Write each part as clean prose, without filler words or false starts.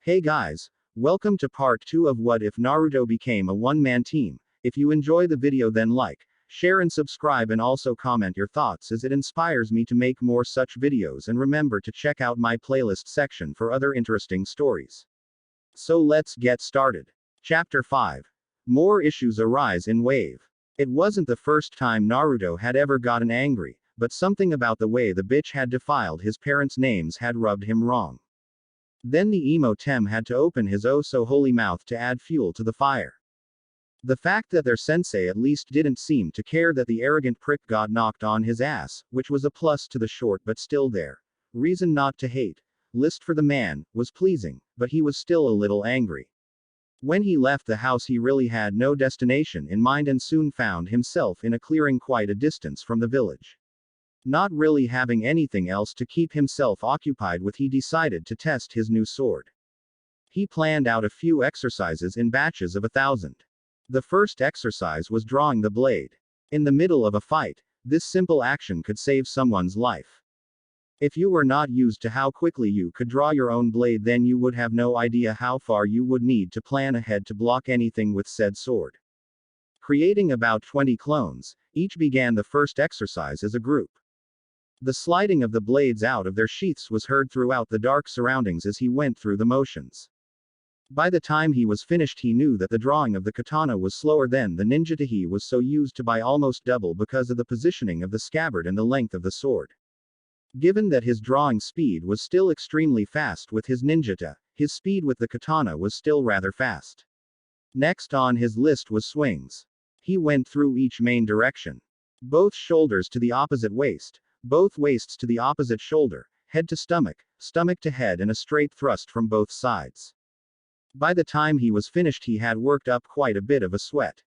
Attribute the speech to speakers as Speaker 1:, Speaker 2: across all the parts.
Speaker 1: Hey guys, welcome to part 2 of What If Naruto Became a One-Man Team. If you enjoy the video then like, share and subscribe and also comment your thoughts as it inspires me to make more such videos, and remember to check out my playlist section for other interesting stories. So let's get started. Chapter 5. More issues arise in Wave. It wasn't the first time Naruto had ever gotten angry, but something about the way the bitch had defiled his parents' names had rubbed him wrong. Then the emo Tem had to open his oh-so-holy mouth to add fuel to the fire. The fact that their sensei at least didn't seem to care that the arrogant prick got knocked on his ass, which was a plus to the short but still there reason not to hate list for the man, was pleasing, but he was still a little angry. When he left the house he really had no destination in mind and soon found himself in a clearing quite a distance from the village. Not really having anything else to keep himself occupied with, he decided to test his new sword. He planned out a few exercises in batches of 1,000. The first exercise was drawing the blade. In the middle of a fight, this simple action could save someone's life. If you were not used to how quickly you could draw your own blade, then you would have no idea how far you would need to plan ahead to block anything with said sword. Creating about 20 clones, each began the first exercise as a group. The sliding of the blades out of their sheaths was heard throughout the dark surroundings as he went through the motions. By the time he was finished he knew that the drawing of the katana was slower than the ninjata he was so used to by almost double because of the positioning of the scabbard and the length of the sword. Given that his drawing speed was still extremely fast with his ninjata, his speed with the katana was still rather fast. Next on his list was swings. He went through each main direction. Both shoulders to the opposite waist, both waists to the opposite shoulder, head to stomach, stomach to head, and a straight thrust from both sides. By the time he was finished he had worked up quite a bit of a sweat.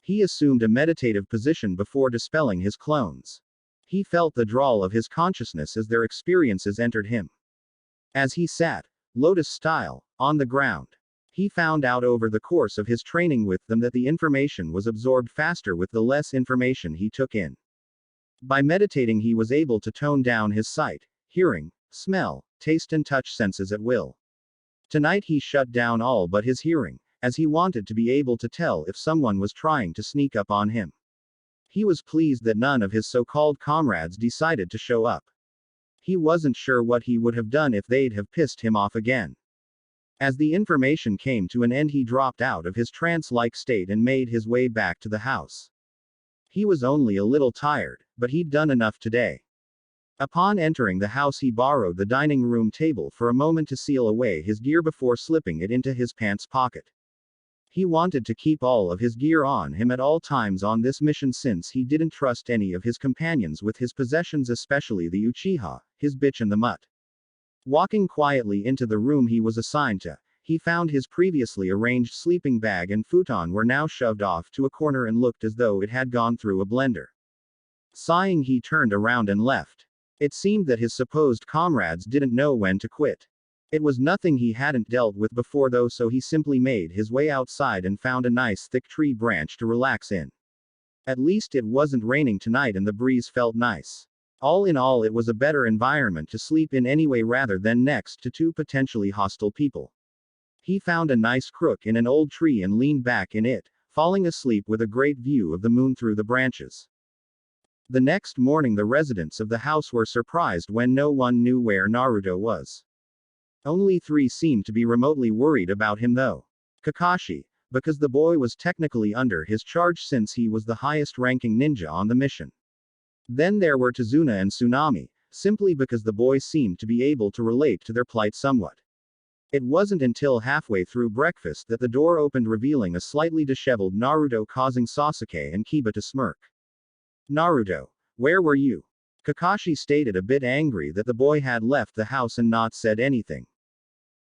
Speaker 1: He assumed a meditative position before dispelling his clones. He felt the drawl of his consciousness as their experiences entered him. As he sat, lotus style, on the ground, he found out over the course of his training with them that the information was absorbed faster with the less information he took in. By meditating he was able to tone down his sight, hearing, smell, taste and touch senses at will. Tonight he shut down all but his hearing, as he wanted to be able to tell if someone was trying to sneak up on him. He was pleased that none of his so-called comrades decided to show up. He wasn't sure what he would have done if they'd have pissed him off again. As the information came to an end he dropped out of his trance-like state and made his way back to the house. He was only a little tired, but he'd done enough today. Upon entering the house he borrowed the dining room table for a moment to seal away his gear before slipping it into his pants pocket. He wanted to keep all of his gear on him at all times on this mission since he didn't trust any of his companions with his possessions, especially the Uchiha, his bitch and the mutt. Walking quietly into the room he was assigned to, he found his previously arranged sleeping bag and futon were now shoved off to a corner and looked as though it had gone through a blender. Sighing he turned around and left. It seemed that his supposed comrades didn't know when to quit. It was nothing he hadn't dealt with before though, so he simply made his way outside and found a nice thick tree branch to relax in. At least it wasn't raining tonight and the breeze felt nice. All in all it was a better environment to sleep in anyway rather than next to two potentially hostile people. He found a nice crook in an old tree and leaned back in it, falling asleep with a great view of the moon through the branches. The next morning the residents of the house were surprised when no one knew where Naruto was. Only 3 seemed to be remotely worried about him though. Kakashi, because the boy was technically under his charge since he was the highest ranking ninja on the mission. Then there were Tazuna and Tsunami, simply because the boy seemed to be able to relate to their plight somewhat. It wasn't until halfway through breakfast that the door opened revealing a slightly disheveled Naruto, causing Sasuke and Kiba to smirk. Naruto, where were you? Kakashi stated, a bit angry that the boy had left the house and not said anything.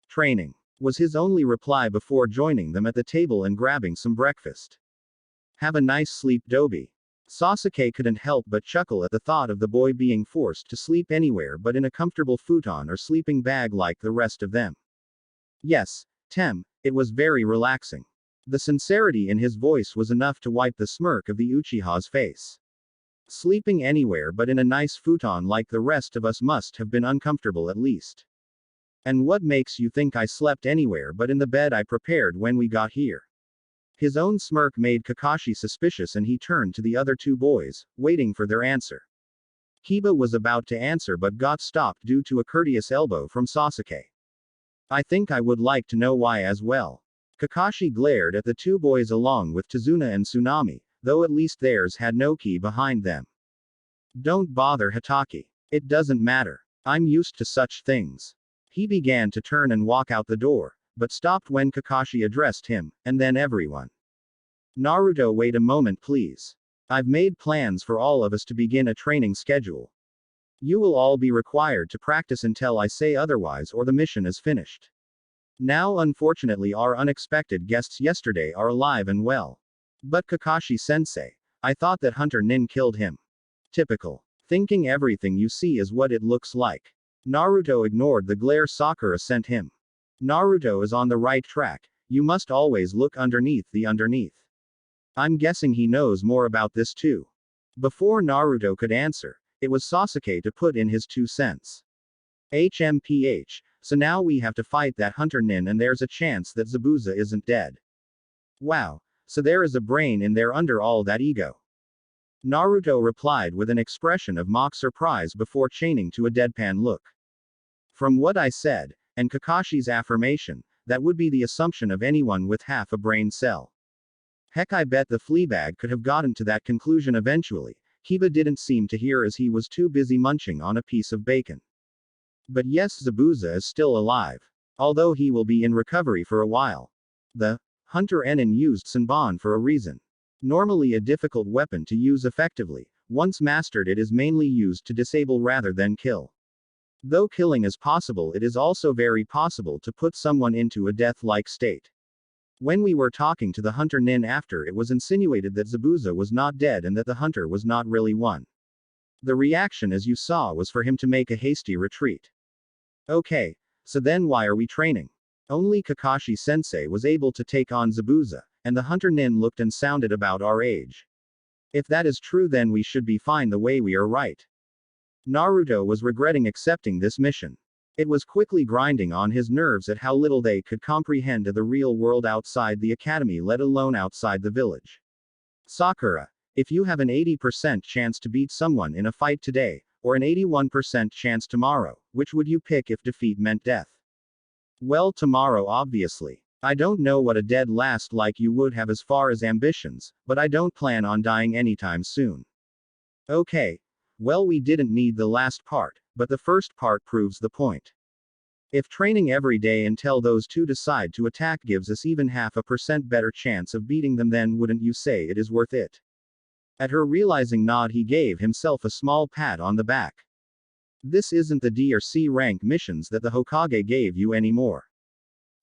Speaker 1: Training, was his only reply before joining them at the table and grabbing some breakfast. Have a nice sleep, Dobi. Sasuke couldn't help but chuckle at the thought of the boy being forced to sleep anywhere but in a comfortable futon or sleeping bag like the rest of them. Yes, Tem, it was very relaxing. The sincerity in his voice was enough to wipe the smirk of the Uchiha's face. Sleeping anywhere but in a nice futon like the rest of us must have been uncomfortable at least. And what makes you think I slept anywhere but in the bed I prepared when we got here? His own smirk made Kakashi suspicious and he turned to the other two boys, waiting for their answer. Kiba was about to answer but got stopped due to a courteous elbow from Sasuke. I think I would like to know why as well. Kakashi glared at the two boys along with Tazuna and Tsunami, though at least theirs had no ki behind them. Don't bother Hatake. It doesn't matter. I'm used to such things. He began to turn and walk out the door, but stopped when Kakashi addressed him, and then everyone. Naruto, wait a moment please. I've made plans for all of us to begin a training schedule. You will all be required to practice until I say otherwise or the mission is finished. Now unfortunately our unexpected guests yesterday are alive and well. But Kakashi-sensei, I thought that hunter-nin killed him. Typical. Thinking everything you see is what it looks like. Naruto ignored the glare Sakura sent him. Naruto is on the right track, you must always look underneath the underneath. I'm guessing he knows more about this too. Before Naruto could answer, it was Sasuke to put in his 2 cents. HMPH, so now we have to fight that hunter-nin and there's a chance that Zabuza isn't dead. Wow, so there is a brain in there under all that ego. Naruto replied with an expression of mock surprise before chaining to a deadpan look. From what I said, and Kakashi's affirmation, that would be the assumption of anyone with half a brain cell. Heck, I bet the Fleabag could have gotten to that conclusion eventually. Kiba didn't seem to hear as he was too busy munching on a piece of bacon. But yes, Zabuza is still alive. Although he will be in recovery for a while. The hunter-nin used Senbon for a reason. Normally a difficult weapon to use effectively, once mastered it is mainly used to disable rather than kill. Though killing is possible, it is also very possible to put someone into a death-like state. When we were talking to the hunter-nin after, it was insinuated that Zabuza was not dead and that the hunter was not really one. The reaction as you saw was for him to make a hasty retreat. Okay, so then why are we training? Only Kakashi-sensei was able to take on Zabuza, and the hunter-nin looked and sounded about our age. If that is true, then we should be fine the way we are, right? Naruto was regretting accepting this mission. It was quickly grinding on his nerves at how little they could comprehend of the real world outside the academy, let alone outside the village. Sakura, if you have an 80% chance to beat someone in a fight today, or an 81% chance tomorrow, which would you pick if defeat meant death? Well, tomorrow obviously. I don't know what a dead last like you would have as far as ambitions, but I don't plan on dying anytime soon. Okay. Well, we didn't need the last part, but the first part proves the point. If training every day until those two decide to attack gives us even 0.5% better chance of beating them, then wouldn't you say it is worth it? At her realizing nod, he gave himself a small pat on the back. This isn't the D or C rank missions that the Hokage gave you anymore.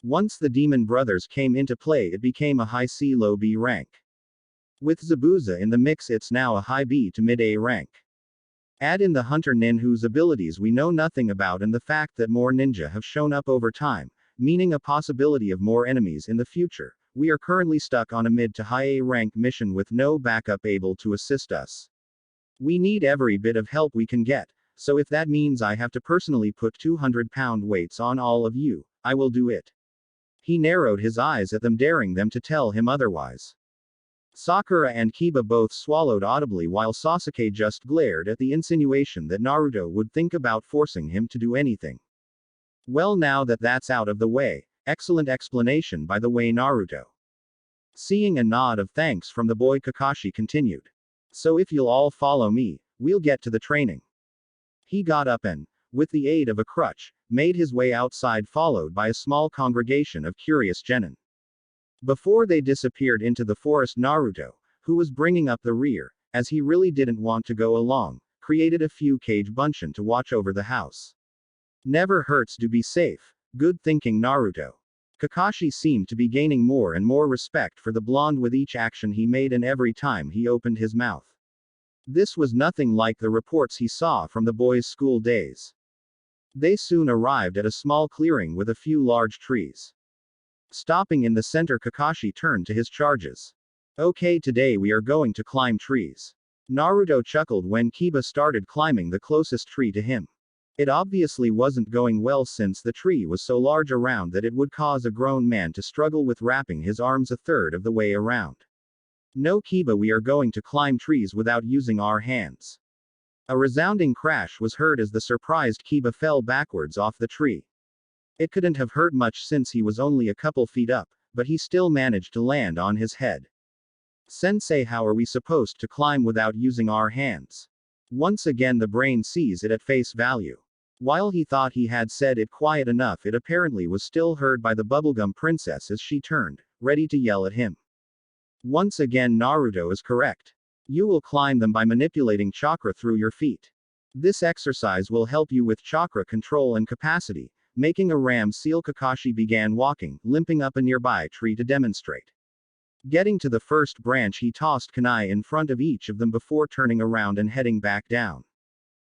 Speaker 1: Once the Demon Brothers came into play, it became a high C low B rank. With Zabuza in the mix, it's now a high B to mid A rank. Add in the hunter-nin whose abilities we know nothing about and the fact that more ninja have shown up over time, meaning a possibility of more enemies in the future. We are currently stuck on a mid to high A rank mission with no backup able to assist us. We need every bit of help we can get, so if that means I have to personally put 200-pound weights on all of you, I will do it. He narrowed his eyes at them, daring them to tell him otherwise. Sakura and Kiba both swallowed audibly while Sasuke just glared at the insinuation that Naruto would think about forcing him to do anything. Well, now that that's out of the way, excellent explanation by the way, Naruto. Seeing a nod of thanks from the boy, Kakashi continued. So if you'll all follow me, we'll get to the training. He got up and, with the aid of a crutch, made his way outside, followed by a small congregation of curious genin. Before they disappeared into the forest, Naruto, who was bringing up the rear, as he really didn't want to go along, created a few cage bunchen to watch over the house. Never hurts to be safe. Good thinking, Naruto. Kakashi seemed to be gaining more and more respect for the blonde with each action he made and every time he opened his mouth. This was nothing like the reports he saw from the boys' school days. They soon arrived at a small clearing with a few large trees. Stopping in the center, Kakashi turned to his charges. Okay, today we are going to climb trees. Naruto chuckled when Kiba started climbing the closest tree to him. It obviously wasn't going well since the tree was so large around that it would cause a grown man to struggle with wrapping his arms a third of the way around. No Kiba, we are going to climb trees without using our hands. A resounding crash was heard as the surprised Kiba fell backwards off the tree. It couldn't have hurt much since he was only a couple feet up, but he still managed to land on his head. Sensei, how are we supposed to climb without using our hands? Once again the brain sees it at face value. While he thought he had said it quiet enough, it apparently was still heard by the bubblegum princess as she turned, ready to yell at him. Once again Naruto is correct. You will climb them by manipulating chakra through your feet. This exercise will help you with chakra control and capacity. Making a ram seal, Kakashi began walking, limping up a nearby tree to demonstrate. Getting to the first branch, he tossed kunai in front of each of them before turning around and heading back down.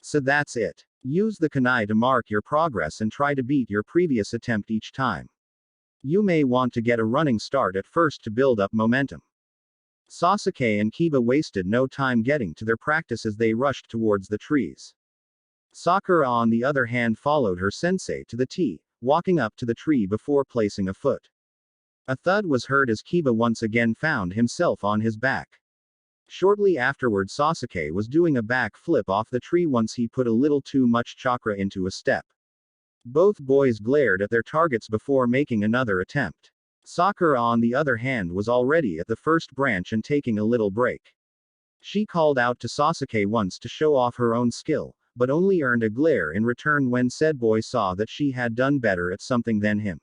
Speaker 1: So that's it. Use the kunai to mark your progress and try to beat your previous attempt each time. You may want to get a running start at first to build up momentum. Sasuke and Kiba wasted no time getting to their practice as they rushed towards the trees. Sakura, on the other hand, followed her sensei to the T, walking up to the tree before placing a foot. A thud was heard as Kiba once again found himself on his back. Shortly afterward, Sasuke was doing a back flip off the tree once he put a little too much chakra into a step. Both boys glared at their targets before making another attempt. Sakura, on the other hand, was already at the first branch and taking a little break. She called out to Sasuke once to show off her own skill, but only earned a glare in return when said boy saw that she had done better at something than him.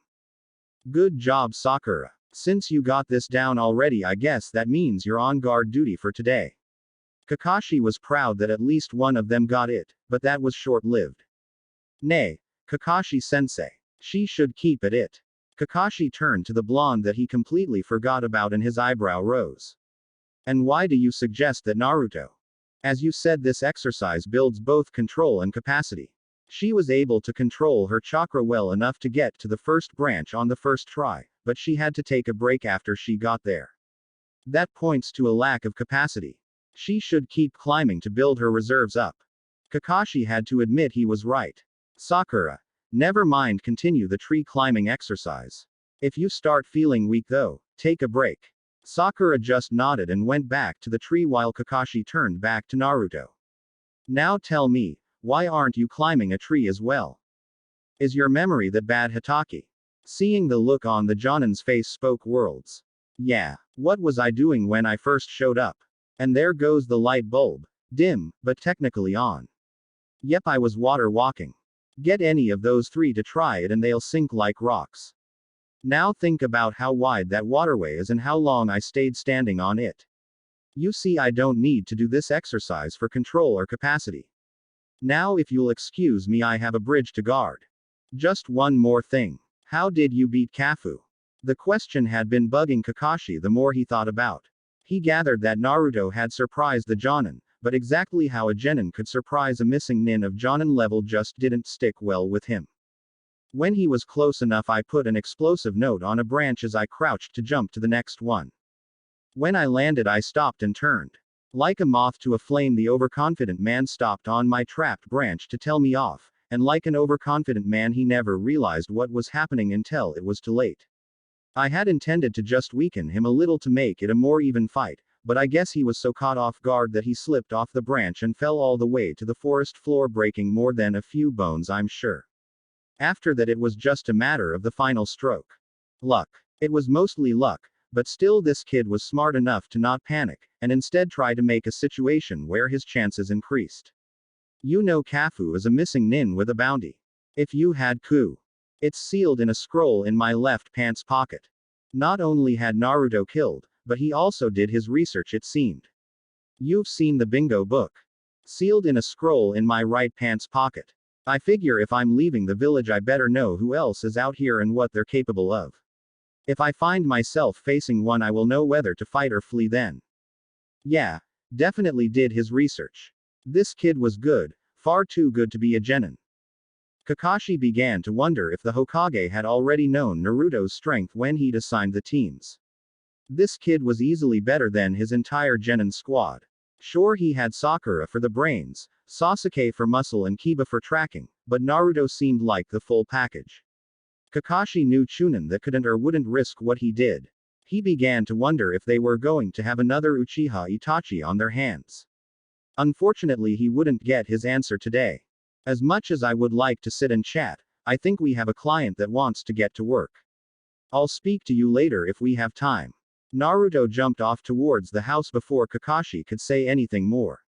Speaker 1: Good job, Sakura. Since you got this down already, I guess that means you're on guard duty for today. Kakashi was proud that at least one of them got it, but that was short-lived. Nay, Kakashi-sensei. She should keep at it. Kakashi turned to the blonde that he completely forgot about and his eyebrow rose. And why do you suggest that Naruto? As you said, this exercise builds both control and capacity. She was able to control her chakra well enough to get to the first branch on the first try, but she had to take a break after she got there. That points to a lack of capacity. She should keep climbing to build her reserves up. Kakashi had to admit he was right. Sakura. Never mind, continue the tree climbing exercise. If you start feeling weak though, take a break. Sakura just nodded and went back to the tree while Kakashi turned back to Naruto. Now tell me, why aren't you climbing a tree as well? Is your memory that bad, Hitaki? Seeing the look on the Jonin's face spoke worlds. Yeah, what was I doing when I first showed up? And there goes the light bulb. Dim, but technically on. Yep, I was water walking. Get any of those three to try it and they'll sink like rocks. Now think about how wide that waterway is and how long I stayed standing on it. You see, I don't need to do this exercise for control or capacity. Now if you'll excuse me, I have a bridge to guard. Just one more thing. How did you beat Kafu? The question had been bugging Kakashi the more he thought about. He gathered that Naruto had surprised the Jonin, but exactly how a genin could surprise a missing nin of Jonin level just didn't stick well with him. When he was close enough, I put an explosive note on a branch as I crouched to jump to the next one. When I landed, I stopped and turned. Like a moth to a flame, the overconfident man stopped on my trapped branch to tell me off, and like an overconfident man, he never realized what was happening until it was too late. I had intended to just weaken him a little to make it a more even fight, but I guess he was so caught off guard that he slipped off the branch and fell all the way to the forest floor, breaking more than a few bones, I'm sure. After that, it was just a matter of the final stroke. Luck. It was mostly luck, but still this kid was smart enough to not panic, and instead try to make a situation where his chances increased. You know, Kafu is a missing nin with a bounty. If you had coup. It's sealed in a scroll in my left pants pocket. Not only had Naruto killed, but he also did his research, it seemed. You've seen the bingo book. Sealed in a scroll in my right pants pocket. I figure if I'm leaving the village, I better know who else is out here and what they're capable of. If I find myself facing one, I will know whether to fight or flee then. Yeah, definitely did his research. This kid was good, far too good to be a genin. Kakashi began to wonder if the Hokage had already known Naruto's strength when he'd assigned the teams. This kid was easily better than his entire genin squad. Sure, he had Sakura for the brains, Sasuke for muscle and Kiba for tracking, but Naruto seemed like the full package. Kakashi knew chunin that couldn't or wouldn't risk what he did. He began to wonder if they were going to have another Uchiha Itachi on their hands. Unfortunately, he wouldn't get his answer today. As much as I would like to sit and chat, I think we have a client that wants to get to work. I'll speak to you later if we have time. Naruto jumped off towards the house before Kakashi could say anything more.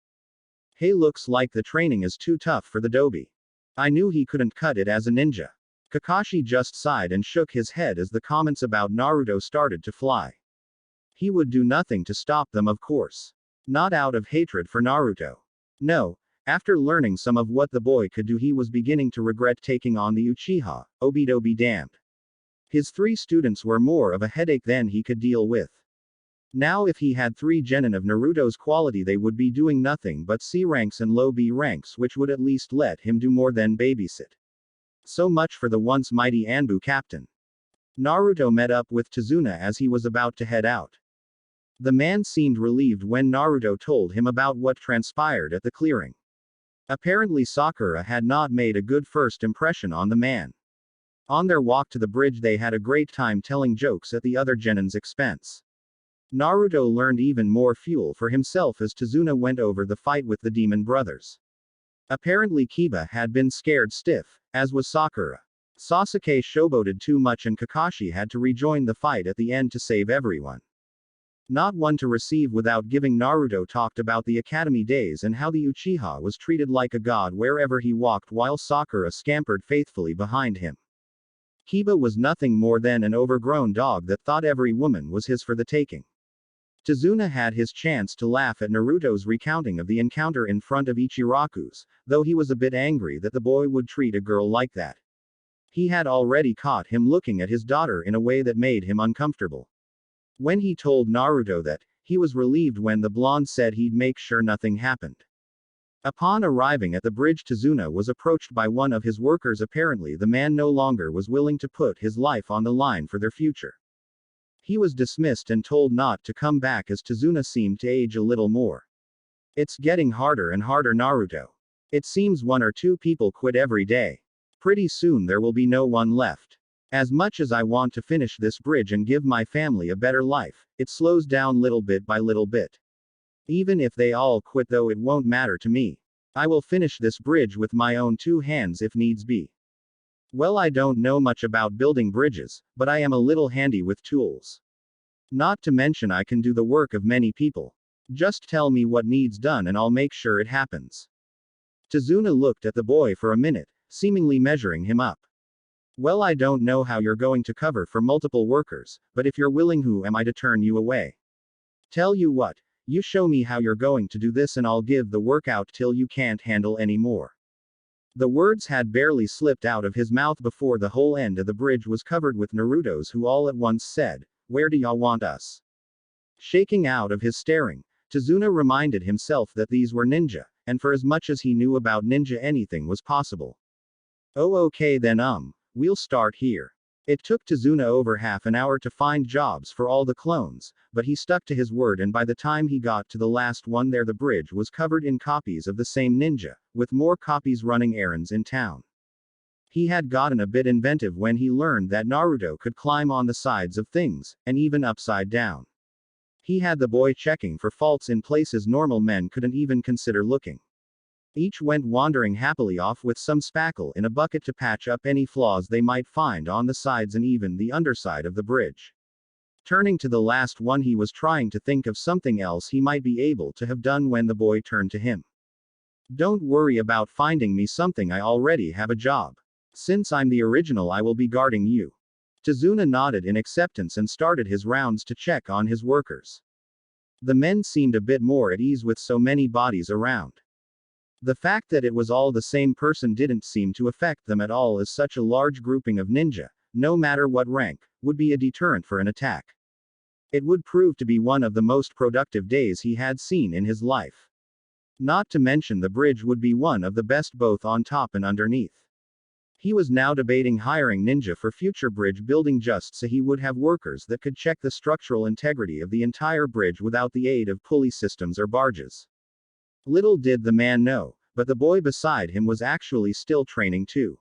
Speaker 1: Hey, looks like the training is too tough for the dobi. I knew he couldn't cut it as a ninja. Kakashi just sighed and shook his head as the comments about Naruto started to fly. He would do nothing to stop them, of course. Not out of hatred for Naruto. No, after learning some of what the boy could do, he was beginning to regret taking on the Uchiha, Obito be damned. His 3 students were more of a headache than he could deal with. Now if he had 3 genin of Naruto's quality, they would be doing nothing but C ranks and low B ranks, which would at least let him do more than babysit. So much for the once mighty Anbu captain. Naruto met up with Tazuna as he was about to head out. The man seemed relieved when Naruto told him about what transpired at the clearing. Apparently Sakura had not made a good first impression on the man. On their walk to the bridge they had a great time telling jokes at the other genin's expense. Naruto learned even more fuel for himself as Tazuna went over the fight with the demon brothers. Apparently Kiba had been scared stiff, as was Sakura. Sasuke showboated too much and Kakashi had to rejoin the fight at the end to save everyone. Not one to receive without giving. Naruto talked about the academy days and how the Uchiha was treated like a god wherever he walked while Sakura scampered faithfully behind him. Kiba was nothing more than an overgrown dog that thought every woman was his for the taking. Tazuna had his chance to laugh at Naruto's recounting of the encounter in front of Ichiraku's, though he was a bit angry that the boy would treat a girl like that. He had already caught him looking at his daughter in a way that made him uncomfortable. When he told Naruto that, he was relieved when the blonde said he'd make sure nothing happened. Upon arriving at the bridge, Tazuna was approached by one of his workers. Apparently the man no longer was willing to put his life on the line for their future. He was dismissed and told not to come back as Tazuna seemed to age a little more. It's getting harder and harder, Naruto. It seems 1 or 2 people quit every day. Pretty soon there will be no one left. As much as I want to finish this bridge and give my family a better life, it slows down little bit by little bit. Even if they all quit though, it won't matter to me. I will finish this bridge with my own 2 hands if needs be. Well, I don't know much about building bridges, but I am a little handy with tools. Not to mention I can do the work of many people. Just tell me what needs done and I'll make sure it happens. Tazuna looked at the boy for a minute, seemingly measuring him up. Well, I don't know how you're going to cover for multiple workers, but if you're willing, who am I to turn you away? Tell you what, you show me how you're going to do this and I'll give the work out till you can't handle any more. The words had barely slipped out of his mouth before the whole end of the bridge was covered with Naruto's, who all at once said, "Where do y'all want us?" Shaking out of his staring, Tazuna reminded himself that these were ninja, and for as much as he knew about ninja, anything was possible. Oh, okay then, we'll start here. It took Tazuna over half an hour to find jobs for all the clones, but he stuck to his word, and by the time he got to the last one there, the bridge was covered in copies of the same ninja, with more copies running errands in town. He had gotten a bit inventive when he learned that Naruto could climb on the sides of things, and even upside down. He had the boy checking for faults in places normal men couldn't even consider looking. Each went wandering happily off with some spackle in a bucket to patch up any flaws they might find on the sides and even the underside of the bridge. Turning to the last one, he was trying to think of something else he might be able to have done when the boy turned to him. Don't worry about finding me something, I already have a job. Since I'm the original, I will be guarding you. Tazuna nodded in acceptance and started his rounds to check on his workers. The men seemed a bit more at ease with so many bodies around. The fact that it was all the same person didn't seem to affect them at all, as such a large grouping of ninja, no matter what rank, would be a deterrent for an attack. It would prove to be one of the most productive days he had seen in his life. Not to mention the bridge would be one of the best both on top and underneath. He was now debating hiring ninja for future bridge building just so he would have workers that could check the structural integrity of the entire bridge without the aid of pulley systems or barges. Little did the man know, but the boy beside him was actually still training too.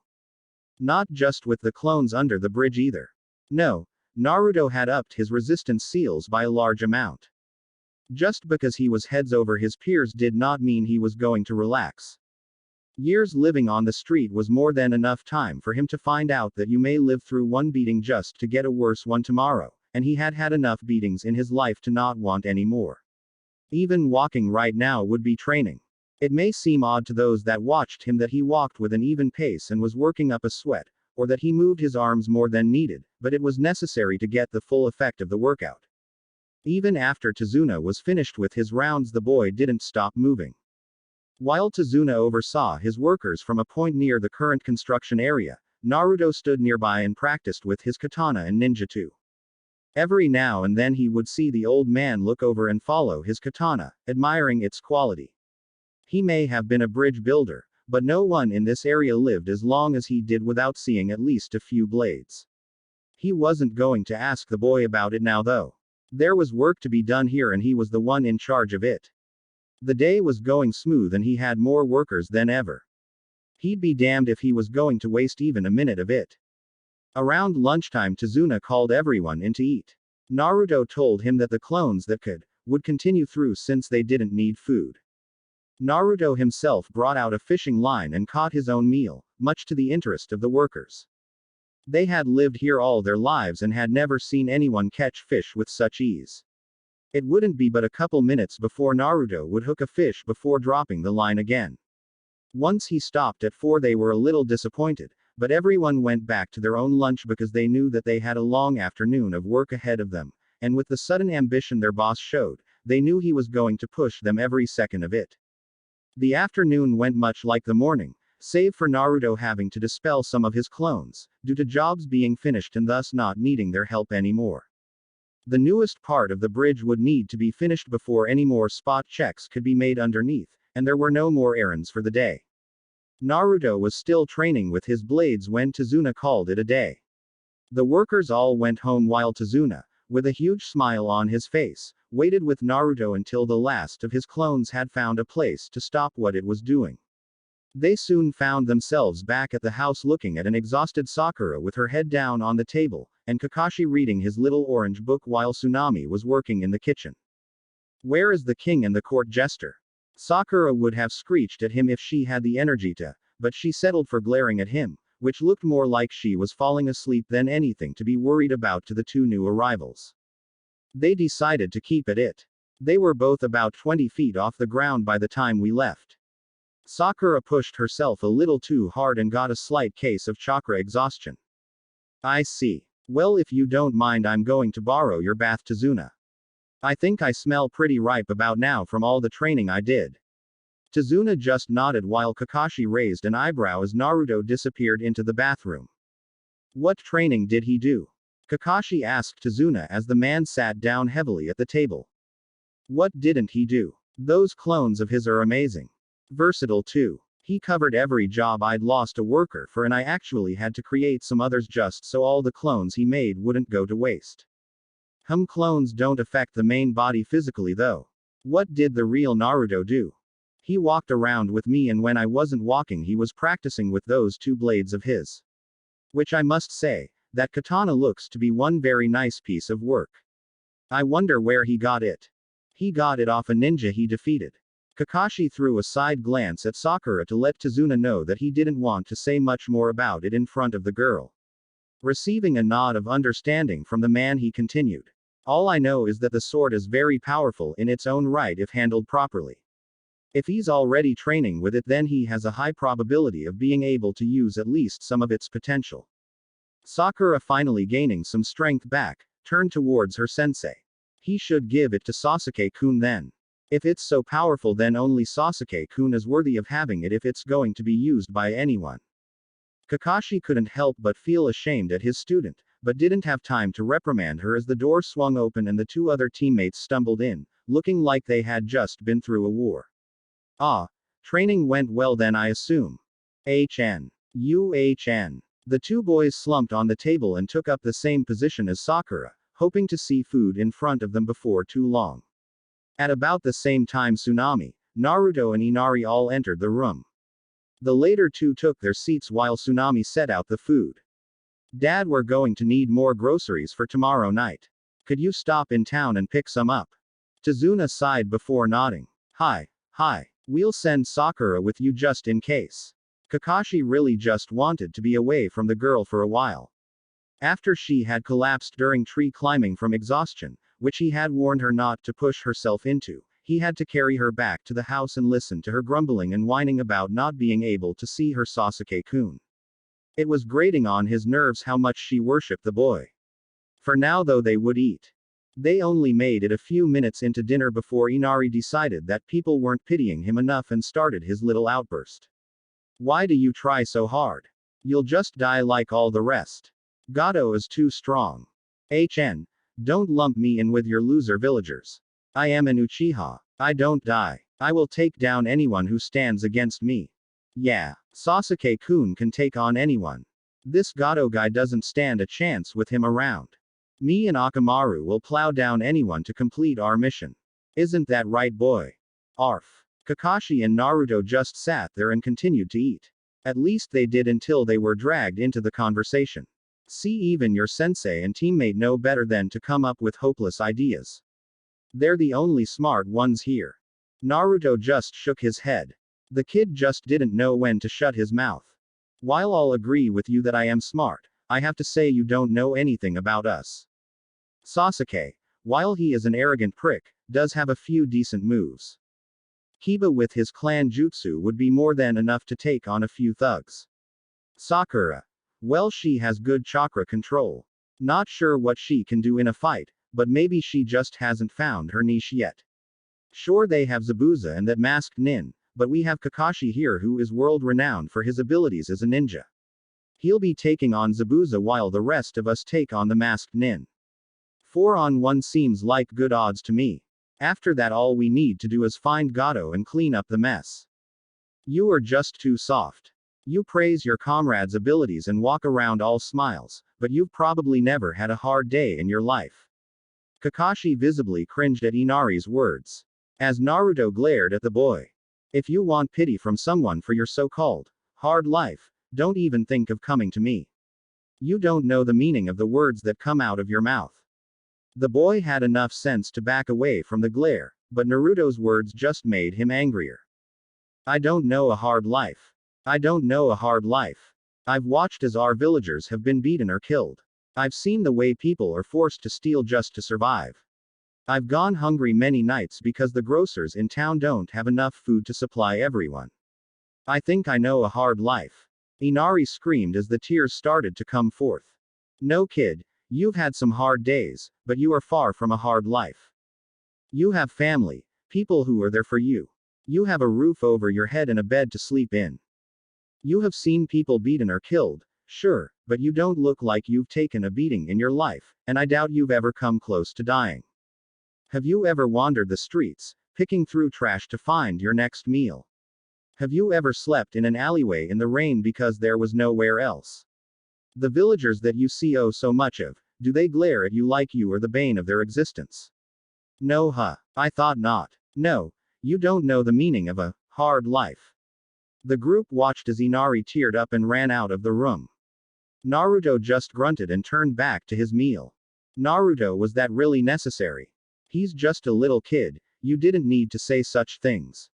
Speaker 1: Not just with the clones under the bridge either. No, Naruto had upped his resistance seals by a large amount. Just because he was heads over his peers did not mean he was going to relax. Years living on the street was more than enough time for him to find out that you may live through one beating just to get a worse one tomorrow, and he had had enough beatings in his life to not want any more. Even walking right now would be training. It may seem odd to those that watched him that he walked with an even pace and was working up a sweat, or that he moved his arms more than needed, but it was necessary to get the full effect of the workout. Even after Tazuna was finished with his rounds, the boy didn't stop moving. While Tazuna oversaw his workers from a point near the current construction area, Naruto stood nearby and practiced with his katana and ninjutsu. Every now and then he would see the old man look over and follow his katana, admiring its quality. He may have been a bridge builder, but no one in this area lived as long as he did without seeing at least a few blades. He wasn't going to ask the boy about it now though. There was work to be done here and he was the one in charge of it. The day was going smooth and he had more workers than ever. He'd be damned if he was going to waste even a minute of it. Around lunchtime, Tazuna called everyone in to eat. Naruto told him that the clones that would continue through since they didn't need food. Naruto himself brought out a fishing line and caught his own meal, much to the interest of the workers. They had lived here all their lives and had never seen anyone catch fish with such ease. It wouldn't be but a couple minutes before Naruto would hook a fish before dropping the line again. Once he stopped at 4, they were a little disappointed, but everyone went back to their own lunch because they knew that they had a long afternoon of work ahead of them, and with the sudden ambition their boss showed, they knew he was going to push them every second of it. The afternoon went much like the morning, save for Naruto having to dispel some of his clones, due to jobs being finished and thus not needing their help anymore. The newest part of the bridge would need to be finished before any more spot checks could be made underneath, and there were no more errands for the day. Naruto was still training with his blades when Tazuna called it a day. The workers all went home while Tazuna, with a huge smile on his face, waited with Naruto until the last of his clones had found a place to stop what it was doing. They soon found themselves back at the house looking at an exhausted Sakura with her head down on the table, and Kakashi reading his little orange book while Tsunami was working in the kitchen. "Where is the king and the court jester?" Sakura would have screeched at him if she had the energy to, but she settled for glaring at him, which looked more like she was falling asleep than anything to be worried about to the two new arrivals. They decided to keep at it. They were both about 20 feet off the ground by the time we left. Sakura pushed herself a little too hard and got a slight case of chakra exhaustion. "I see. Well, if you don't mind, I'm going to borrow your bath, Tazuna. I think I smell pretty ripe about now from all the training I did." Tazuna just nodded while Kakashi raised an eyebrow as Naruto disappeared into the bathroom. "What training did he do?" Kakashi asked Tazuna as the man sat down heavily at the table. "What didn't he do? Those clones of his are amazing. Versatile too. He covered every job I'd lost a worker for, and I actually had to create some others just so all the clones he made wouldn't go to waste. Clones don't affect the main body physically though. What did the real Naruto do? He walked around with me, and when I wasn't walking he was practicing with those two blades of his. Which I must say, that katana looks to be one very nice piece of work. I wonder where he got it. He got it off a ninja he defeated." Kakashi threw a side glance at Sakura to let Tazuna know that he didn't want to say much more about it in front of the girl. Receiving a nod of understanding from the man, he continued. "All I know is that the sword is very powerful in its own right if handled properly. If he's already training with it, then he has a high probability of being able to use at least some of its potential." Sakura, finally gaining some strength back, turned towards her sensei. "He should give it to Sasuke-kun then. If it's so powerful, then only Sasuke-kun is worthy of having it if it's going to be used by anyone." Kakashi couldn't help but feel ashamed at his student, but didn't have time to reprimand her as the door swung open and the two other teammates stumbled in, looking like they had just been through a war. "Ah, training went well then, I assume." "HN. UHN. The two boys slumped on the table and took up the same position as Sakura, hoping to see food in front of them before too long. At about the same time, Tsunami, Naruto and Inari all entered the room. The later two took their seats while Tsunami set out the food. Dad, we're going to need more groceries for tomorrow night. Could you stop in town and pick some up? Tazuna sighed before nodding. Hi. We'll send Sakura with you just in case. Kakashi really just wanted to be away from the girl for a while. After she had collapsed during tree climbing from exhaustion, which he had warned her not to push herself into, he had to carry her back to the house and listen to her grumbling and whining about not being able to see her Sasuke-kun. It was grating on his nerves how much she worshipped the boy. For now though, they would eat. They only made it a few minutes into dinner before Inari decided that people weren't pitying him enough and started his little outburst. Why do you try so hard? You'll just die like all the rest. Gato is too strong. Don't lump me in with your loser villagers. I am an Uchiha. I don't die. I will take down anyone who stands against me. Yeah, Sasuke-kun can take on anyone. This Gato guy doesn't stand a chance with him around. Me and Akamaru will plow down anyone to complete our mission. Isn't that right, boy? Arf. Kakashi and Naruto just sat there and continued to eat. At least they did until they were dragged into the conversation. See, even your sensei and teammate know better than to come up with hopeless ideas. They're the only smart ones here. Naruto just shook his head. The kid just didn't know when to shut his mouth. While I'll agree with you that I am smart, I have to say you don't know anything about us. Sasuke, while he is an arrogant prick, does have a few decent moves. Kiba with his clan jutsu would be more than enough to take on a few thugs. Sakura. Well, she has good chakra control. Not sure what she can do in a fight, but maybe she just hasn't found her niche yet. Sure, they have Zabuza and that masked nin, but we have Kakashi here who is world-renowned for his abilities as a ninja. He'll be taking on Zabuza while the rest of us take on the masked nin. 4-on-1 seems like good odds to me. After that, all we need to do is find Gato and clean up the mess. You are just too soft. You praise your comrade's abilities and walk around all smiles, but you've probably never had a hard day in your life. Kakashi visibly cringed at Inari's words. As Naruto glared at the boy. If you want pity from someone for your so-called hard life, don't even think of coming to me. You don't know the meaning of the words that come out of your mouth. The boy had enough sense to back away from the glare, but Naruto's words just made him angrier. I don't know a hard life. I don't know a hard life. I've watched as our villagers have been beaten or killed. I've seen the way people are forced to steal just to survive. I've gone hungry many nights because the grocers in town don't have enough food to supply everyone. I think I know a hard life. Inari screamed as the tears started to come forth. No, kid. You've had some hard days, but you are far from a hard life. You have family, people who are there for you. You have a roof over your head and a bed to sleep in. You have seen people beaten or killed, sure, but you don't look like you've taken a beating in your life, and I doubt you've ever come close to dying. Have you ever wandered the streets, picking through trash to find your next meal? Have you ever slept in an alleyway in the rain because there was nowhere else? The villagers that you see so much of, do they glare at you like you are the bane of their existence? No, I thought not. No, you don't know the meaning of a hard life. The group watched as Inari teared up and ran out of the room. Naruto just grunted and turned back to his meal. Naruto, was that really necessary? He's just a little kid, you didn't need to say such things.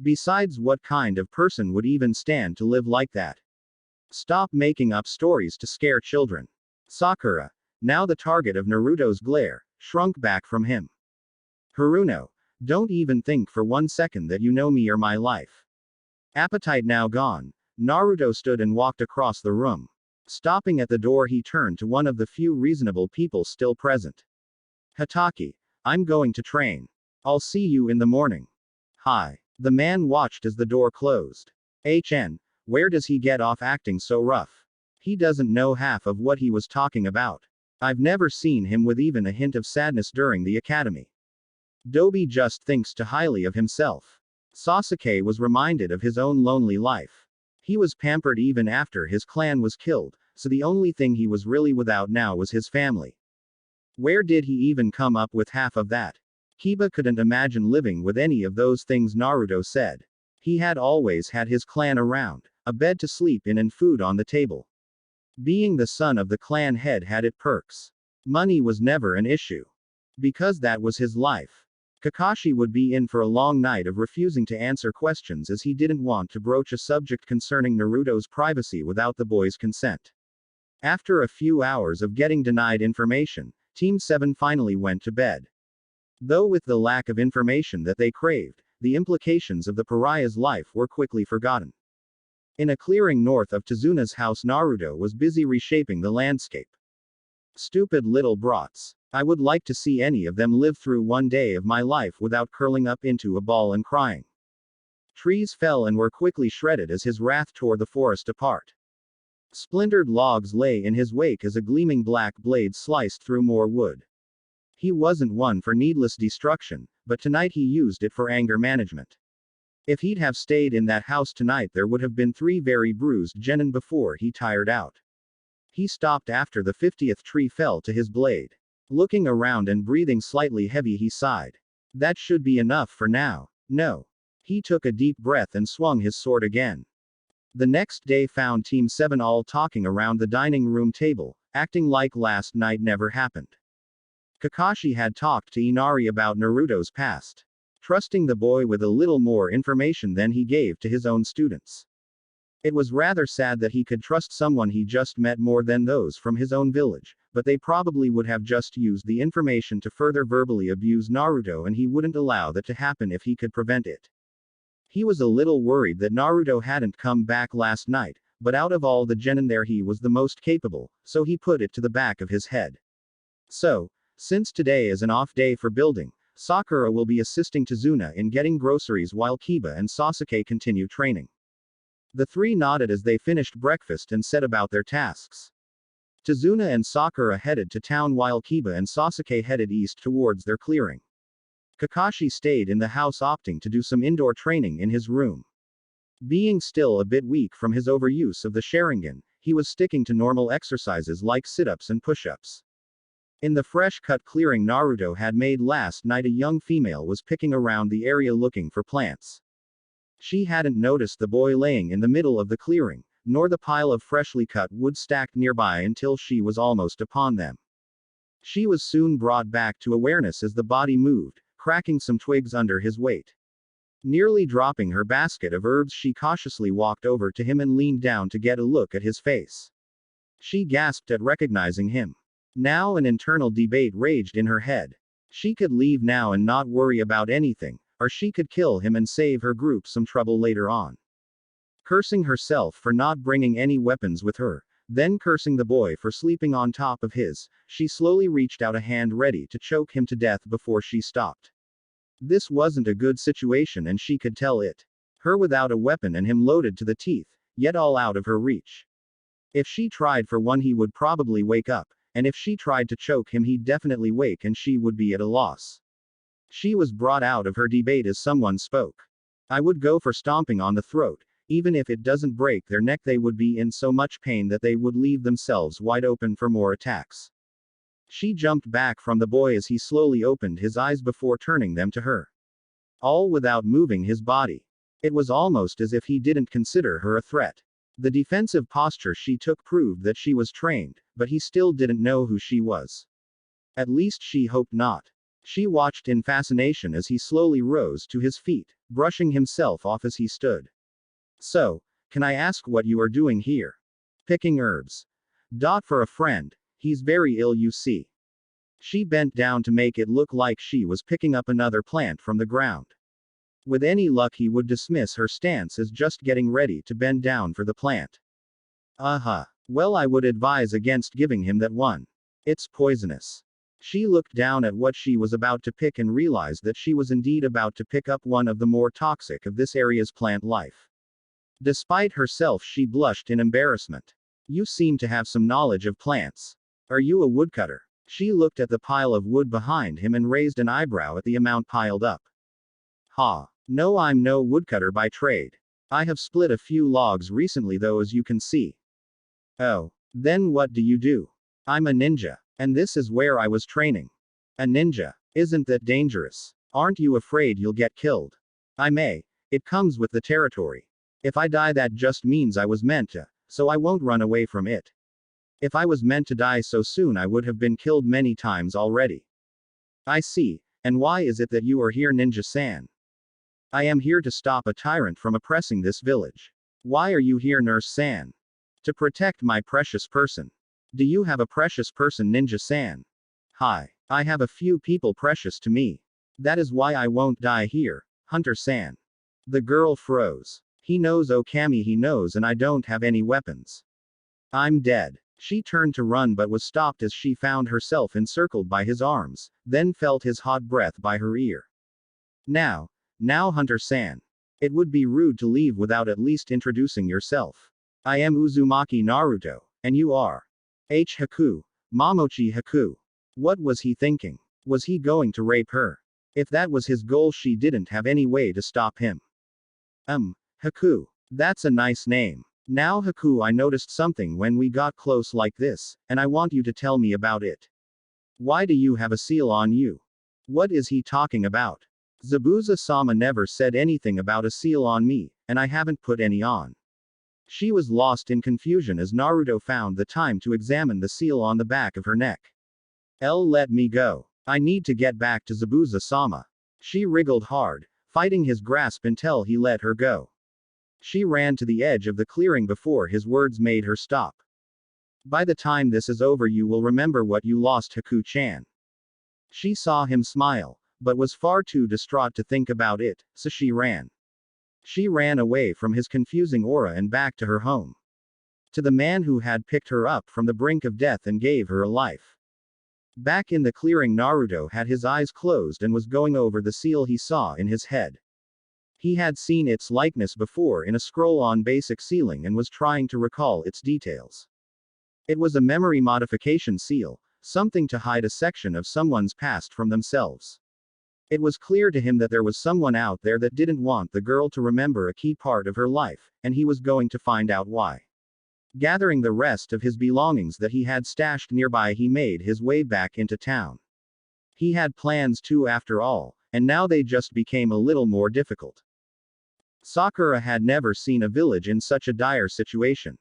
Speaker 1: Besides, what kind of person would even stand to live like that? Stop making up stories to scare children. Sakura, now the target of Naruto's glare, shrunk back from him. Haruno, don't even think for 1 second that you know me or my life. Appetite now gone, Naruto stood and walked across the room. Stopping at the door, he turned to one of the few reasonable people still present. Hatake, I'm going to train. I'll see you in the morning. Hi. The man watched as the door closed. Where does he get off acting so rough? He doesn't know half of what he was talking about. I've never seen him with even a hint of sadness during the academy. Dobi just thinks too highly of himself. Sasuke was reminded of his own lonely life. He was pampered even after his clan was killed, so the only thing he was really without now was his family. Where did he even come up with half of that? Kiba couldn't imagine living with any of those things Naruto said. He had always had his clan around, a bed to sleep in and food on the table. Being the son of the clan head had its perks. Money was never an issue. Because that was his life. Kakashi would be in for a long night of refusing to answer questions as he didn't want to broach a subject concerning Naruto's privacy without the boy's consent. After a few hours of getting denied information, Team 7 finally went to bed. Though with the lack of information that they craved, the implications of the pariah's life were quickly forgotten. In a clearing north of Tazuna's house, Naruto was busy reshaping the landscape. Stupid little brats. I would like to see any of them live through one day of my life without curling up into a ball and crying. Trees fell and were quickly shredded as his wrath tore the forest apart. Splintered logs lay in his wake as a gleaming black blade sliced through more wood. He wasn't one for needless destruction, but tonight he used it for anger management. If he'd have stayed in that house tonight, there would have been 3 very bruised genin before he tired out. He stopped after the 50th tree fell to his blade. Looking around and breathing slightly heavy, he sighed. That should be enough for now. No. He took a deep breath and swung his sword again. The next day found Team 7 all talking around the dining room table, acting like last night never happened. Kakashi had talked to Inari about Naruto's past, trusting the boy with a little more information than he gave to his own students. It was rather sad that he could trust someone he just met more than those from his own village, but they probably would have just used the information to further verbally abuse Naruto, and he wouldn't allow that to happen if he could prevent it. He was a little worried that Naruto hadn't come back last night, but out of all the genin there he was the most capable, so he put it to the back of his head. So, since today is an off day for building, Sakura will be assisting Tazuna in getting groceries while Kiba and Sasuke continue training. The 3 nodded as they finished breakfast and set about their tasks. Tazuna and Sakura headed to town while Kiba and Sasuke headed east towards their clearing. Kakashi stayed in the house, opting to do some indoor training in his room. Being still a bit weak from his overuse of the Sharingan, he was sticking to normal exercises like sit-ups and push-ups. In the fresh-cut clearing Naruto had made last night, a young female was picking around the area looking for plants. She hadn't noticed the boy laying in the middle of the clearing, nor the pile of freshly cut wood stacked nearby until she was almost upon them. She was soon brought back to awareness as the body moved, cracking some twigs under his weight. Nearly dropping her basket of herbs, she cautiously walked over to him and leaned down to get a look at his face. She gasped at recognizing him. Now an internal debate raged in her head. She could leave now and not worry about anything, or she could kill him and save her group some trouble later on. Cursing herself for not bringing any weapons with her, then cursing the boy for sleeping on top of his, she slowly reached out a hand ready to choke him to death before she stopped. This wasn't a good situation, and she could tell it. Her without a weapon and him loaded to the teeth, yet all out of her reach. If she tried for one, he would probably wake up, and if she tried to choke him, he'd definitely wake and she would be at a loss. She was brought out of her debate as someone spoke. I would go for stomping on the throat. Even if it doesn't break their neck, they would be in so much pain that they would leave themselves wide open for more attacks. She jumped back from the boy as he slowly opened his eyes before turning them to her. All without moving his body. It was almost as if he didn't consider her a threat. The defensive posture she took proved that she was trained, but he still didn't know who she was. At least she hoped not. She watched in fascination as he slowly rose to his feet, brushing himself off as he stood. So, can I ask what you are doing here? Picking herbs. For a friend. He's very ill, you see. She bent down to make it look like she was picking up another plant from the ground. With any luck, he would dismiss her stance as just getting ready to bend down for the plant. Well, I would advise against giving him that one. It's poisonous. She looked down at what she was about to pick and realized that she was indeed about to pick up one of the more toxic of this area's plant life. Despite herself, she blushed in embarrassment. You seem to have some knowledge of plants. Are you a woodcutter? She looked at the pile of wood behind him and raised an eyebrow at the amount piled up. No, I'm no woodcutter by trade. I have split a few logs recently though, as you can see. Oh. Then what do you do? I'm a ninja. And this is where I was training. A ninja? Isn't that dangerous? Aren't you afraid you'll get killed? I may. It comes with the territory. If I die, that just means I was meant to, so I won't run away from it. If I was meant to die so soon, I would have been killed many times already. I see. And why is it that you are here, Ninja-san? I am here to stop a tyrant from oppressing this village. Why are you here, Nurse-san? To protect my precious person. Do you have a precious person, Ninja-san? Hi. I have a few people precious to me. That is why I won't die here, Hunter-san. The girl froze. He knows, Okami, he knows, and I don't have any weapons. I'm dead. She turned to run but was stopped as she found herself encircled by his arms, then felt his hot breath by her ear. Now, Hunter-san. It would be rude to leave without at least introducing yourself. I am Uzumaki Naruto, and you are Haku, Momochi Haku. What was he thinking? Was he going to rape her? If that was his goal, she didn't have any way to stop him. Haku. That's a nice name. Now, Haku, I noticed something when we got close like this, and I want you to tell me about it. Why do you have a seal on you? What is he talking about? Zabuza-sama never said anything about a seal on me, and I haven't put any on. She was lost in confusion as Naruto found the time to examine the seal on the back of her neck. Let me go. I need to get back to Zabuza-sama. She wriggled hard, fighting his grasp until he let her go. She ran to the edge of the clearing before his words made her stop. By the time this is over, you will remember what you lost, Haku-chan. She saw him smile, but was far too distraught to think about it, so she ran. She ran away from his confusing aura and back to her home. To the man who had picked her up from the brink of death and gave her a life. Back in the clearing, Naruto had his eyes closed and was going over the seal he saw in his head. He had seen its likeness before in a scroll on basic sealing and was trying to recall its details. It was a memory modification seal, something to hide a section of someone's past from themselves. It was clear to him that there was someone out there that didn't want the girl to remember a key part of her life, and he was going to find out why. Gathering the rest of his belongings that he had stashed nearby, he made his way back into town. He had plans too, after all, and now they just became a little more difficult. Sakura had never seen a village in such a dire situation.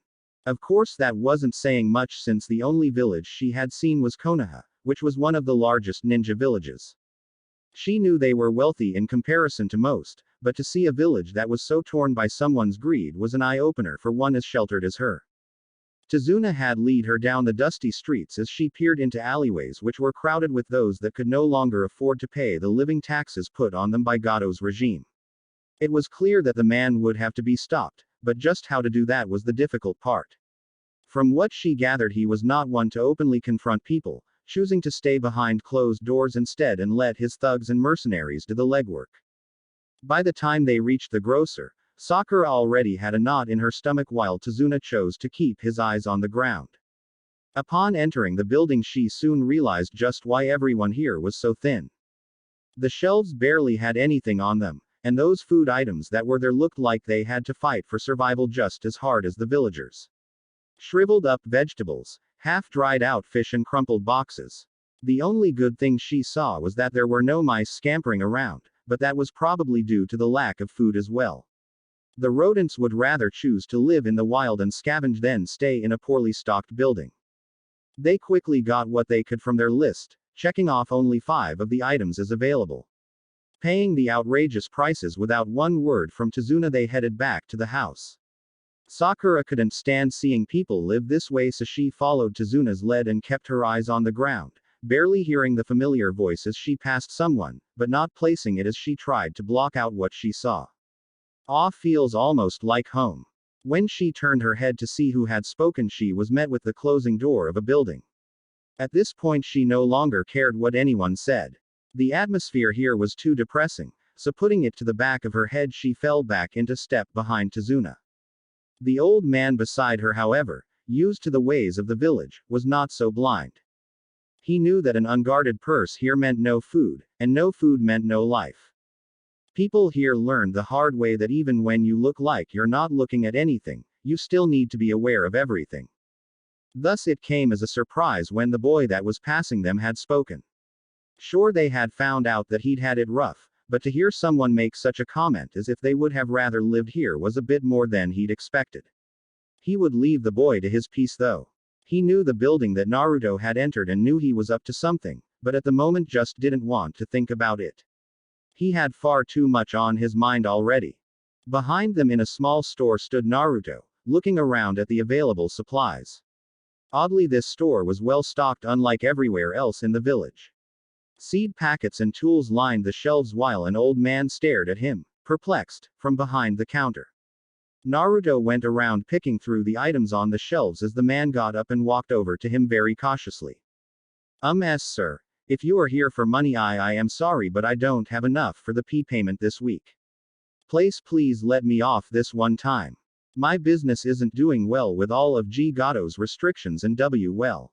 Speaker 1: Of course, that wasn't saying much since the only village she had seen was Konoha, which was one of the largest ninja villages. She knew they were wealthy in comparison to most, but to see a village that was so torn by someone's greed was an eye-opener for one as sheltered as her. Tazuna had led her down the dusty streets as she peered into alleyways which were crowded with those that could no longer afford to pay the living taxes put on them by Gato's regime. It was clear that the man would have to be stopped, but just how to do that was the difficult part. From what she gathered, he was not one to openly confront people, choosing to stay behind closed doors instead and let his thugs and mercenaries do the legwork. By the time they reached the grocer, Sakura already had a knot in her stomach while Tazuna chose to keep his eyes on the ground. Upon entering the building, she soon realized just why everyone here was so thin. The shelves barely had anything on them, and those food items that were there looked like they had to fight for survival just as hard as the villagers. Shriveled up vegetables, half-dried out fish, and crumpled boxes. The only good thing she saw was that there were no mice scampering around, but that was probably due to the lack of food as well. The rodents would rather choose to live in the wild and scavenge than stay in a poorly stocked building. They quickly got what they could from their list, checking off only 5 of the items as available. Paying the outrageous prices without one word from Tazuna, they headed back to the house. Sakura couldn't stand seeing people live this way, so she followed Tazuna's lead and kept her eyes on the ground, barely hearing the familiar voice as she passed someone, but not placing it as she tried to block out what she saw. Awe feels almost like home. When she turned her head to see who had spoken, she was met with the closing door of a building. At this point, she no longer cared what anyone said. The atmosphere here was too depressing, so putting it to the back of her head, she fell back into step behind Tazuna. The old man beside her, however, used to the ways of the village, was not so blind. He knew that an unguarded purse here meant no food, and no food meant no life. People here learned the hard way that even when you look like you're not looking at anything, you still need to be aware of everything. Thus it came as a surprise when the boy that was passing them had spoken. Sure, they had found out that he'd had it rough, but to hear someone make such a comment as if they would have rather lived here was a bit more than he'd expected. He would leave the boy to his peace though. He knew the building that Naruto had entered and knew he was up to something, but at the moment just didn't want to think about it. He had far too much on his mind already. Behind them in a small store stood Naruto, looking around at the available supplies. Oddly, this store was well stocked unlike everywhere else in the village. Seed packets and tools lined the shelves while an old man stared at him, perplexed, from behind the counter. Naruto went around picking through the items on the shelves as the man got up and walked over to him very cautiously. Sir. If you are here for money, I am sorry, but I don't have enough for the payment this week. Please let me off this one time. My business isn't doing well with all of Gato's restrictions and well.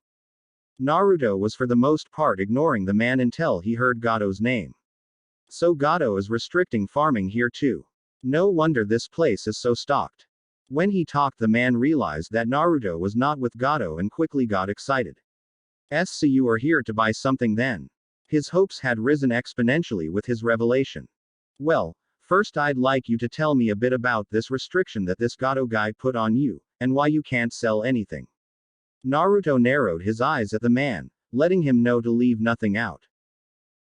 Speaker 1: Naruto was for the most part ignoring the man until he heard Gato's name. So Gato is restricting farming here too. No wonder this place is so stocked. When he talked, the man realized that Naruto was not with Gato and quickly got excited. So you are here to buy something then? His hopes had risen exponentially with his revelation. Well, first I'd like you to tell me a bit about this restriction that this Gato guy put on you, and why you can't sell anything. Naruto narrowed his eyes at the man, letting him know to leave nothing out.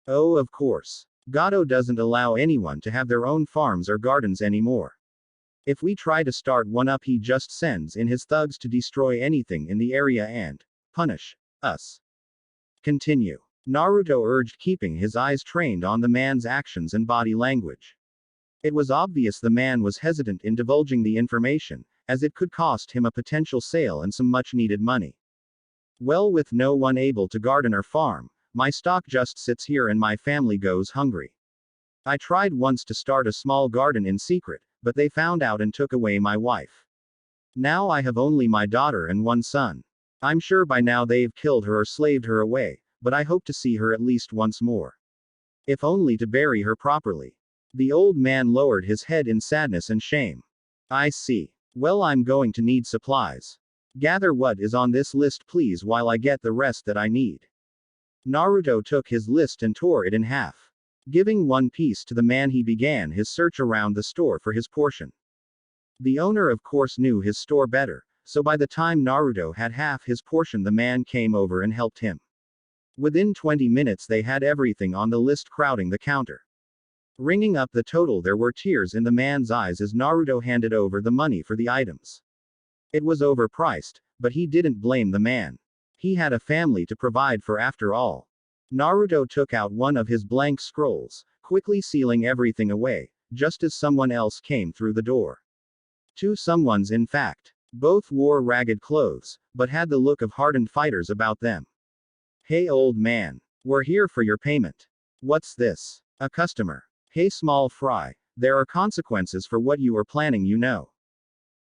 Speaker 1: Oh, of course. Gato doesn't allow anyone to have their own farms or gardens anymore. If we try to start one up, he just sends in his thugs to destroy anything in the area and punish us. Continue. Naruto urged, keeping his eyes trained on the man's actions and body language. It was obvious the man was hesitant in divulging the information, as it could cost him a potential sale and some much-needed money. Well, with no one able to garden or farm, my stock just sits here and my family goes hungry. I tried once to start a small garden in secret, but they found out and took away my wife. Now I have only my daughter and one son. I'm sure by now they've killed her or slaved her away, but I hope to see her at least once more. If only to bury her properly. The old man lowered his head in sadness and shame. I see. Well, I'm going to need supplies. Gather what is on this list please while I get the rest that I need. Naruto took his list and tore it in half. Giving one piece to the man, he began his search around the store for his portion. The owner of course knew his store better, so by the time Naruto had half his portion, the man came over and helped him. Within 20 minutes they had everything on the list crowding the counter. Ringing up the total, there were tears in the man's eyes as Naruto handed over the money for the items. It was overpriced, but he didn't blame the man. He had a family to provide for after all. Naruto took out one of his blank scrolls, quickly sealing everything away, just as someone else came through the door. Two someones in fact. Both wore ragged clothes, but had the look of hardened fighters about them. Hey old man. We're here for your payment. What's this? A customer. Hey small fry. There are consequences for what you are planning, you know.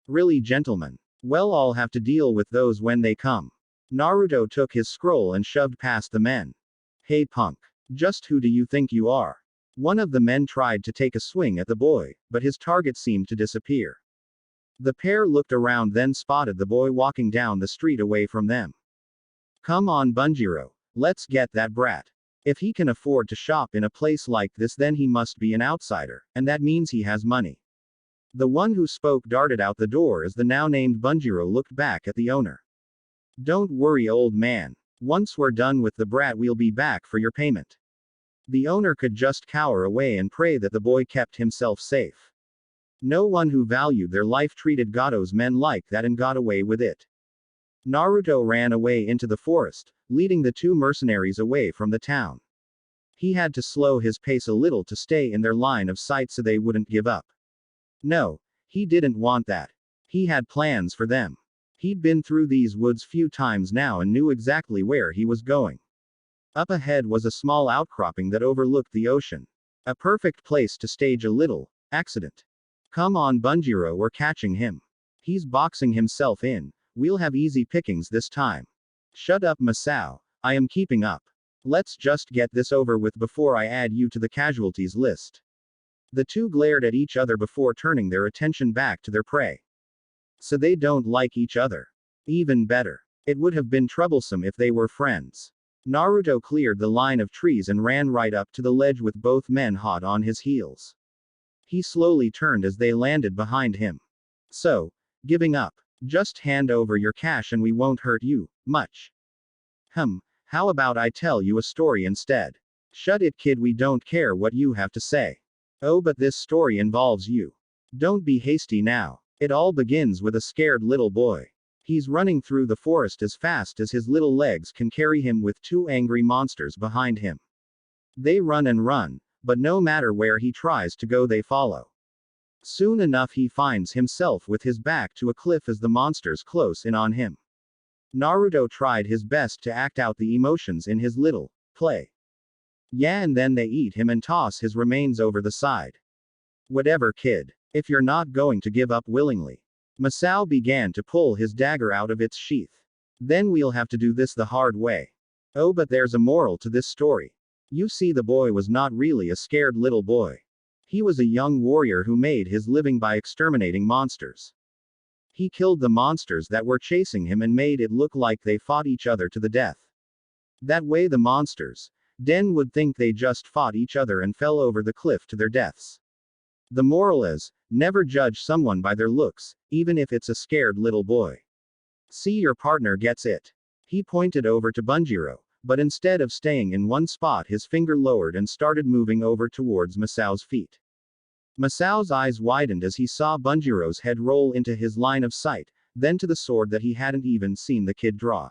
Speaker 1: Really, gentlemen? Well, I'll have to deal with those when they come. Naruto took his scroll and shoved past the men. Hey punk. Just who do you think you are? One of the men tried to take a swing at the boy, but his target seemed to disappear. The pair looked around, then spotted the boy walking down the street away from them. Come on Bunjiro, let's get that brat. If he can afford to shop in a place like this, then he must be an outsider, and that means he has money. The one who spoke darted out the door as the now named Bunjiro looked back at the owner. Don't worry old man. Once we're done with the brat, we'll be back for your payment. The owner could just cower away and pray that the boy kept himself safe. No one who valued their life treated Gato's men like that and got away with it. Naruto ran away into the forest, leading the two mercenaries away from the town. He had to slow his pace a little to stay in their line of sight so they wouldn't give up. No, he didn't want that. He had plans for them. He'd been through these woods few times now and knew exactly where he was going. Up ahead was a small outcropping that overlooked the ocean. A perfect place to stage a little accident. Come on Bunjiro, we're catching him. He's boxing himself in. We'll have easy pickings this time. Shut up Masao, I am keeping up. Let's just get this over with before I add you to the casualties list. The two glared at each other before turning their attention back to their prey. So they don't like each other. Even better. It would have been troublesome if they were friends. Naruto cleared the line of trees and ran right up to the ledge with both men hot on his heels. He slowly turned as they landed behind him. So, giving up. Just hand over your cash and we won't hurt you much. How about I tell you a story instead? Shut it, kid, we don't care what you have to say. Oh, but this story involves you. Don't be hasty now. It all begins with a scared little boy. He's running through the forest as fast as his little legs can carry him with two angry monsters behind him. They run and run, but no matter where he tries to go they follow. Soon enough he finds himself with his back to a cliff as the monsters close in on him. Naruto tried his best to act out the emotions in his little play. Yeah, and then they eat him and toss his remains over the side. Whatever, kid. If you're not going to give up willingly. Masao began to pull his dagger out of its sheath. Then we'll have to do this the hard way. Oh, but there's a moral to this story. You see, the boy was not really a scared little boy. He was a young warrior who made his living by exterminating monsters. He killed the monsters that were chasing him and made it look like they fought each other to the death. That way the monsters, Den, would think they just fought each other and fell over the cliff to their deaths. The moral is, never judge someone by their looks, even if it's a scared little boy. See, your partner gets it. He pointed over to Bunjiro, but instead of staying in one spot his finger lowered and started moving over towards Masao's feet. Masao's eyes widened as he saw Bunjiro's head roll into his line of sight, then to the sword that he hadn't even seen the kid draw.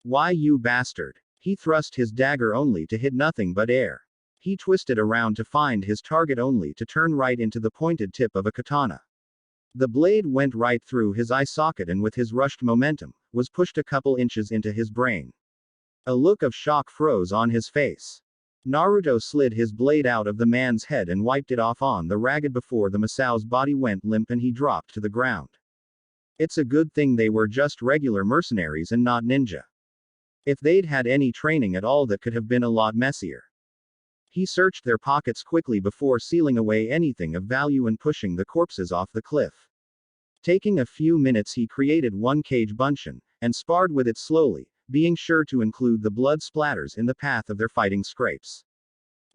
Speaker 1: Why, you bastard! He thrust his dagger only to hit nothing but air. He twisted around to find his target only to turn right into the pointed tip of a katana. The blade went right through his eye socket and with his rushed momentum, was pushed a couple inches into his brain. A look of shock froze on his face. Naruto slid his blade out of the man's head and wiped it off on the ragged before the Masao's body went limp and he dropped to the ground. It's a good thing they were just regular mercenaries and not ninja. If they'd had any training at all, that could have been a lot messier. He searched their pockets quickly before sealing away anything of value and pushing the corpses off the cliff. Taking a few minutes he created one cage bunshin, and sparred with it slowly, being sure to include the blood splatters in the path of their fighting scrapes.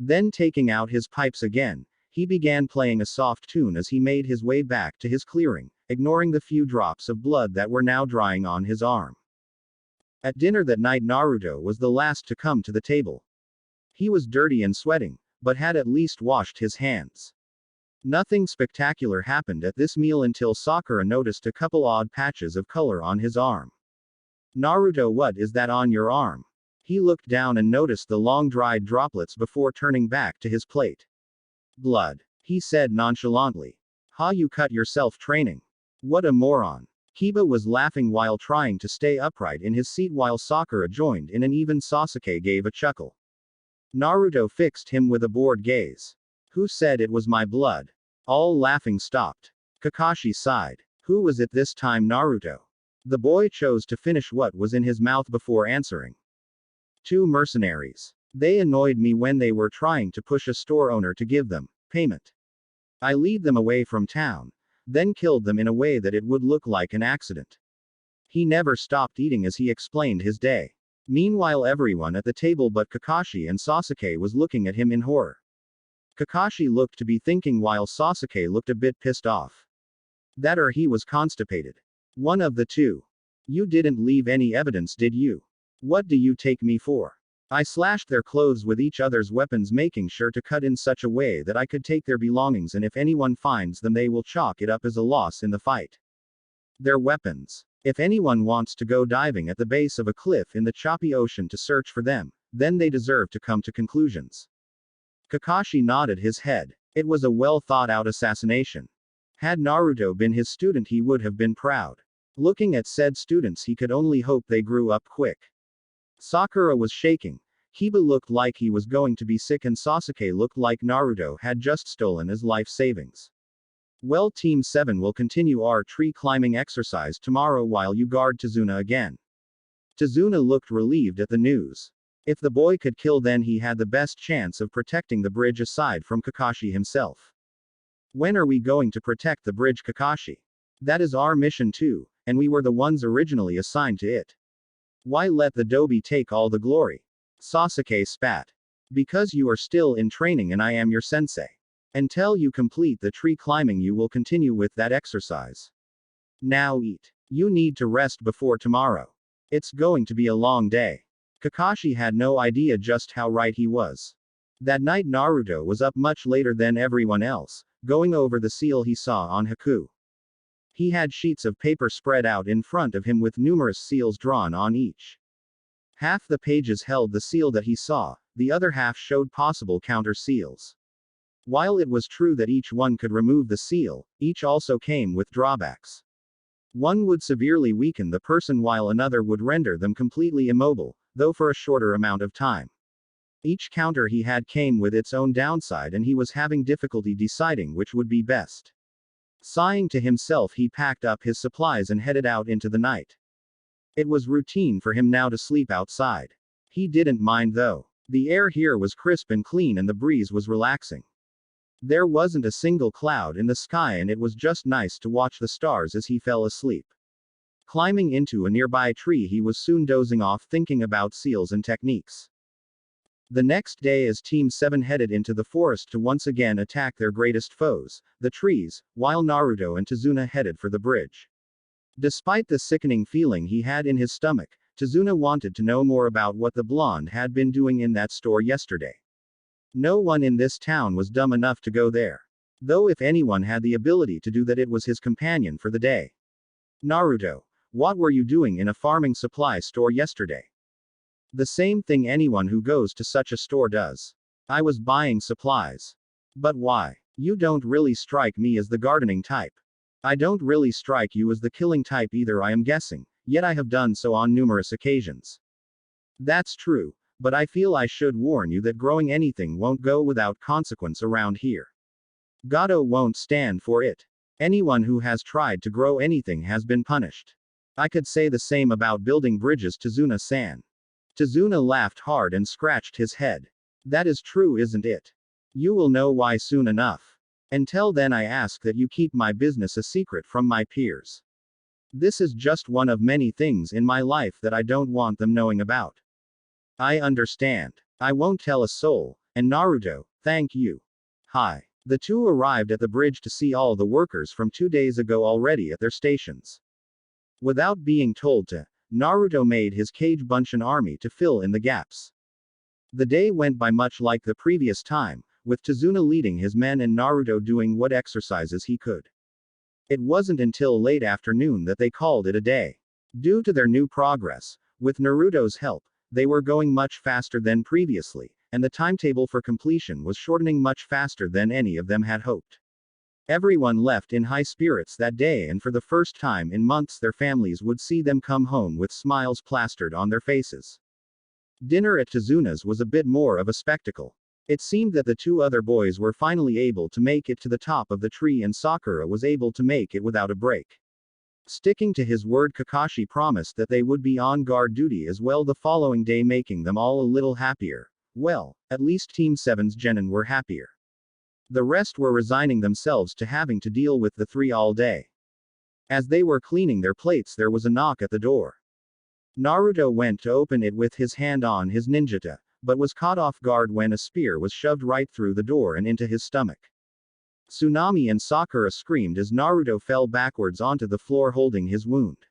Speaker 1: Then taking out his pipes again, he began playing a soft tune as he made his way back to his clearing, ignoring the few drops of blood that were now drying on his arm. At dinner that night Naruto was the last to come to the table. He was dirty and sweating, but had at least washed his hands. Nothing spectacular happened at this meal until Sakura noticed a couple odd patches of color on his arm. Naruto, what is that on your arm? He looked down and noticed the long dried droplets before turning back to his plate. Blood, he said nonchalantly. Ha, you cut yourself training. What a moron. Kiba was laughing while trying to stay upright in his seat while Sakura joined in and even Sasuke gave a chuckle. Naruto fixed him with a bored gaze. Who said it was my blood? All laughing stopped. Kakashi sighed. Who was it this time, Naruto? The boy chose to finish what was in his mouth before answering. 2 mercenaries. They annoyed me when they were trying to push a store owner to give them payment. I lead them away from town, then killed them in a way that it would look like an accident. He never stopped eating as he explained his day. Meanwhile, everyone at the table but Kakashi and Sasuke was looking at him in horror. Kakashi looked to be thinking while Sasuke looked a bit pissed off. That or he was constipated. One of the two. You didn't leave any evidence, did you? What do you take me for? I slashed their clothes with each other's weapons, making sure to cut in such a way that I could take their belongings, and if anyone finds them they will chalk it up as a loss in the fight. Their weapons. If anyone wants to go diving at the base of a cliff in the choppy ocean to search for them, then they deserve to come to conclusions. Kakashi nodded his head. It was a well thought out assassination. Had Naruto been his student he would have been proud. Looking at said students he could only hope they grew up quick. Sakura was shaking. Kiba looked like he was going to be sick and Sasuke looked like Naruto had just stolen his life savings. Well, Team 7 will continue our tree climbing exercise tomorrow while you guard Tazuna again. Tazuna looked relieved at the news. If the boy could kill, then he had the best chance of protecting the bridge aside from Kakashi himself. When are we going to protect the bridge, Kakashi? That is our mission too, and we were the ones originally assigned to it. Why let the Dobi take all the glory? Sasuke spat. Because you are still in training and I am your sensei. Until you complete the tree climbing you will continue with that exercise. Now eat. You need to rest before tomorrow. It's going to be a long day. Kakashi had no idea just how right he was. That night Naruto was up much later than everyone else, going over the seal he saw on Haku. He had sheets of paper spread out in front of him with numerous seals drawn on each. Half the pages held the seal that he saw, the other half showed possible counter seals. While it was true that each one could remove the seal, each also came with drawbacks. One would severely weaken the person while another would render them completely immobile, though for a shorter amount of time. Each counter he had came with its own downside and he was having difficulty deciding which would be best. Sighing to himself he packed up his supplies and headed out into the night. It was routine for him now to sleep outside. He didn't mind though. The air here was crisp and clean and the breeze was relaxing. There wasn't a single cloud in the sky and it was just nice to watch the stars as he fell asleep. Climbing into a nearby tree he was soon dozing off thinking about seals and techniques. The next day as Team 7 headed into the forest to once again attack their greatest foes, the trees, while Naruto and Tazuna headed for the bridge. Despite the sickening feeling he had in his stomach, Tazuna wanted to know more about what the blonde had been doing in that store yesterday. No one in this town was dumb enough to go there. Though if anyone had the ability to do that it was his companion for the day. Naruto, what were you doing in a farming supply store yesterday? The same thing anyone who goes to such a store does. I was buying supplies. But why? You don't really strike me as the gardening type. I don't really strike you as the killing type either I am guessing, yet I have done so on numerous occasions. That's true. But I feel I should warn you that growing anything won't go without consequence around here. Gato won't stand for it. Anyone who has tried to grow anything has been punished. I could say the same about building bridges, Tazuna-san. Tazuna laughed hard and scratched his head. That is true, isn't it? You will know why soon enough. Until then I ask that you keep my business a secret from my peers. This is just one of many things in my life that I don't want them knowing about. I understand. I won't tell a soul, and Naruto, thank you. Hi. The two arrived at the bridge to see all the workers from 2 days ago already at their stations. Without being told to, Naruto made his Kage Bunshin army to fill in the gaps. The day went by much like the previous time, with Tazuna leading his men and Naruto doing what exercises he could. It wasn't until late afternoon that they called it a day. Due to their new progress, with Naruto's help, they were going much faster than previously, and the timetable for completion was shortening much faster than any of them had hoped. Everyone left in high spirits that day, and for the first time in months their families would see them come home with smiles plastered on their faces. Dinner at Tazuna's was a bit more of a spectacle. It seemed that the two other boys were finally able to make it to the top of the tree and Sakura was able to make it without a break. Sticking to his word, Kakashi promised that they would be on guard duty as well the following day, making them all a little happier. Well, at least Team 7's genin were happier. The rest were resigning themselves to having to deal with the three all day. As they were cleaning their plates there was a knock at the door. Naruto went to open it with his hand on his ninjata, but was caught off guard when a spear was shoved right through the door and into his stomach. Tsunami and Sakura screamed as Naruto fell backwards onto the floor holding his wound.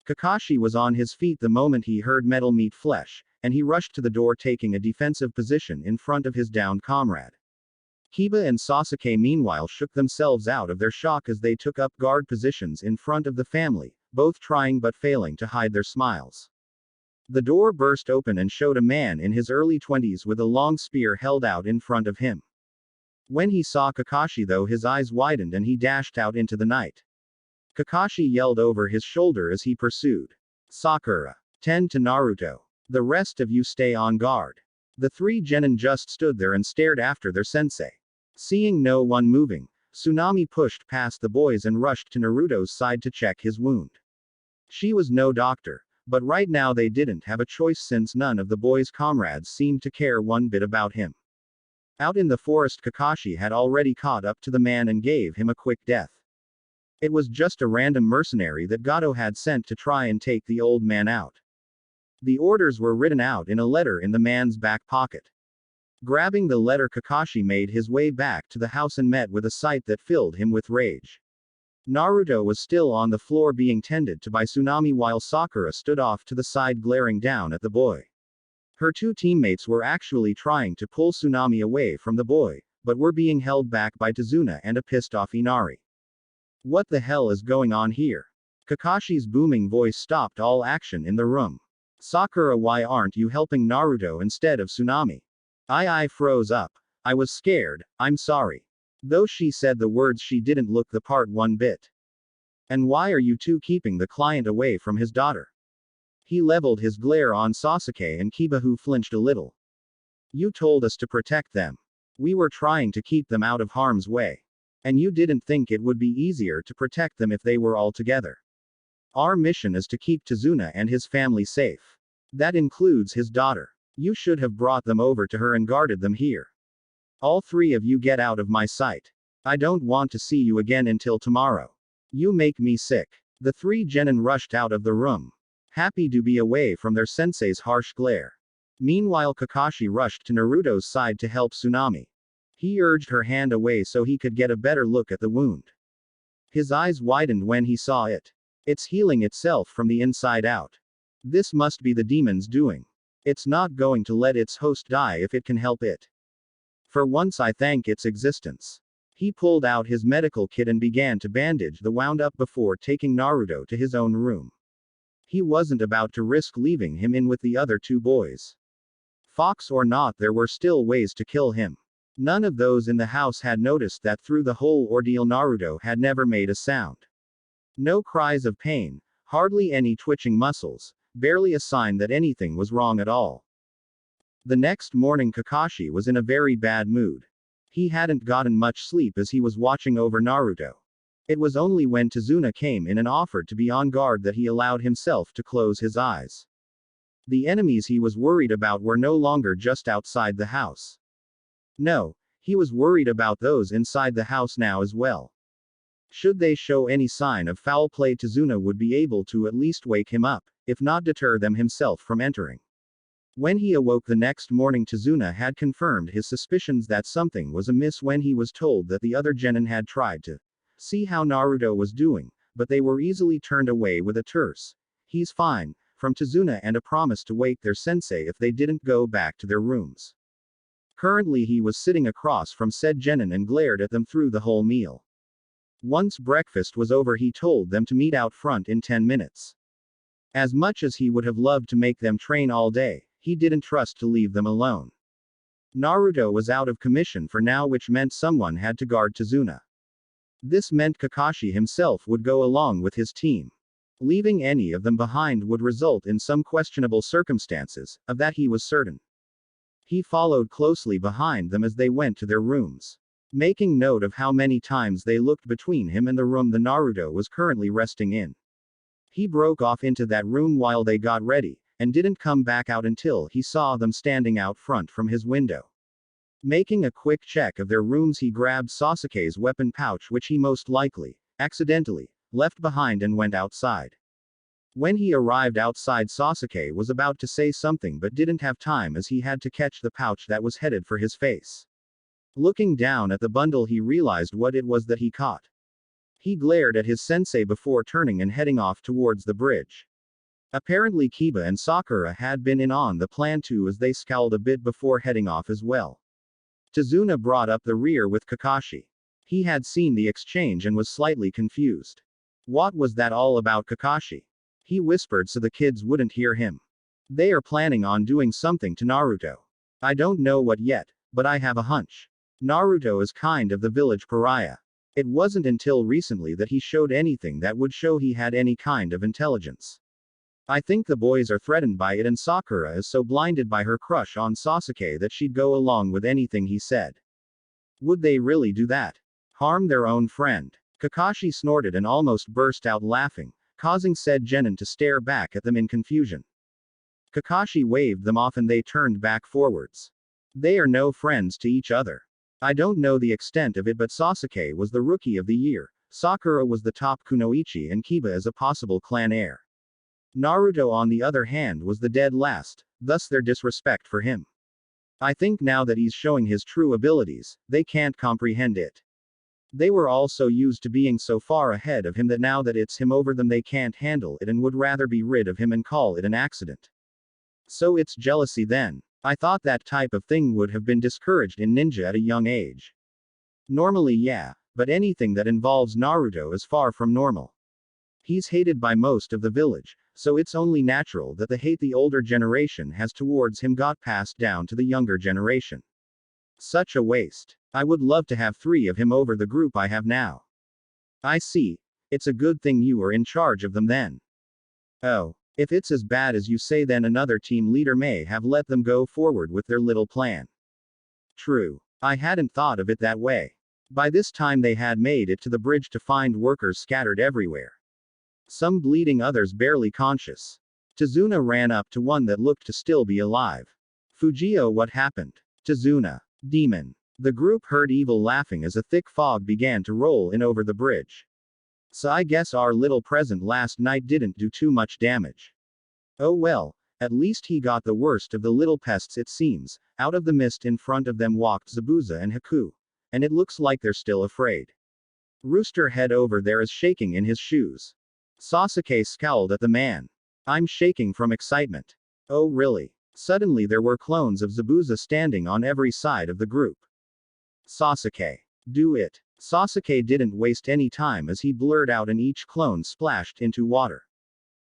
Speaker 1: Kakashi was on his feet the moment he heard metal meet flesh, and he rushed to the door taking a defensive position in front of his downed comrade. Kiba and Sasuke meanwhile shook themselves out of their shock as they took up guard positions in front of the family, both trying but failing to hide their smiles. The door burst open and showed a man in his early 20s with a long spear held out in front of him. When he saw Kakashi though his eyes widened and he dashed out into the night. Kakashi yelled over his shoulder as he pursued. Sakura. Tend to Naruto. The rest of you stay on guard. The three genin just stood there and stared after their sensei. Seeing no one moving, Tsunami pushed past the boys and rushed to Naruto's side to check his wound. She was no doctor, but right now they didn't have a choice since none of the boys' comrades seemed to care one bit about him. Out in the forest Kakashi had already caught up to the man and gave him a quick death. It was just a random mercenary that Gato had sent to try and take the old man out. The orders were written out in a letter in the man's back pocket. Grabbing the letter, Kakashi made his way back to the house and met with a sight that filled him with rage. Naruto was still on the floor being tended to by Tsunami while Sakura stood off to the side glaring down at the boy. Her two teammates were actually trying to pull Tsunami away from the boy, but were being held back by Tazuna and a pissed off Inari. What the hell is going on here? Kakashi's booming voice stopped all action in the room. Sakura, why aren't you helping Naruto instead of Tsunami? I froze up. I was scared, I'm sorry. Though she said the words, she didn't look the part one bit. And why are you two keeping the client away from his daughter? He leveled his glare on Sasuke and Kiba, who flinched a little. You told us to protect them. We were trying to keep them out of harm's way. And you didn't think it would be easier to protect them if they were all together. Our mission is to keep Tazuna and his family safe. That includes his daughter. You should have brought them over to her and guarded them here. All three of you get out of my sight. I don't want to see you again until tomorrow. You make me sick. The three genin rushed out of the room, happy to be away from their sensei's harsh glare. Meanwhile, Kakashi rushed to Naruto's side to help Tsunami. He urged her hand away so he could get a better look at the wound. His eyes widened when he saw it. It's healing itself from the inside out. This must be the demon's doing. It's not going to let its host die if it can help it. For once I thank its existence. He pulled out his medical kit and began to bandage the wound up before taking Naruto to his own room. He wasn't about to risk leaving him in with the other two boys. Fox or not, there were still ways to kill him. None of those in the house had noticed that through the whole ordeal Naruto had never made a sound. No cries of pain, hardly any twitching muscles, barely a sign that anything was wrong at all. The next morning Kakashi was in a very bad mood. He hadn't gotten much sleep as he was watching over Naruto. It was only when Tazuna came in and offered to be on guard that he allowed himself to close his eyes. The enemies he was worried about were no longer just outside the house. No, he was worried about those inside the house now as well. Should they show any sign of foul play, Tazuna would be able to at least wake him up, if not deter them himself from entering. When he awoke the next morning, Tazuna had confirmed his suspicions that something was amiss when he was told that the other genin had tried to see how Naruto was doing, but they were easily turned away with a terse "he's fine" from Tazuna and a promise to wake their sensei if they didn't go back to their rooms. Currently he was sitting across from said genin and glared at them through the whole meal. Once breakfast was over, he told them to meet out front in 10 minutes. As much as he would have loved to make them train all day, he didn't trust to leave them alone. Naruto was out of commission for now, which meant someone had to guard Tazuna. This meant Kakashi himself would go along with his team. Leaving any of them behind would result in some questionable circumstances, of that he was certain. He followed closely behind them as they went to their rooms, making note of how many times they looked between him and the room the Naruto was currently resting in. He broke off into that room while they got ready, and didn't come back out until he saw them standing out front from his window. Making a quick check of their rooms, he grabbed Sasuke's weapon pouch, which he most likely, accidentally, left behind, and went outside. When he arrived outside, Sasuke was about to say something but didn't have time as he had to catch the pouch that was headed for his face. Looking down at the bundle, he realized what it was that he caught. He glared at his sensei before turning and heading off towards the bridge. Apparently Kiba and Sakura had been in on the plan too, as they scowled a bit before heading off as well. Tazuna brought up the rear with Kakashi. He had seen the exchange and was slightly confused. What was that all about, Kakashi? He whispered so the kids wouldn't hear him. They are planning on doing something to Naruto. I don't know what yet, but I have a hunch. Naruto is kind of the village pariah. It wasn't until recently that he showed anything that would show he had any kind of intelligence. I think the boys are threatened by it, and Sakura is so blinded by her crush on Sasuke that she'd go along with anything he said. Would they really do that? Harm their own friend? Kakashi snorted and almost burst out laughing, causing said genin to stare back at them in confusion. Kakashi waved them off and they turned back forwards. They are no friends to each other. I don't know the extent of it, but Sasuke was the rookie of the year, Sakura was the top kunoichi, and Kiba is a possible clan heir. Naruto on the other hand was the dead last, thus their disrespect for him. I think now that he's showing his true abilities, they can't comprehend it. They were all so used to being so far ahead of him that now that it's him over them they can't handle it and would rather be rid of him and call it an accident. So it's jealousy then. I thought that type of thing would have been discouraged in ninja at a young age. Normally yeah, but anything that involves Naruto is far from normal. He's hated by most of the village, so it's only natural that the hate the older generation has towards him got passed down to the younger generation. Such a waste. I would love to have 3 of him over the group I have now. I see. It's a good thing you were in charge of them then. Oh. If it's as bad as you say then another team leader may have let them go forward with their little plan. True. I hadn't thought of it that way. By this time they had made it to the bridge to find workers scattered everywhere. Some bleeding, others barely conscious. Tazuna ran up to one that looked to still be alive. Fujio, what happened? Tazuna. Demon. The group heard evil laughing as a thick fog began to roll in over the bridge. So I guess our little present last night didn't do too much damage. Oh well, at least he got the worst of the little pests it seems. Out of the mist in front of them walked Zabuza and Haku. And it looks like they're still afraid. Rooster head over there is shaking in his shoes. Sasuke scowled at the man. I'm shaking from excitement. Oh really? Suddenly there were clones of Zabuza standing on every side of the group. Sasuke. Do it. Sasuke didn't waste any time as he blurred out and each clone splashed into water.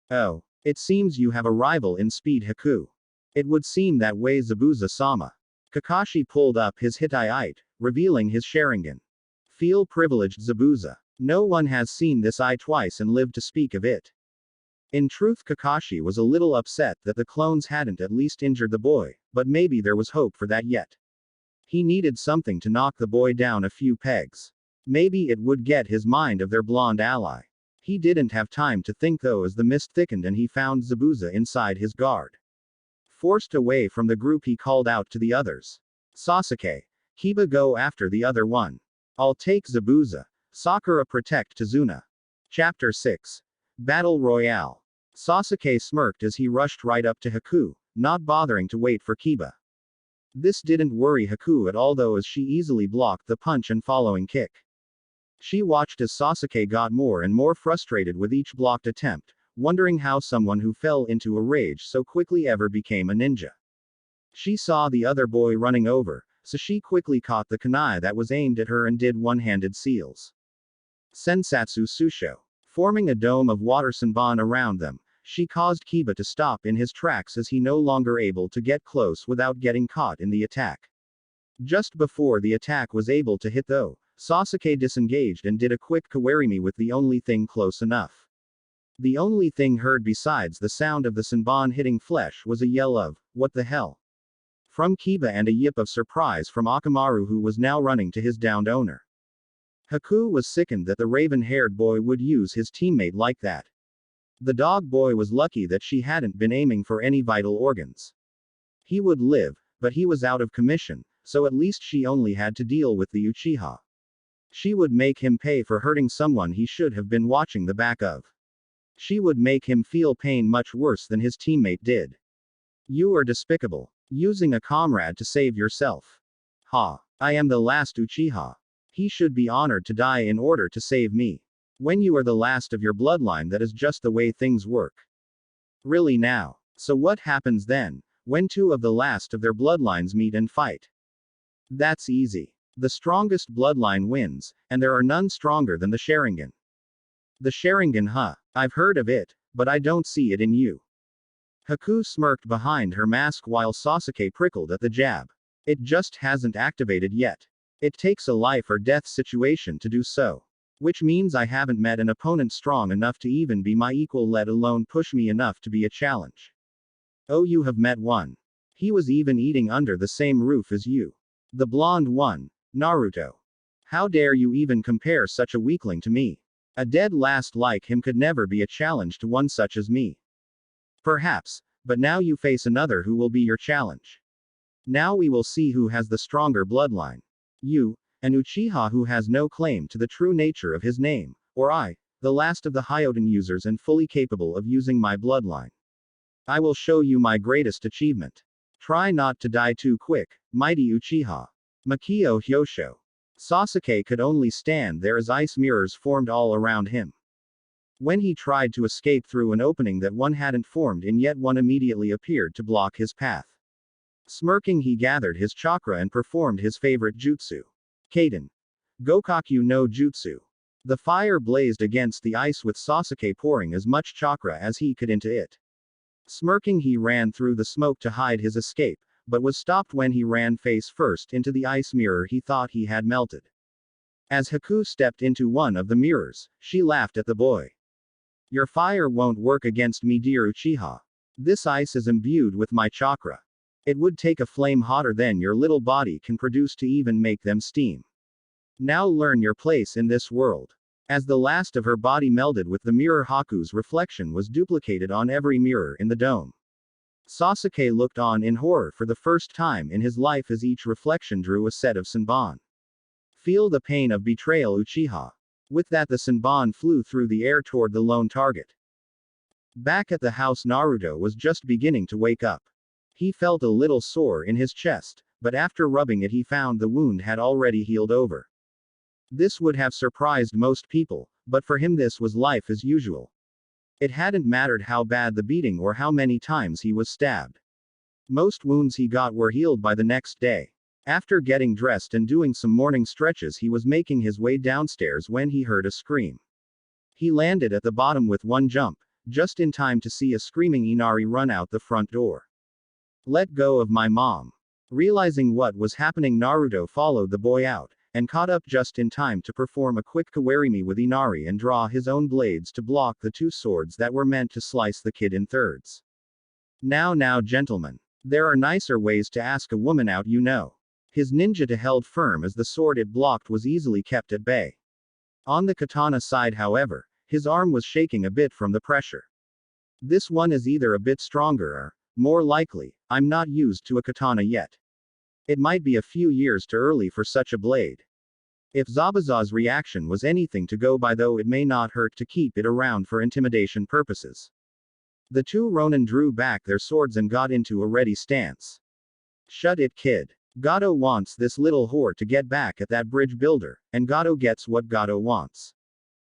Speaker 1: Oh. It seems you have a rival in speed, Haku. It would seem that way, Zabuza-sama. Kakashi pulled up his Hittite, revealing his Sharingan. Feel privileged, Zabuza. No one has seen this eye twice and lived to speak of it. In truth, Kakashi was a little upset that the clones hadn't at least injured the boy, but maybe there was hope for that yet. He needed something to knock the boy down a few pegs. Maybe it would get his mind of their blonde ally. He didn't have time to think though as the mist thickened and he found Zabuza inside his guard. Forced away from the group he called out to the others. Sasuke. Kiba, go after the other one. I'll take Zabuza. Sakura, protect Tazuna. Chapter 6. Battle Royale. Sasuke smirked as he rushed right up to Haku, not bothering to wait for Kiba. This didn't worry Haku at all though as she easily blocked the punch and following kick. She watched as Sasuke got more and more frustrated with each blocked attempt, wondering how someone who fell into a rage so quickly ever became a ninja. She saw the other boy running over, so she quickly caught the kunai that was aimed at her and did one-handed seals. Sensatsu Susho. Forming a dome of water Senbon around them, she caused Kiba to stop in his tracks as he no longer able to get close without getting caught in the attack. Just before the attack was able to hit though, Sasuke disengaged and did a quick kawarimi with the only thing close enough. The only thing heard besides the sound of the Senbon hitting flesh was a yell of, "What the hell?" from Kiba and a yip of surprise from Akamaru who was now running to his downed owner. Haku was sickened that the raven-haired boy would use his teammate like that. The dog boy was lucky that she hadn't been aiming for any vital organs. He would live, but he was out of commission, so at least she only had to deal with the Uchiha. She would make him pay for hurting someone he should have been watching the back of. She would make him feel pain much worse than his teammate did. You are despicable. Using a comrade to save yourself. Ha. I am the last Uchiha. He should be honored to die in order to save me. When you are the last of your bloodline, that is just the way things work. Really now. So what happens then, when two of the last of their bloodlines meet and fight? That's easy. The strongest bloodline wins, and there are none stronger than the Sharingan. The Sharingan, huh? I've heard of it, but I don't see it in you. Haku smirked behind her mask while Sasuke prickled at the jab. It just hasn't activated yet. It takes a life or death situation to do so. Which means I haven't met an opponent strong enough to even be my equal, let alone push me enough to be a challenge. Oh, you have met one. He was even eating under the same roof as you. The blonde one, Naruto. How dare you even compare such a weakling to me? A dead last like him could never be a challenge to one such as me. Perhaps, but now you face another who will be your challenge. Now we will see who has the stronger bloodline. You, an Uchiha who has no claim to the true nature of his name, or I, the last of the Hyoden users and fully capable of using my bloodline. I will show you my greatest achievement. Try not to die too quick, mighty Uchiha. Makio Hyosho. Sasuke could only stand there as ice mirrors formed all around him. When he tried to escape through an opening that one hadn't formed in yet one immediately appeared to block his path. Smirking, he gathered his chakra and performed his favorite jutsu. Kaden. Gokaku no Jutsu. The fire blazed against the ice with Sasuke pouring as much chakra as he could into it. Smirking, he ran through the smoke to hide his escape, but was stopped when he ran face first into the ice mirror he thought he had melted. As Haku stepped into one of the mirrors, she laughed at the boy. Your fire won't work against me, dear Uchiha. This ice is imbued with my chakra. It would take a flame hotter than your little body can produce to even make them steam. Now learn your place in this world. As the last of her body melded with the mirror, Haku's reflection was duplicated on every mirror in the dome. Sasuke looked on in horror for the first time in his life as each reflection drew a set of Senbon. Feel the pain of betrayal, Uchiha. With that, the Senbon flew through the air toward the lone target. Back at the house, Naruto was just beginning to wake up. He felt a little sore in his chest, but after rubbing it he found the wound had already healed over. This would have surprised most people, but for him this was life as usual. It hadn't mattered how bad the beating or how many times he was stabbed. Most wounds he got were healed by the next day. After getting dressed and doing some morning stretches, he was making his way downstairs when he heard a scream. He landed at the bottom with one jump, just in time to see a screaming Inari run out the front door. Let go of my mom. Realizing what was happening, Naruto followed the boy out, and caught up just in time to perform a quick kawarimi with Inari and draw his own blades to block the two swords that were meant to slice the kid in thirds. Now gentlemen. There are nicer ways to ask a woman out, you know. His ninja held firm as the sword it blocked was easily kept at bay. On the katana side, however, his arm was shaking a bit from the pressure. This one is either a bit stronger or, more likely, I'm not used to a katana yet. It might be a few years too early for such a blade. If Zabuza's reaction was anything to go by, though, it may not hurt to keep it around for intimidation purposes. The two Ronin drew back their swords and got into a ready stance. Shut it, kid. Gato wants this little whore to get back at that bridge builder, and Gato gets what Gato wants.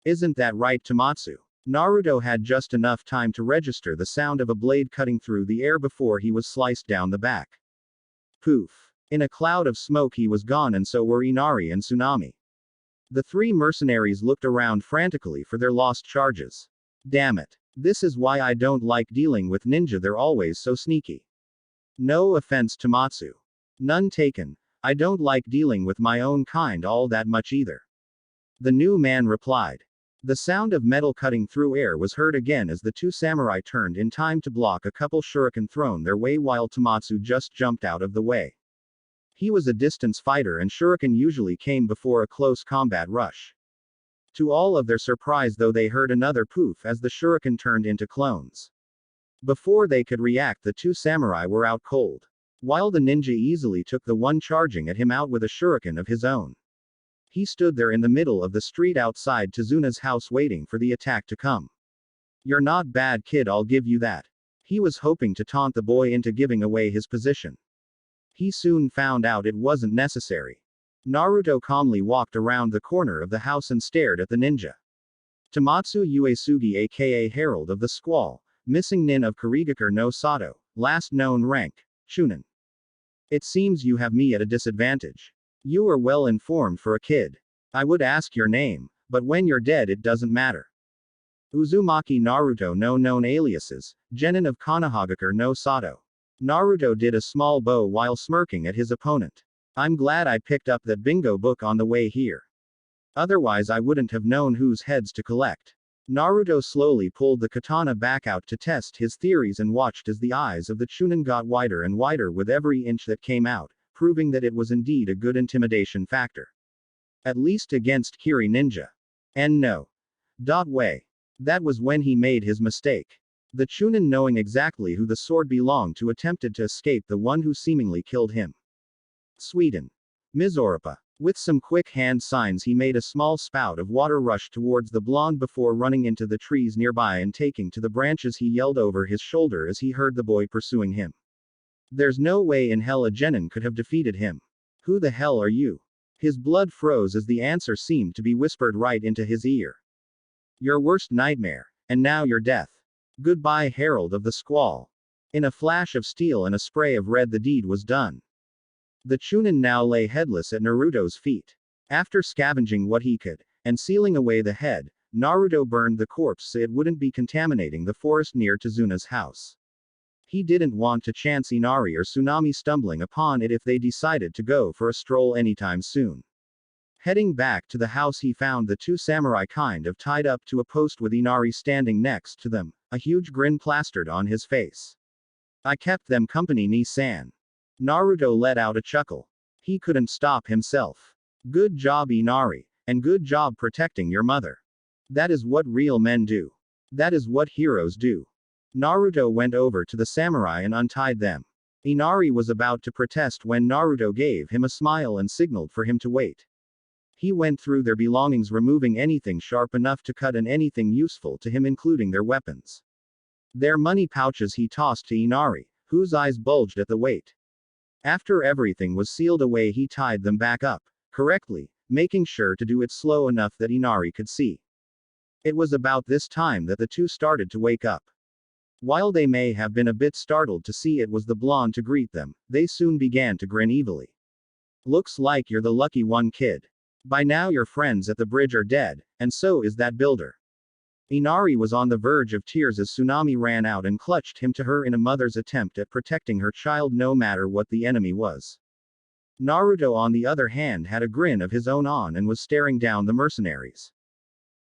Speaker 1: Isn't that right, Tomatsu? Naruto had just enough time to register the sound of a blade cutting through the air before he was sliced down the back. Poof. In a cloud of smoke he was gone, and so were Inari and Tsunami. The three mercenaries looked around frantically for their lost charges. Damn it. This is why I don't like dealing with ninja, they're always so sneaky. No offense, Tomatsu. None taken. I don't like dealing with my own kind all that much either. The new man replied. The sound of metal cutting through air was heard again as the two samurai turned in time to block a couple shuriken thrown their way while Tomatsu just jumped out of the way. He was a distance fighter and shuriken usually came before a close combat rush. To all of their surprise, though, they heard another poof as the shuriken turned into clones. Before they could react, the two samurai were out cold. While the ninja easily took the one charging at him out with a shuriken of his own. He stood there in the middle of the street outside Tezuna's house waiting for the attack to come. You're not bad, kid, I'll give you that. He was hoping to taunt the boy into giving away his position. He soon found out it wasn't necessary. Naruto calmly walked around the corner of the house and stared at the ninja. Tomatsu Uesugi, aka Herald of the Squall, missing nin of Kurigakure no Sato, last known rank, chunin. It seems you have me at a disadvantage. You are well informed for a kid. I would ask your name, but when you're dead it doesn't matter. Uzumaki Naruto no known aliases, genin of Konoha no Sato. Naruto did a small bow while smirking at his opponent. I'm glad I picked up that bingo book on the way here. Otherwise I wouldn't have known whose heads to collect. Naruto slowly pulled the katana back out to test his theories and watched as the eyes of the chunin got wider and wider with every inch that came out, proving that it was indeed a good intimidation factor. At least against Kiri ninja. And no. Way. That was when he made his mistake. The chunin, knowing exactly who the sword belonged to, attempted to escape the one who seemingly killed him. Sweden. Mizoripa. With some quick hand signs he made a small spout of water rush towards the blonde before running into the trees nearby and taking to the branches. He yelled over his shoulder as he heard the boy pursuing him. There's no way in hell a genin could have defeated him. Who the hell are you? His blood froze as the answer seemed to be whispered right into his ear. Your worst nightmare. And now your death. Goodbye, herald of the squall. In a flash of steel and a spray of red the deed was done. The chunin now lay headless at Naruto's feet. After scavenging what he could, and sealing away the head, Naruto burned the corpse so it wouldn't be contaminating the forest near Tazuna's house. He didn't want to chance Inari or Tsunami stumbling upon it if they decided to go for a stroll anytime soon. Heading back to the house he found the two samurai kind of tied up to a post with Inari standing next to them, a huge grin plastered on his face. I kept them company, Ni-san. Naruto let out a chuckle. He couldn't stop himself. Good job, Inari, and good job protecting your mother. That is what real men do. That is what heroes do. Naruto went over to the samurai and untied them. Inari was about to protest when Naruto gave him a smile and signaled for him to wait. He went through their belongings, removing anything sharp enough to cut and anything useful to him, including their weapons. Their money pouches he tossed to Inari, whose eyes bulged at the weight. After everything was sealed away he tied them back up, correctly, making sure to do it slow enough that Inari could see. It was about this time that the two started to wake up. While they may have been a bit startled to see it was the blonde to greet them, they soon began to grin evilly. Looks like you're the lucky one, kid. By now your friends at the bridge are dead, and so is that builder. Inari was on the verge of tears as Tsunami ran out and clutched him to her in a mother's attempt at protecting her child no matter what the enemy was. Naruto on the other hand had a grin of his own on and was staring down the mercenaries.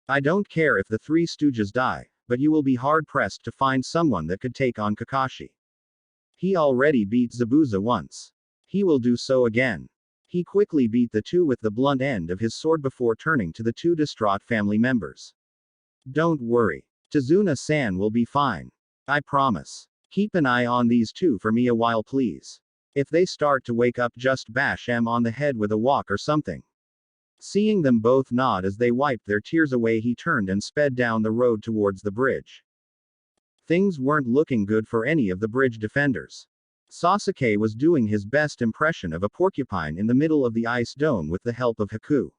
Speaker 1: I don't care if the Three Stooges die, but you will be hard-pressed to find someone that could take on Kakashi. He already beat Zabuza once. He will do so again. He quickly beat the two with the blunt end of his sword before turning to the two distraught family members. Don't worry. Tazuna-san will be fine. I promise. Keep an eye on these two for me a while, please. If they start to wake up, just bash them on the head with a wok or something. Seeing them both nod as they wiped their tears away, he turned and sped down the road towards the bridge. Things weren't looking good for any of the bridge defenders. Sasuke was doing his best impression of a porcupine in the middle of the ice dome with the help of Haku.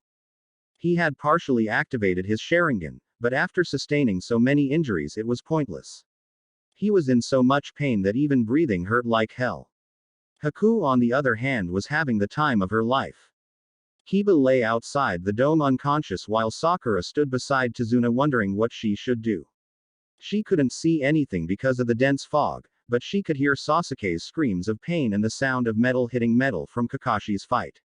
Speaker 1: He had partially activated his Sharingan, but after sustaining so many injuries it was pointless. He was in so much pain that even breathing hurt like hell. Haku on the other hand was having the time of her life. Kiba lay outside the dome unconscious while Sakura stood beside Tazuna wondering what she should do. She couldn't see anything because of the dense fog, but she could hear Sasuke's screams of pain and the sound of metal hitting metal from Kakashi's fight.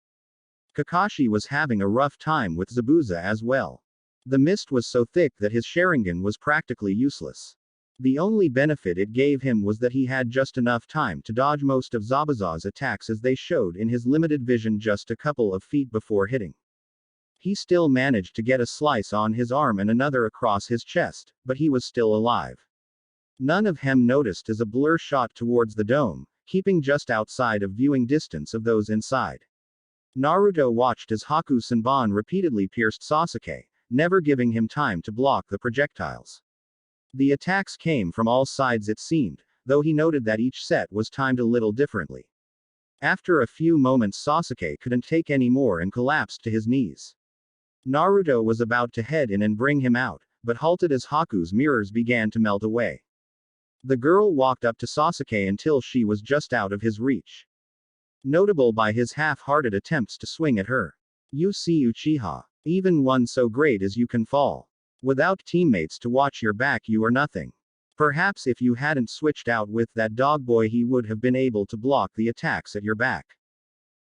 Speaker 1: Kakashi was having a rough time with Zabuza as well. The mist was so thick that his Sharingan was practically useless. The only benefit it gave him was that he had just enough time to dodge most of Zabuza's attacks as they showed in his limited vision just a couple of feet before hitting. He still managed to get a slice on his arm and another across his chest, but he was still alive. None of them noticed as a blur shot towards the dome, keeping just outside of viewing distance of those inside. Naruto watched as Haku-senbon repeatedly pierced Sasuke, never giving him time to block the projectiles. The attacks came from all sides it seemed, though he noted that each set was timed a little differently. After a few moments Sasuke couldn't take any more and collapsed to his knees. Naruto was about to head in and bring him out, but halted as Haku's mirrors began to melt away. The girl walked up to Sasuke until she was just out of his reach. Notable by his half-hearted attempts to swing at her. You see, Uchiha, even one so great as you can fall. Without teammates to watch your back you are nothing. Perhaps if you hadn't switched out with that dog boy he would have been able to block the attacks at your back.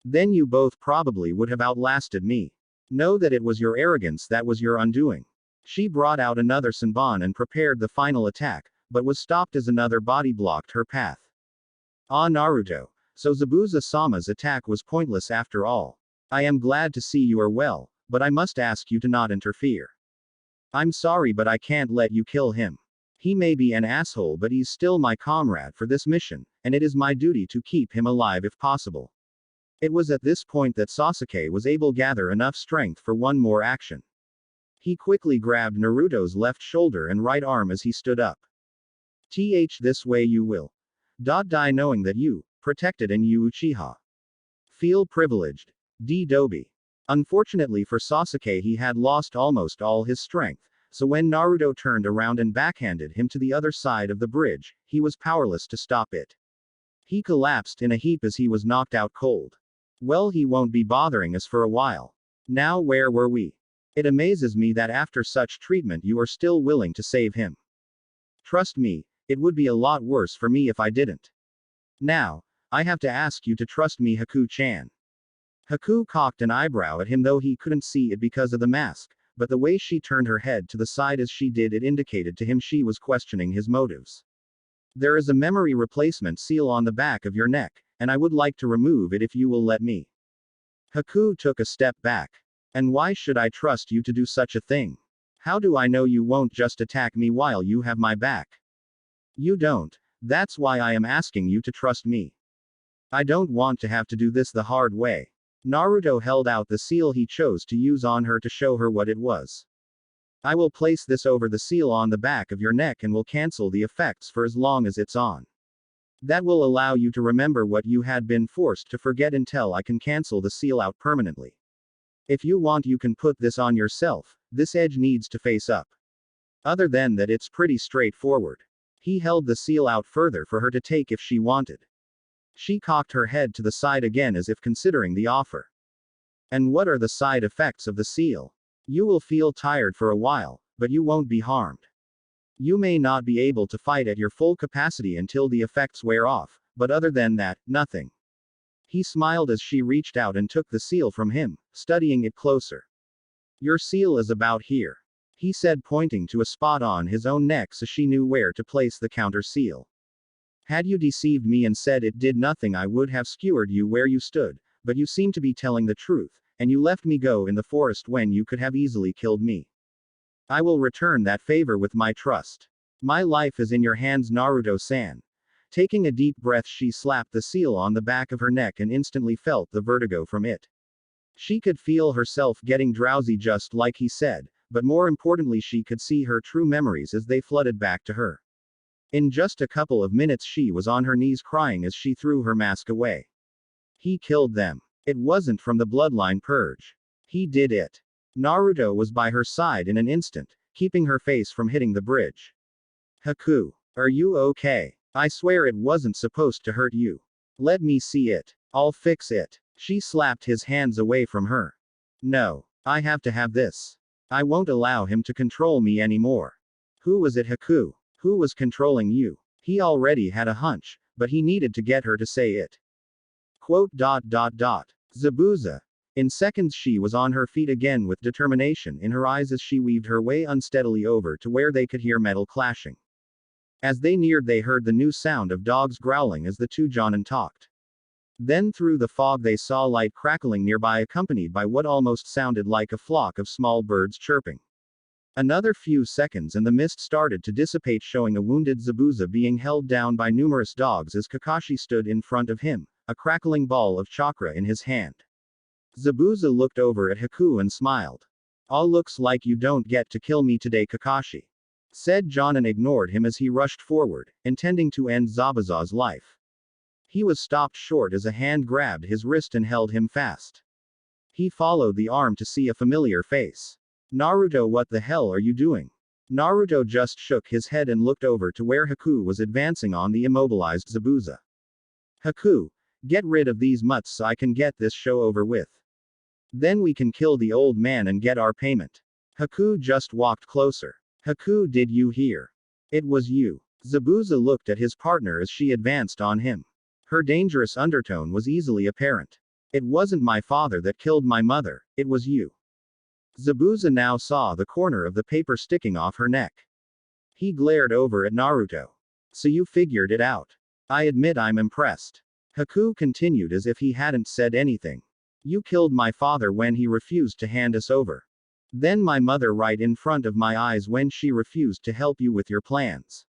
Speaker 1: Then you both probably would have outlasted me. Know that it was your arrogance that was your undoing. She brought out another senbon and prepared the final attack, but was stopped as another body blocked her path. Ah, Naruto. So Zabuza-sama's attack was pointless after all. I am glad to see you are well, but I must ask you to not interfere. I'm sorry but I can't let you kill him. He may be an asshole but he's still my comrade for this mission, and it is my duty to keep him alive if possible. It was at this point that Sasuke was able to gather enough strength for one more action. He quickly grabbed Naruto's left shoulder and right arm as he stood up. This way you will. Die knowing that you, protected and you Uchiha. Feel privileged. Dobi. Unfortunately for Sasuke, he had lost almost all his strength, so when Naruto turned around and backhanded him to the other side of the bridge, he was powerless to stop it. He collapsed in a heap as he was knocked out cold. Well, he won't be bothering us for a while. Now where were we? It amazes me that after such treatment you are still willing to save him. Trust me, it would be a lot worse for me if I didn't. Now, I have to ask you to trust me, Haku-chan. Haku cocked an eyebrow at him, though he couldn't see it because of the mask, but the way she turned her head to the side as she did it indicated to him she was questioning his motives. There is a memory replacement seal on the back of your neck, and I would like to remove it if you will let me. Haku took a step back. And why should I trust you to do such a thing? How do I know you won't just attack me while you have my back? You don't. That's why I am asking you to trust me. I don't want to have to do this the hard way. Naruto held out the seal he chose to use on her to show her what it was. I will place this over the seal on the back of your neck and will cancel the effects for as long as it's on. That will allow you to remember what you had been forced to forget until I can cancel the seal out permanently. If you want, you can put this on yourself. This edge needs to face up. Other than that, it's pretty straightforward. He held the seal out further for her to take if she wanted. She cocked her head to the side again as if considering the offer. And what are the side effects of the seal? You will feel tired for a while, but you won't be harmed. You may not be able to fight at your full capacity until the effects wear off, but other than that, nothing. He smiled as she reached out and took the seal from him, studying it closer. Your seal is about here, he said, pointing to a spot on his own neck so she knew where to place the counter seal. Had you deceived me and said it did nothing, I would have skewered you where you stood, but you seem to be telling the truth, and you left me go in the forest when you could have easily killed me. I will return that favor with my trust. My life is in your hands, Naruto-san. Taking a deep breath, she slapped the seal on the back of her neck and instantly felt the vertigo from it. She could feel herself getting drowsy just like he said, but more importantly she could see her true memories as they flooded back to her. In just a couple of minutes she was on her knees crying as she threw her mask away. He killed them. It wasn't from the bloodline purge. He did it. Naruto was by her side in an instant, keeping her face from hitting the bridge. Haku, are you okay? I swear it wasn't supposed to hurt you. Let me see it. I'll fix it. She slapped his hands away from her. No. I have to have this. I won't allow him to control me anymore. Who was it, Haku? Who was controlling you? He already had a hunch, but he needed to get her to say it. Zabuza. In seconds she was on her feet again with determination in her eyes as she weaved her way unsteadily over to where they could hear metal clashing. As they neared, they heard the new sound of dogs growling as the two Jonin talked. Then through the fog they saw light crackling nearby, accompanied by what almost sounded like a flock of small birds chirping. Another few seconds and the mist started to dissipate, showing a wounded Zabuza being held down by numerous dogs as Kakashi stood in front of him, a crackling ball of chakra in his hand. Zabuza looked over at Haku and smiled. "All looks like you don't get to kill me today, Kakashi," said John, and ignored him as he rushed forward, intending to end Zabuza's life. He was stopped short as a hand grabbed his wrist and held him fast. He followed the arm to see a familiar face. "Naruto, what the hell are you doing?" Naruto just shook his head and looked over to where Haku was advancing on the immobilized Zabuza. "Haku, get rid of these mutts so I can get this show over with. Then we can kill the old man and get our payment." Haku just walked closer. "Haku, did you hear? It was you." Zabuza looked at his partner as she advanced on him. Her dangerous undertone was easily apparent. "It wasn't my father that killed my mother, it was you." Zabuza now saw the corner of the paper sticking off her neck. He glared over at Naruto. "So you figured it out. I admit I'm impressed." Haku continued as if he hadn't said anything. "You killed my father when he refused to hand us over. Then my mother right in front of my eyes when she refused to help you with your plans.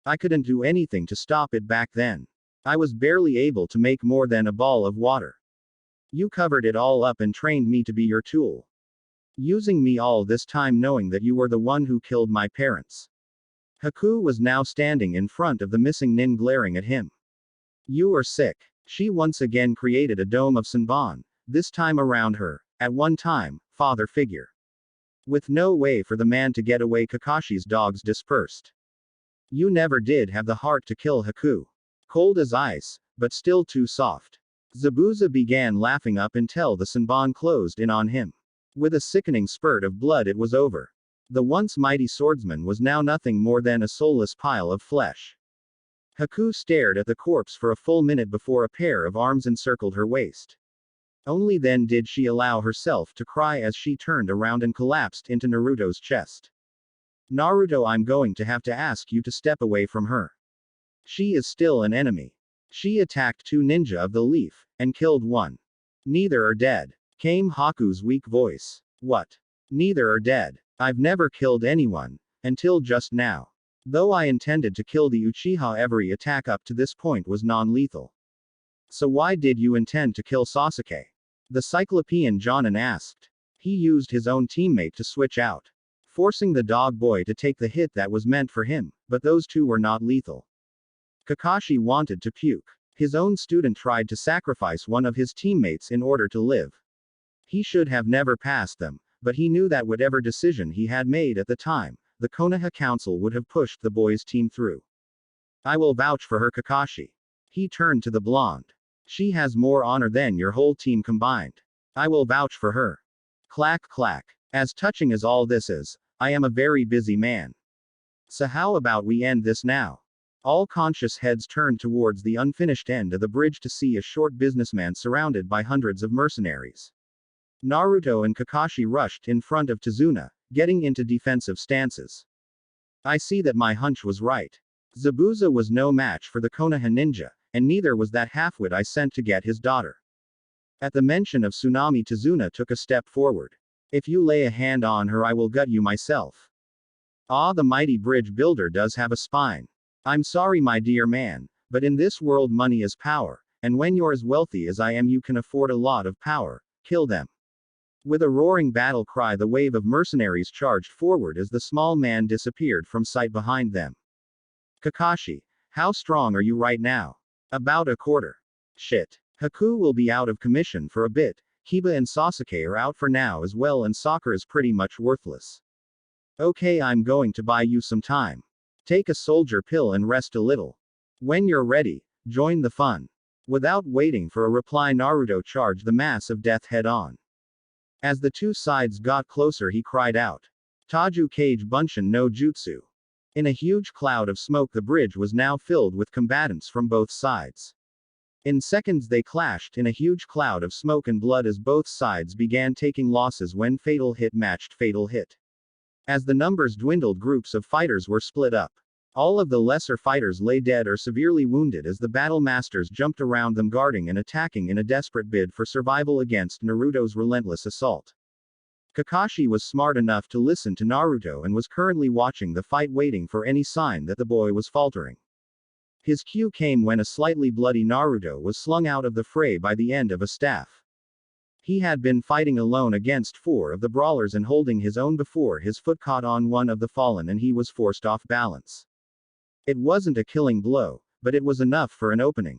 Speaker 1: I couldn't do anything to stop it back then. I was barely able to make more than a ball of water. You covered it all up and trained me to be your tool. Using me all this time knowing that you were the one who killed my parents. Haku was now standing in front of the missing nin glaring at him. You are sick. She once again created a dome of Senbon, this time around her, at one time, father figure. With no way for the man to get away, Kakashi's dogs dispersed. You never did have the heart to kill Haku. Cold as ice, but still too soft. Zabuza began laughing up until the Senbon closed in on him. With a sickening spurt of blood it was over. The once mighty swordsman was now nothing more than a soulless pile of flesh. Haku stared at the corpse for a full minute before a pair of arms encircled her waist. Only then did she allow herself to cry as she turned around and collapsed into Naruto's chest. Naruto, I'm going to have to ask you to step away from her. She is still an enemy. She attacked 2 ninja of the leaf, and killed 1. Neither are dead. Came Haku's weak voice. What? Neither are dead. I've never killed anyone, until just now. Though I intended to kill the Uchiha, every attack up to this point was non-lethal. So why did you intend to kill Sasuke? The Cyclopean Jonin asked. He used his own teammate to switch out, forcing the dog boy to take the hit that was meant for him, but those 2 were not lethal. Kakashi wanted to puke. His own student tried to sacrifice one of his teammates in order to live. He should have never passed them, but he knew that whatever decision he had made at the time, the Konoha Council would have pushed the boys' team through. I will vouch for her, Kakashi. He turned to the blonde. She has more honor than your whole team combined. I will vouch for her. Clack clack. As touching as all this is, I am a very busy man. So how about we end this now? All conscious heads turned towards the unfinished end of the bridge to see a short businessman surrounded by hundreds of mercenaries. Naruto and Kakashi rushed in front of Tazuna, getting into defensive stances. I see that my hunch was right. Zabuza was no match for the Konoha ninja, and neither was that halfwit I sent to get his daughter. At the mention of Tsunami, Tazuna took a step forward. If you lay a hand on her, I will gut you myself. Ah, the mighty bridge builder does have a spine. I'm sorry, my dear man, but in this world money is power, and when you're as wealthy as I am, you can afford a lot of power. Kill them. With a roaring battle cry, the wave of mercenaries charged forward as the small man disappeared from sight behind them. Kakashi, how strong are you right now? About a quarter. Shit. Haku will be out of commission for a bit. Kiba and Sasuke are out for now as well, and Sakura is pretty much worthless. Okay, I'm going to buy you some time. Take a soldier pill and rest a little. When you're ready, join the fun. Without waiting for a reply, Naruto charged the mass of death head on. As the 2 sides got closer, he cried out, Taju Kage Bunshin no Jutsu. In a huge cloud of smoke, the bridge was now filled with combatants from both sides. In seconds they clashed in a huge cloud of smoke and blood as both sides began taking losses when fatal hit matched fatal hit. As the numbers dwindled, groups of fighters were split up. All of the lesser fighters lay dead or severely wounded as the battle masters jumped around them, guarding and attacking in a desperate bid for survival against Naruto's relentless assault. Kakashi was smart enough to listen to Naruto and was currently watching the fight, waiting for any sign that the boy was faltering. His cue came when a slightly bloody Naruto was slung out of the fray by the end of a staff. He had been fighting alone against 4 of the brawlers and holding his own before his foot caught on one of the fallen and he was forced off balance. It wasn't a killing blow, but it was enough for an opening.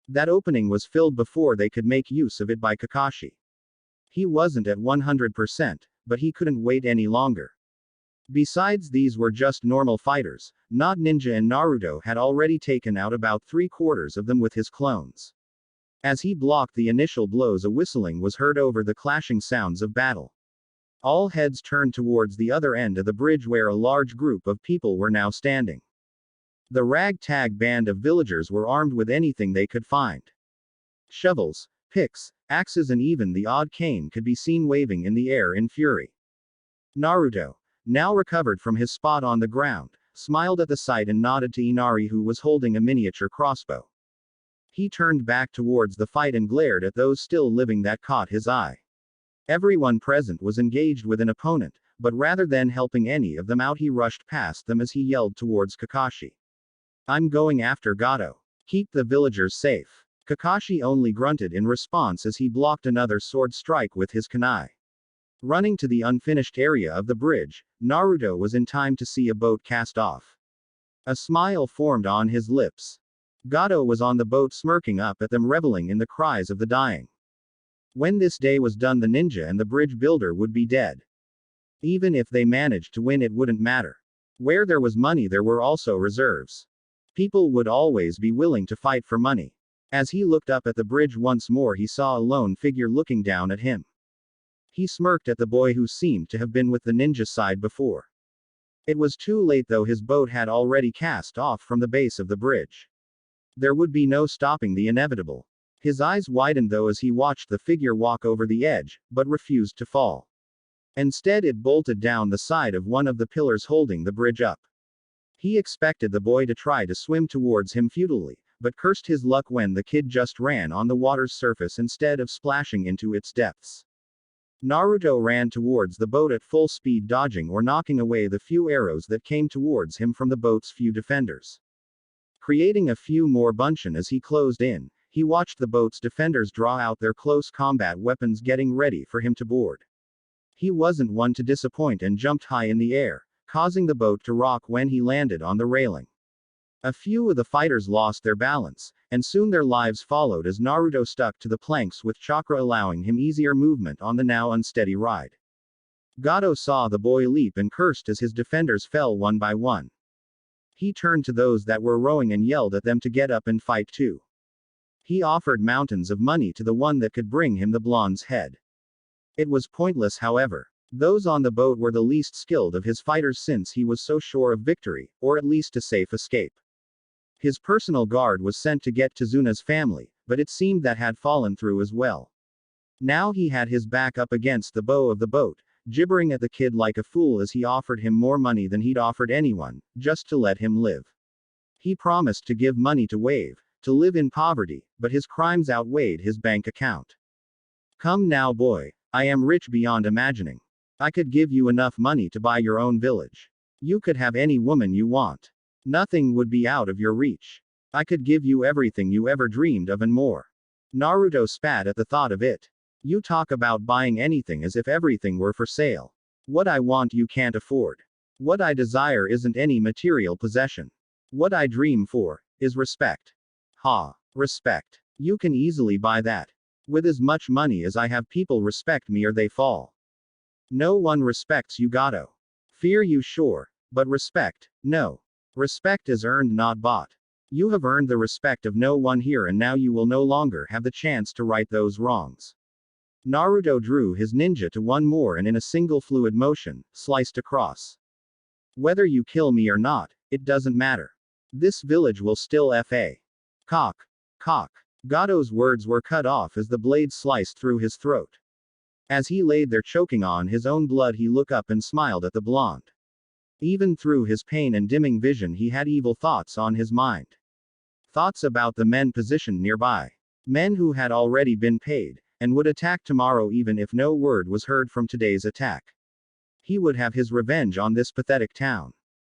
Speaker 1: That opening was filled before they could make use of it by Kakashi. He wasn't at 100%, but he couldn't wait any longer. Besides, these were just normal fighters, not ninja, and Naruto had already taken out about 3/4 of them with his clones. As he blocked the initial blows, a whistling was heard over the clashing sounds of battle. All heads turned towards the other end of the bridge where a large group of people were now standing. The ragtag band of villagers were armed with anything they could find. Shovels, picks, axes, and even the odd cane could be seen waving in the air in fury. Naruto, now recovered from his spot on the ground, smiled at the sight and nodded to Inari, who was holding a miniature crossbow. He turned back towards the fight and glared at those still living that caught his eye. Everyone present was engaged with an opponent, but rather than helping any of them out, he rushed past them as he yelled towards Kakashi. I'm going after Gato. Keep the villagers safe. Kakashi only grunted in response as he blocked another sword strike with his kunai. Running to the unfinished area of the bridge, Naruto was in time to see a boat cast off. A smile formed on his lips. Gato was on the boat smirking up at them, reveling in the cries of the dying. When this day was done, the ninja and the bridge builder would be dead. Even if they managed to win, it wouldn't matter. Where there was money, there were also reserves. People would always be willing to fight for money. As he looked up at the bridge once more, he saw a lone figure looking down at him. He smirked at the boy who seemed to have been with the ninja side before. It was too late though, his boat had already cast off from the base of the bridge. There would be no stopping the inevitable. His eyes widened though as he watched the figure walk over the edge, but refused to fall. Instead, it bolted down the side of one of the pillars holding the bridge up. He expected the boy to try to swim towards him futilely, but cursed his luck when the kid just ran on the water's surface instead of splashing into its depths. Naruto ran towards the boat at full speed, dodging or knocking away the few arrows that came towards him from the boat's few defenders. Creating a few more bunchen as he closed in, he watched the boat's defenders draw out their close combat weapons, getting ready for him to board. He wasn't one to disappoint and jumped high in the air, causing the boat to rock when he landed on the railing. A few of the fighters lost their balance, and soon their lives followed as Naruto stuck to the planks with chakra, allowing him easier movement on the now unsteady ride. Gato saw the boy leap and cursed as his defenders fell one by one. He turned to those that were rowing and yelled at them to get up and fight too. He offered mountains of money to the one that could bring him the blonde's head. It was pointless, however. Those on the boat were the least skilled of his fighters since he was so sure of victory, or at least a safe escape. His personal guard was sent to get Tizuna's family, but it seemed that had fallen through as well. Now he had his back up against the bow of the boat, gibbering at the kid like a fool as he offered him more money than he'd offered anyone, just to let him live. He promised to give money to Wave, to live in poverty, but his crimes outweighed his bank account. Come now, boy, I am rich beyond imagining. I could give you enough money to buy your own village. You could have any woman you want. Nothing would be out of your reach. I could give you everything you ever dreamed of and more. Naruto spat at the thought of it. You talk about buying anything as if everything were for sale. What I want you can't afford. What I desire isn't any material possession. What I dream for is respect. Ha! Respect. You can easily buy that. With as much money as I have, people respect me or they fall. No one respects you, Gato. Fear you, sure, but respect, no. Respect is earned, not bought. You have earned the respect of no one here, and now you will no longer have the chance to right those wrongs. Naruto drew his ninja to one more and in a single fluid motion, sliced across. Whether you kill me or not, it doesn't matter. This village will still fa. Cock. Cock. Gato's words were cut off as the blade sliced through his throat. As he laid there choking on his own blood, he looked up and smiled at the blonde. Even through his pain and dimming vision, he had evil thoughts on his mind. Thoughts about the men positioned nearby. Men who had already been paid, and would attack tomorrow even if no word was heard from today's attack. He would have his revenge on this pathetic town.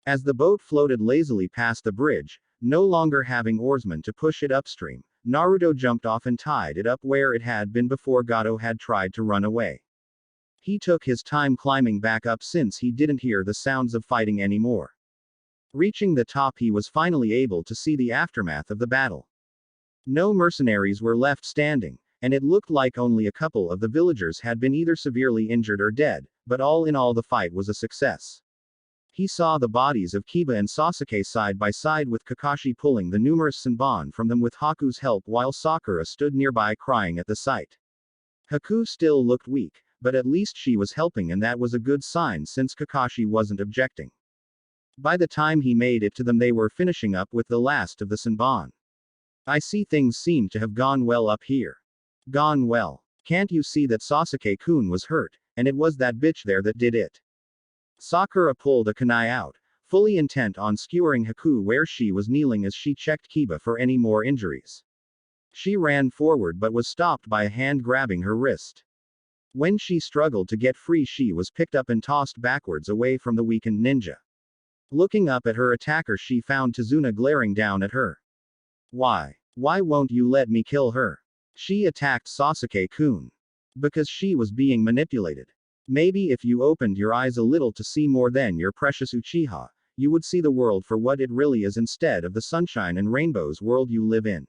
Speaker 1: As the boat floated lazily past the bridge, no longer having oarsmen to push it upstream, Naruto jumped off and tied it up where it had been before Gato had tried to run away. He took his time climbing back up since he didn't hear the sounds of fighting anymore. Reaching the top, he was finally able to see the aftermath of the battle. No mercenaries were left standing, and it looked like only a couple of the villagers had been either severely injured or dead, but all in all the fight was a success. He saw the bodies of Kiba and Sasuke side by side, with Kakashi pulling the numerous Senbon from them with Haku's help, while Sakura stood nearby crying at the sight. Haku still looked weak, but at least she was helping, and that was a good sign since Kakashi wasn't objecting. By the time he made it to them, they were finishing up with the last of the Senbon. I see things seem to have gone well up here. Gone well. Can't you see that Sasuke-kun was hurt, and it was that bitch there that did it? Sakura pulled a kunai out, fully intent on skewering Haku where she was kneeling as she checked Kiba for any more injuries. She ran forward but was stopped by a hand grabbing her wrist. When she struggled to get free, she was picked up and tossed backwards away from the weakened ninja. Looking up at her attacker, she found Tizuna glaring down at her. Why? Why won't you let me kill her? She attacked Sasuke-kun. Because she was being manipulated. Maybe if you opened your eyes a little to see more than your precious Uchiha, you would see the world for what it really is instead of the sunshine and rainbows world you live in.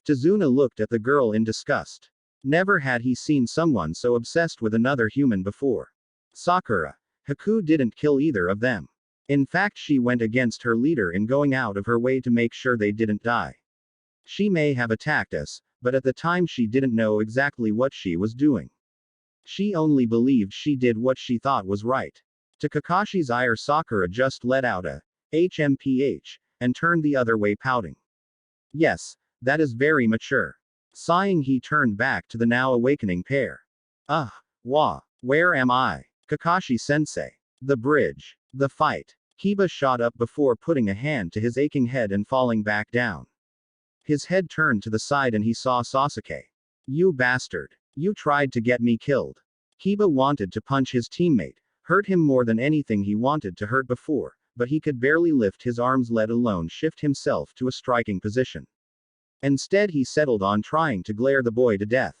Speaker 1: Tazuna looked at the girl in disgust. Never had he seen someone so obsessed with another human before. Sakura. Haku didn't kill either of them. In fact, she went against her leader in going out of her way to make sure they didn't die. She may have attacked us, but at the time she didn't know exactly what she was doing. She only believed she did what she thought was right. To Kakashi's ire, Sakura just let out a HMPH and turned the other way, pouting. Yes, that is very mature. Sighing, he turned back to the now awakening pair. Where am I? Kakashi-sensei. The bridge. The fight. Kiba shot up before putting a hand to his aching head and falling back down. His head turned to the side and he saw Sasuke. You bastard. You tried to get me killed. Kiba wanted to punch his teammate, hurt him more than anything he wanted to hurt before, but he could barely lift his arms, let alone shift himself to a striking position. Instead, he settled on trying to glare the boy to death.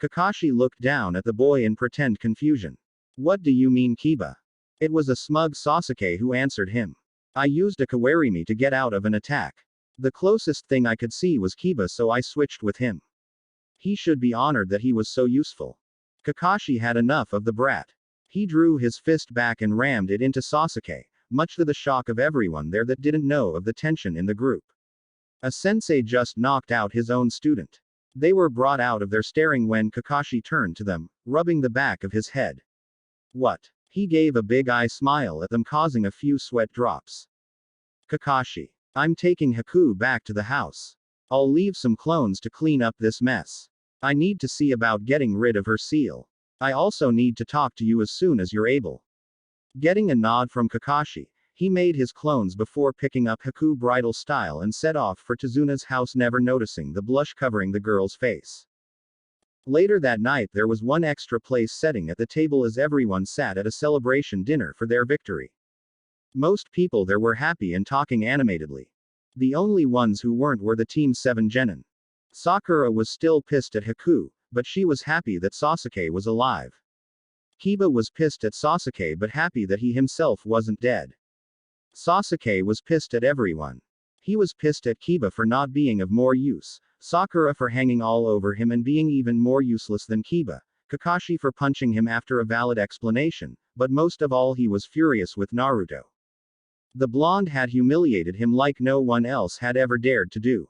Speaker 1: Kakashi looked down at the boy in pretend confusion. What do you mean, Kiba? It was a smug Sasuke who answered him. I used a kawarimi to get out of an attack. The closest thing I could see was Kiba, so I switched with him. He should be honored that he was so useful. Kakashi had enough of the brat. He drew his fist back and rammed it into Sasuke, much to the shock of everyone there that didn't know of the tension in the group. A sensei just knocked out his own student. They were brought out of their staring when Kakashi turned to them, rubbing the back of his head. What? He gave a big eye smile at them, causing a few sweat drops. Kakashi. I'm taking Haku back to the house. I'll leave some clones to clean up this mess. I need to see about getting rid of her seal. I also need to talk to you as soon as you're able. Getting a nod from Kakashi, he made his clones before picking up Haku bridal style and set off for Tazuna's house, never noticing the blush covering the girl's face. Later that night, there was one extra place setting at the table as everyone sat at a celebration dinner for their victory. Most people there were happy and talking animatedly. The only ones who weren't were the Team 7 genin. Sakura was still pissed at Haku, but she was happy that Sasuke was alive. Kiba was pissed at Sasuke but happy that he himself wasn't dead. Sasuke was pissed at everyone. He was pissed at Kiba for not being of more use, Sakura for hanging all over him and being even more useless than Kiba, Kakashi for punching him after a valid explanation, but most of all he was furious with Naruto. The blonde had humiliated him like no one else had ever dared to do.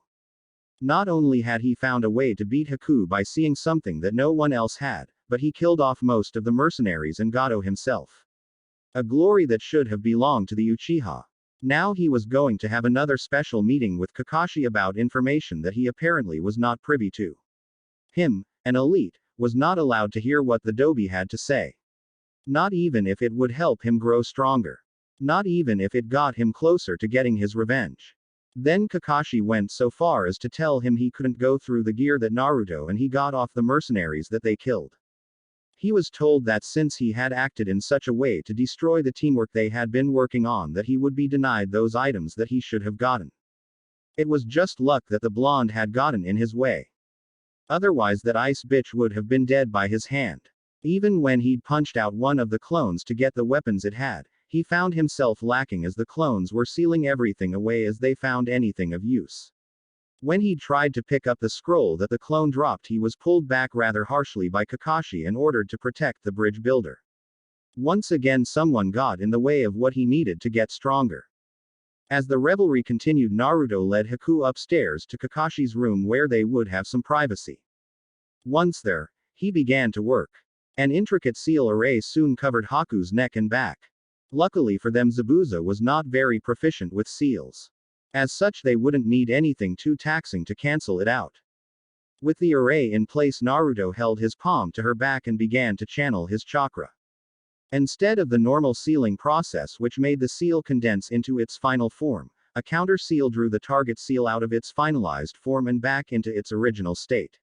Speaker 1: Not only had he found a way to beat Haku by seeing something that no one else had, but he killed off most of the mercenaries and Gato himself. A glory that should have belonged to the Uchiha. Now he was going to have another special meeting with Kakashi about information that he apparently was not privy to. Him, an elite, was not allowed to hear what the Dobi had to say. Not even if it would help him grow stronger. Not even if it got him closer to getting his revenge. Then Kakashi went so far as to tell him he couldn't go through the gear that Naruto and he got off the mercenaries that they killed. He was told that since he had acted in such a way to destroy the teamwork they had been working on, that he would be denied those items that he should have gotten. It was just luck that the blonde had gotten in his way. Otherwise that ice bitch would have been dead by his hand. Even when he'd punched out one of the clones to get the weapons it had, he found himself lacking as the clones were sealing everything away as they found anything of use. When he tried to pick up the scroll that the clone dropped, he was pulled back rather harshly by Kakashi and ordered to protect the bridge builder. Once again someone got in the way of what he needed to get stronger. As the revelry continued, Naruto led Haku upstairs to Kakashi's room where they would have some privacy. Once there, he began to work. An intricate seal array soon covered Haku's neck and back. Luckily for them, Zabuza was not very proficient with seals. As such, they wouldn't need anything too taxing to cancel it out. With the array in place, Naruto held his palm to her back and began to channel his chakra. Instead of the normal sealing process which made the seal condense into its final form, a counter seal drew the target seal out of its finalized form and back into its original state.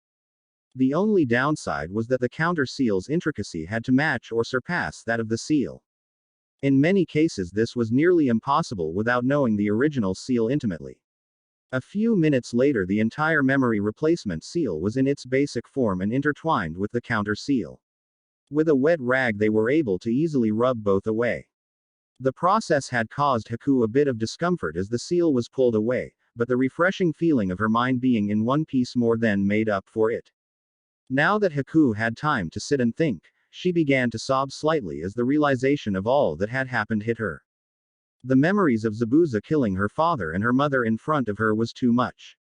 Speaker 1: The only downside was that the counter seal's intricacy had to match or surpass that of the seal. In many cases this was nearly impossible without knowing the original seal intimately. A few minutes later, the entire memory replacement seal was in its basic form and intertwined with the counter seal. With a wet rag, they were able to easily rub both away. The process had caused Haku a bit of discomfort as the seal was pulled away, but the refreshing feeling of her mind being in one piece more than made up for it. Now that Haku had time to sit and think, she began to sob slightly as the realization of all that had happened hit her. The memories of Zabuza killing her father and her mother in front of her was too much.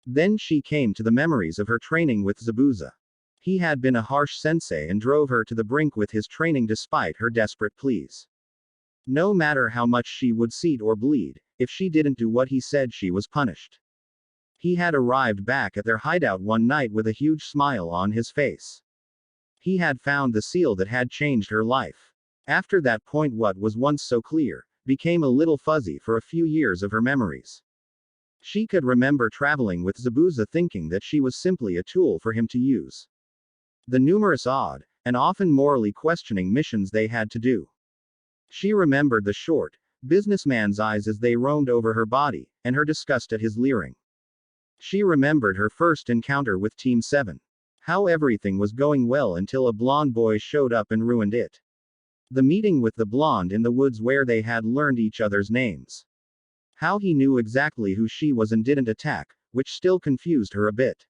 Speaker 1: Then she came to the memories of her training with Zabuza. He had been a harsh sensei and drove her to the brink with his training despite her desperate pleas. No matter how much she would seet or bleed, if she didn't do what he said, she was punished. He had arrived back at their hideout one night with a huge smile on his face. He had found the seal that had changed her life. After that point, what was once so clear became a little fuzzy for a few years of her memories. She could remember traveling with Zabuza thinking that she was simply a tool for him to use. The numerous odd, and often morally questioning missions they had to do. She remembered the short, businessman's eyes as they roamed over her body, and her disgust at his leering. She remembered her first encounter with Team 7. How everything was going well until a blonde boy showed up and ruined it. The meeting with the blonde in the woods where they had learned each other's names. How he knew exactly who she was and didn't attack, which still confused her a bit.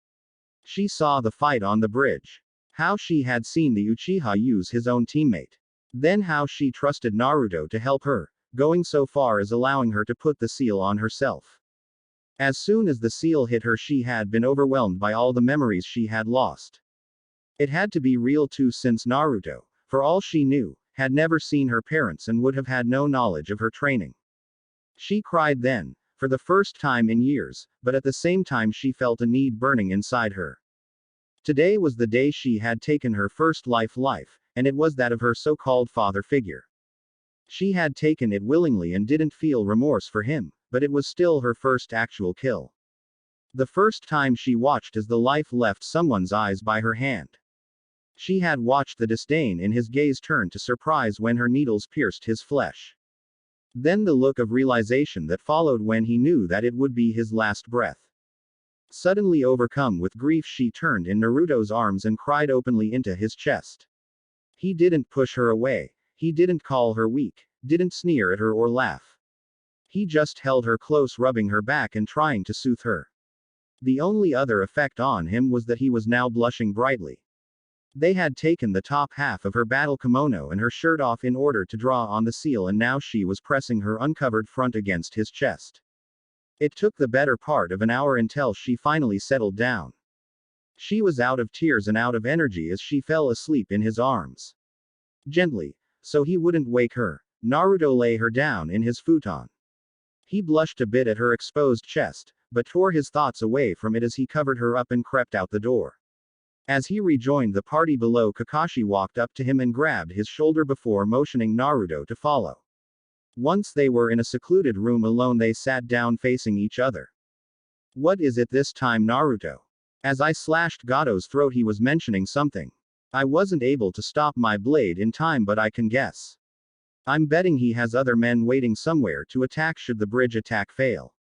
Speaker 1: She saw the fight on the bridge. How she had seen the Uchiha use his own teammate. Then how she trusted Naruto to help her, going so far as allowing her to put the seal on herself. As soon as the seal hit her, she had been overwhelmed by all the memories she had lost. It had to be real too, since Naruto, for all she knew, had never seen her parents and would have had no knowledge of her training. She cried then, for the first time in years, but at the same time she felt a need burning inside her. Today was the day she had taken her first life, and it was that of her so-called father figure. She had taken it willingly and didn't feel remorse for him, but it was still her first actual kill. The first time she watched as the life left someone's eyes by her hand. She had watched the disdain in his gaze turn to surprise when her needles pierced his flesh. Then the look of realization that followed when he knew that it would be his last breath. Suddenly overcome with grief, she turned in Naruto's arms and cried openly into his chest. He didn't push her away. He didn't call her weak, didn't sneer at her or laugh. He just held her close, rubbing her back and trying to soothe her. The only other effect on him was that he was now blushing brightly. They had taken the top half of her battle kimono and her shirt off in order to draw on the seal, and now she was pressing her uncovered front against his chest. It took the better part of an hour until she finally settled down. She was out of tears and out of energy as she fell asleep in his arms. Gently, so he wouldn't wake her, Naruto lay her down in his futon. He blushed a bit at her exposed chest, but tore his thoughts away from it as he covered her up and crept out the door. As he rejoined the party below, Kakashi walked up to him and grabbed his shoulder before motioning Naruto to follow. Once they were in a secluded room alone, they sat down facing each other. What is it this time, Naruto? As I slashed Gato's throat, he was mentioning something. I wasn't able to stop my blade in time, but I can guess. I'm betting he has other men waiting somewhere to attack should the bridge attack fail.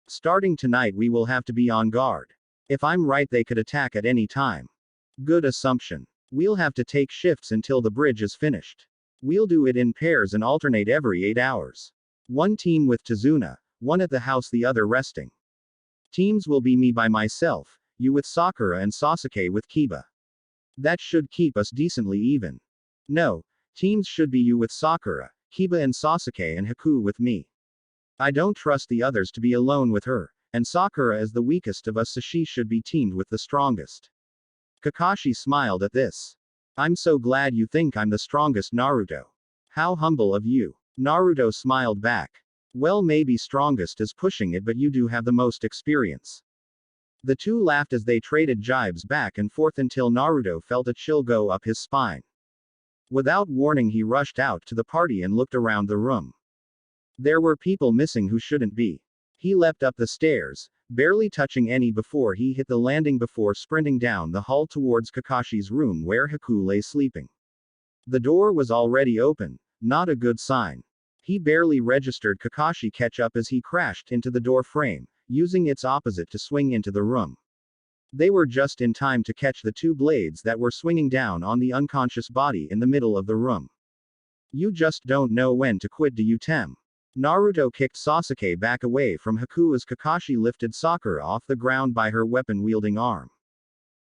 Speaker 1: Starting tonight, we will have to be on guard. If I'm right, they could attack at any time. Good assumption. We'll have to take shifts until the bridge is finished. We'll do it in pairs and alternate every 8 hours. One team with Tazuna, one at the house, the other resting. Teams will be me by myself, you with Sakura, and Sasuke with Kiba. That should keep us decently even. No, teams should be you with Sakura, Kiba and Sasuke, and Haku with me. I don't trust the others to be alone with her, and Sakura is the weakest of us, so she should be teamed with the strongest. Kakashi smiled at this. I'm so glad you think I'm the strongest, Naruto. How humble of you. Naruto smiled back. Well, maybe strongest is pushing it, but you do have the most experience. The two laughed as they traded jibes back and forth until Naruto felt a chill go up his spine. Without warning, he rushed out to the party and looked around the room. There were people missing who shouldn't be. He leapt up the stairs, barely touching any before he hit the landing before sprinting down the hall towards Kakashi's room where Haku lay sleeping. The door was already open, not a good sign. He barely registered Kakashi catch up as he crashed into the door frame, using its opposite to swing into the room. They were just in time to catch the two blades that were swinging down on the unconscious body in the middle of the room. You just don't know when to quit, do you, Tem? Naruto kicked Sasuke back away from Haku as Kakashi lifted Sakura off the ground by her weapon-wielding arm.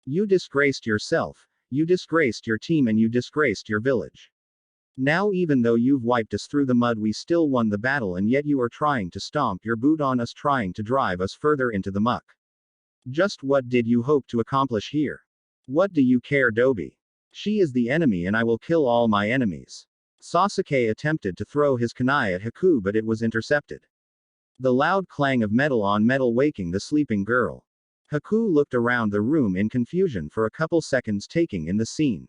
Speaker 1: You disgraced yourself, you disgraced your team, and you disgraced your village. Now even though you've wiped us through the mud, we still won the battle, and yet you are trying to stomp your boot on us, trying to drive us further into the muck. Just what did you hope to accomplish here? What do you care, Dobi? She is the enemy and I will kill all my enemies. Sasuke attempted to throw his kunai at Haku, but it was intercepted. The loud clang of metal on metal waking the sleeping girl. Haku looked around the room in confusion for a couple seconds, taking in the scene.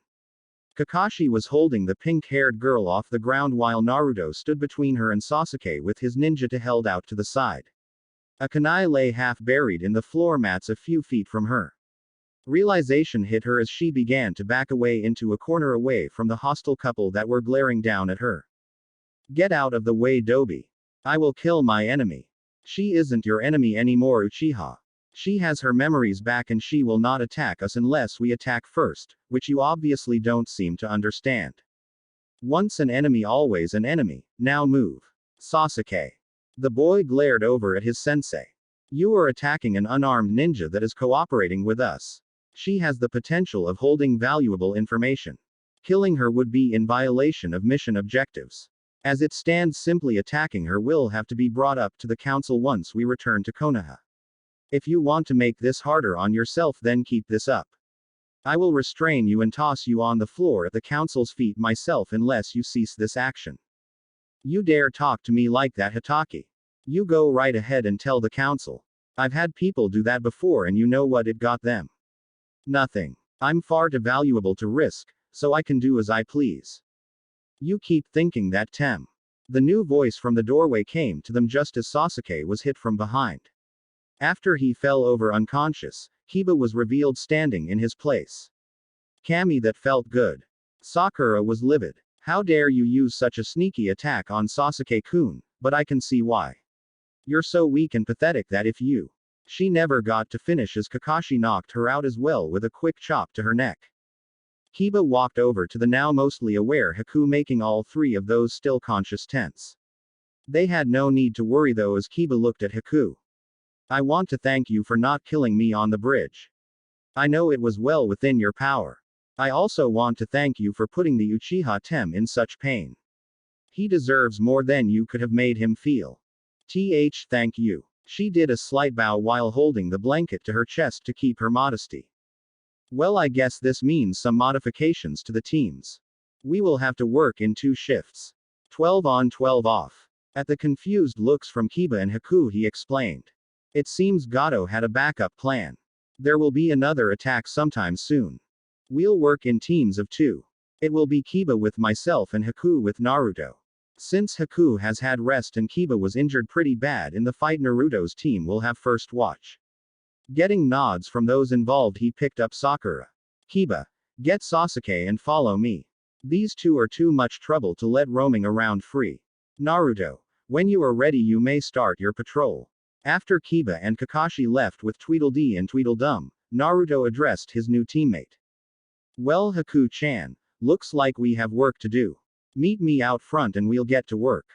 Speaker 1: Kakashi was holding the pink-haired girl off the ground while Naruto stood between her and Sasuke with his ninjata held out to the side. A kunai lay half buried in the floor mats a few feet from her. Realization hit her as she began to back away into a corner away from the hostile couple that were glaring down at her. Get out of the way, Dobi. I will kill my enemy. She isn't your enemy anymore, Uchiha. She has her memories back and she will not attack us unless we attack first, which you obviously don't seem to understand. Once an enemy, always an enemy. Now move. Sasuke. The boy glared over at his sensei. You are attacking an unarmed ninja that is cooperating with us. She has the potential of holding valuable information. Killing her would be in violation of mission objectives. As it stands, simply attacking her will have to be brought up to the council once we return to Konoha. If you want to make this harder on yourself, then keep this up. I will restrain you and toss you on the floor at the council's feet myself unless you cease this action. You dare talk to me like that, Hitaki? You go right ahead and tell the council. I've had people do that before and you know what it got them. Nothing. I'm far too valuable to risk, so I can do as I please. You keep thinking that, Tem. The new voice from the doorway came to them just as Sasuke was hit from behind. After he fell over unconscious, Kiba was revealed standing in his place. Kami, that felt good. Sakura was livid. How dare you use such a sneaky attack on Sasuke-kun, but I can see why. You're so weak and pathetic that if you. She never got to finish as Kakashi knocked her out as well with a quick chop to her neck. Kiba walked over to the now mostly aware Haku, making all three of those still conscious tense. They had no need to worry though as Kiba looked at Haku. I want to thank you for not killing me on the bridge. I know it was well within your power. I also want to thank you for putting the Uchiha Tem in such pain. He deserves more than you could have made him feel. Thank you. She did a slight bow while holding the blanket to her chest to keep her modesty. Well, I guess this means some modifications to the teams. We will have to work in 2 shifts. 12 on 12 off. At the confused looks from Kiba and Haku, he explained. It seems Gato had a backup plan. There will be another attack sometime soon. We'll work in teams of 2. It will be Kiba with myself and Haku with Naruto. Since Haku has had rest and Kiba was injured pretty bad in the fight, Naruto's team will have first watch. Getting nods from those involved, he picked up Sakura. Kiba, get Sasuke and follow me. These two are too much trouble to let roaming around free. Naruto, when you are ready you may start your patrol. After Kiba and Kakashi left with Tweedledee and Tweedledum, Naruto addressed his new teammate. Well, Haku-chan, looks like we have work to do. Meet me out front and we'll get to work.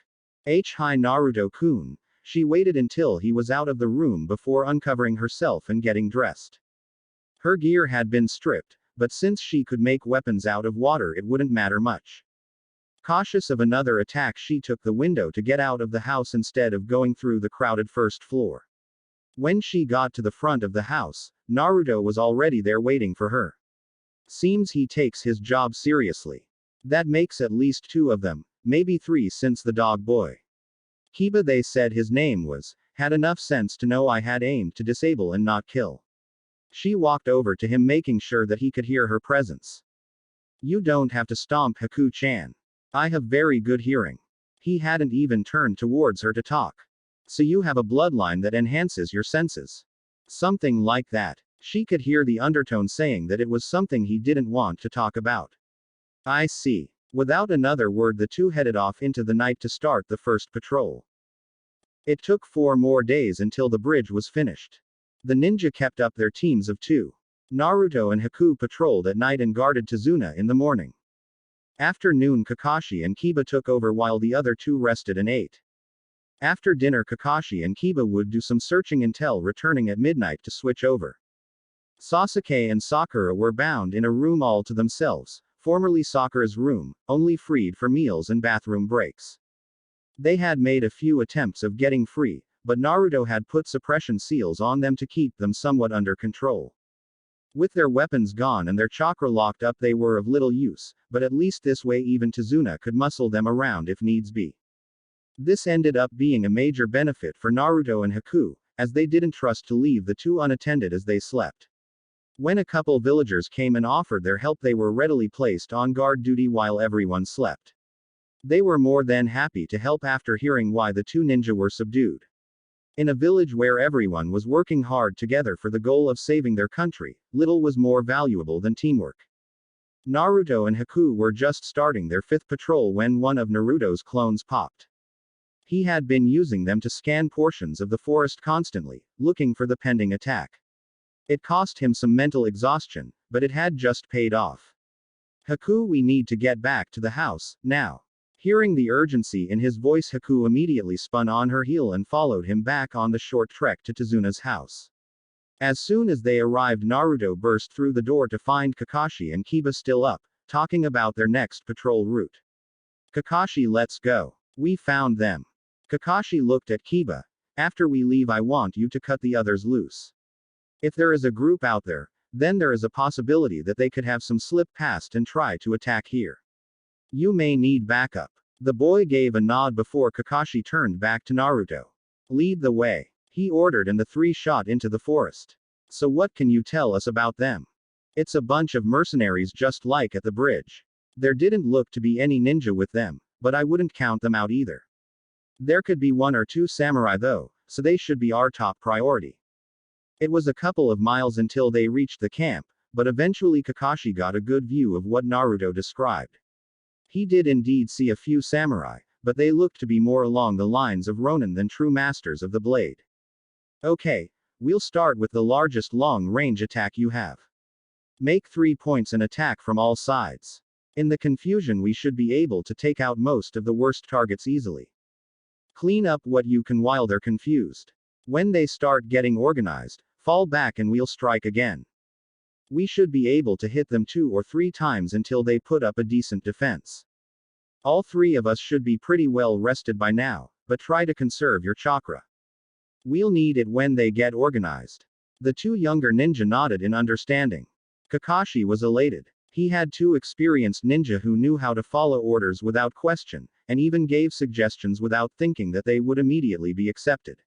Speaker 1: Hi Naruto-kun. She waited until he was out of the room before uncovering herself and getting dressed. Her gear had been stripped, but since she could make weapons out of water it wouldn't matter much. Cautious of another attack, she took the window to get out of the house instead of going through the crowded first floor. When she got to the front of the house, Naruto was already there waiting for her. Seems he takes his job seriously. That makes at least 2 of them, maybe 3 since the dog boy. Kiba, they said his name was, had enough sense to know I had aimed to disable and not kill. She walked over to him, making sure that he could hear her presence. You don't have to stomp, Haku-chan. I have very good hearing. He hadn't even turned towards her to talk. So you have a bloodline that enhances your senses. Something like that. She could hear the undertone saying that it was something he didn't want to talk about. I see. Without another word, the two headed off into the night to start the first patrol. It took 4 more days until the bridge was finished. The ninja kept up their teams of 2. Naruto and Haku patrolled at night and guarded Tazuna in the morning. After noon, Kakashi and Kiba took over while the other 2 rested and ate. After dinner, Kakashi and Kiba would do some searching until returning at midnight to switch over. Sasuke and Sakura were bound in a room all to themselves, formerly Sakura's room, only freed for meals and bathroom breaks. They had made a few attempts of getting free, but Naruto had put suppression seals on them to keep them somewhat under control. With their weapons gone and their chakra locked up, they were of little use, but at least this way even Tazuna could muscle them around if needs be. This ended up being a major benefit for Naruto and Haku, as they didn't trust to leave the 2 unattended as they slept. When a couple villagers came and offered their help, they were readily placed on guard duty while everyone slept. They were more than happy to help after hearing why the 2 ninja were subdued. In a village where everyone was working hard together for the goal of saving their country, little was more valuable than teamwork. Naruto and Haku were just starting their 5th patrol when one of Naruto's clones popped. He had been using them to scan portions of the forest constantly, looking for the pending attack. It cost him some mental exhaustion, but it had just paid off. Haku, we need to get back to the house, now. Hearing the urgency in his voice, Haku immediately spun on her heel and followed him back on the short trek to Tazuna's house. As soon as they arrived, Naruto burst through the door to find Kakashi and Kiba still up, talking about their next patrol route. Kakashi, let's go. We found them. Kakashi looked at Kiba. After we leave, I want you to cut the others loose. If there is a group out there, then there is a possibility that they could have some slip past and try to attack here. You may need backup. The boy gave a nod before Kakashi turned back to Naruto. Lead the way, he ordered, and the 3 shot into the forest. So what can you tell us about them? It's a bunch of mercenaries just like at the bridge. There didn't look to be any ninja with them, but I wouldn't count them out either. There could be 1 or 2 samurai though, so they should be our top priority. It was a couple of miles until they reached the camp, but eventually Kakashi got a good view of what Naruto described. He did indeed see a few samurai, but they looked to be more along the lines of ronin than true masters of the blade. Okay, we'll start with the largest long-range attack you have. Make 3 points and attack from all sides. In the confusion, we should be able to take out most of the worst targets easily. Clean up what you can while they're confused. When they start getting organized, fall back and we'll strike again. We should be able to hit them 2 or 3 times until they put up a decent defense. All 3 of us should be pretty well rested by now, but try to conserve your chakra. We'll need it when they get organized. The 2 younger ninja nodded in understanding. Kakashi was elated. He had 2 experienced ninja who knew how to follow orders without question, and even gave suggestions without thinking that they would immediately be accepted.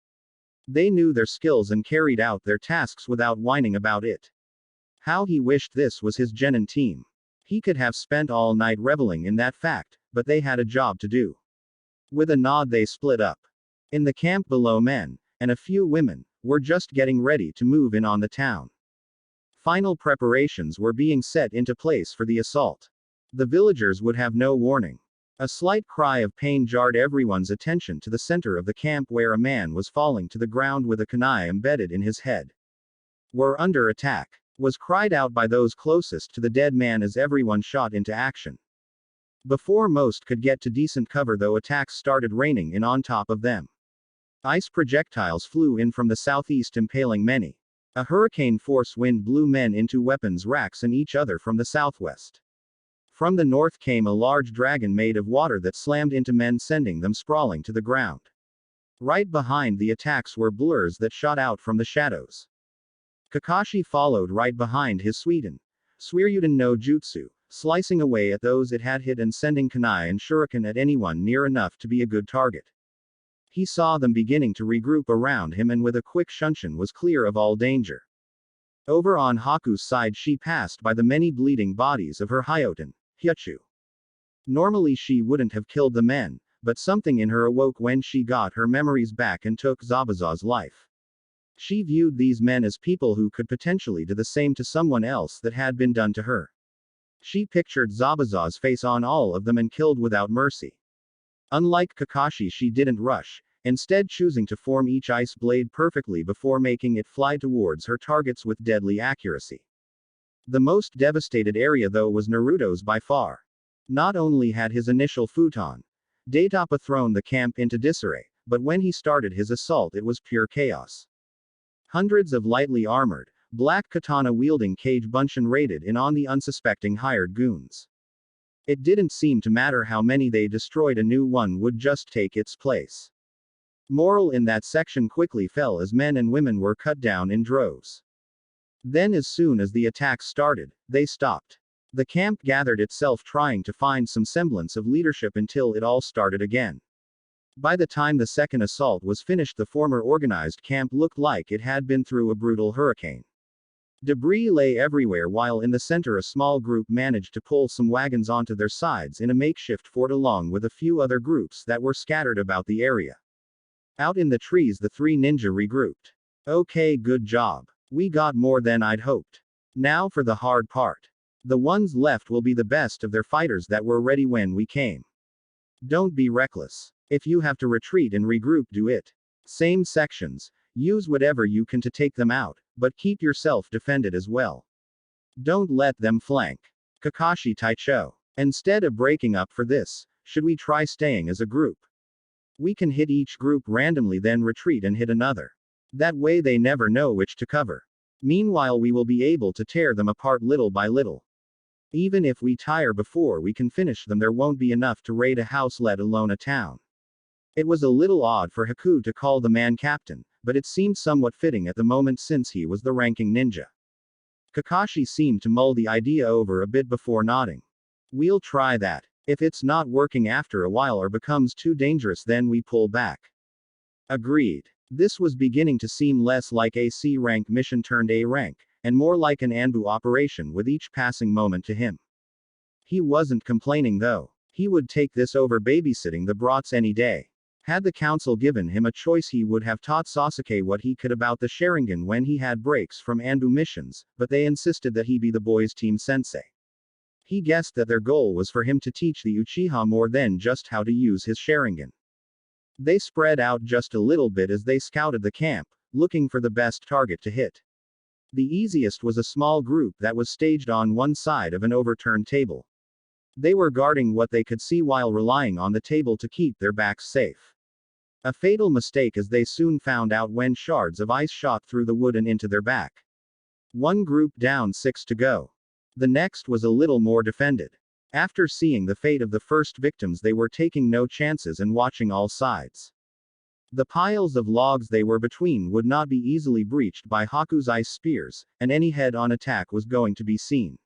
Speaker 1: They knew their skills and carried out their tasks without whining about it. How he wished this was his genin team. He could have spent all night reveling in that fact, but they had a job to do. With a nod, they split up. In the camp below, men, and a few women, were just getting ready to move in on the town. Final preparations were being set into place for the assault. The villagers would have no warning. A slight cry of pain jarred everyone's attention to the center of the camp, where a man was falling to the ground with a kunai embedded in his head. "We're under attack," was cried out by those closest to the dead man as everyone shot into action. Before most could get to decent cover though, attacks started raining in on top of them. Ice projectiles flew in from the southeast, impaling many. A hurricane force wind blew men into weapons racks and each other from the southwest. From the north came a large dragon made of water that slammed into men, sending them sprawling to the ground. Right behind the attacks were blurs that shot out from the shadows. Kakashi followed right behind his Suiryuden no Jutsu, slicing away at those it had hit and sending kunai and shuriken at anyone near enough to be a good target. He saw them beginning to regroup around him and with a quick shunshin was clear of all danger. Over on Haku's side, she passed by the many bleeding bodies of her Hyoten, Hyachu. Normally she wouldn't have killed the men, but something in her awoke when she got her memories back and took Zabuza's life. She viewed these men as people who could potentially do the same to someone else that had been done to her. She pictured Zabuza's face on all of them and killed without mercy. Unlike Kakashi, she didn't rush. instead choosing to form each ice blade perfectly before making it fly towards her targets with deadly accuracy. The most devastated area though was Naruto's by far. Not only had his initial futon Datapa thrown the camp into disarray, but when he started his assault it was pure chaos. Hundreds of lightly armored, black katana-wielding Kage Bunshin raided in on the unsuspecting hired goons. It didn't seem to matter how many they destroyed, a new one would just take its place. Morale in that section quickly fell as men and women were cut down in droves. Then as soon as the attacks started, they stopped. The camp gathered itself trying to find some semblance of leadership until it all started again. By the time the second assault was finished, the former organized camp looked like it had been through a brutal hurricane. Debris lay everywhere, while in the center a small group managed to pull some wagons onto their sides in a makeshift fort along with a few other groups that were scattered about the area. Out in the trees the three ninja regrouped. Okay, good job. We got more than I'd hoped. Now for the hard part. The ones left will be the best of their fighters that were ready when we came. Don't be reckless. If you have to retreat and regroup, do it. Same sections, use whatever you can to take them out, but keep yourself defended as well. Don't let them flank. Kakashi Taicho. Instead of breaking up for this, should we try staying as a group? We can hit each group randomly, then retreat and hit another. That way they never know which to cover. Meanwhile we will be able to tear them apart little by little. Even if we tire before we can finish them, there won't be enough to raid a house, let alone a town. It was a little odd for Haku to call the man captain, but it seemed somewhat fitting at the moment since he was the ranking ninja. Kakashi seemed to mull the idea over a bit before nodding. We'll try that. If it's not working after a while or becomes too dangerous, then we pull back. Agreed. This was beginning to seem less like a C rank mission turned A rank, and more like an Anbu operation with each passing moment to him. He wasn't complaining though. He would take this over babysitting the brats any day. Had the council given him a choice, he would have taught Sasuke what he could about the Sharingan when he had breaks from Anbu missions, but they insisted that he be the boys' team sensei. He guessed that their goal was for him to teach the Uchiha more than just how to use his Sharingan. They spread out just a little bit as they scouted the camp, looking for the best target to hit. The easiest was a small group that was staged on one side of an overturned table. They were guarding what they could see while relying on the table to keep their backs safe. A fatal mistake, as they soon found out when shards of ice shot through the wood and into their back. One group down, 6 to go. The next was a little more defended. After seeing the fate of the first victims, they were taking no chances and watching all sides. The piles of logs they were between would not be easily breached by Haku's ice spears, and any head-on attack was going to be seen.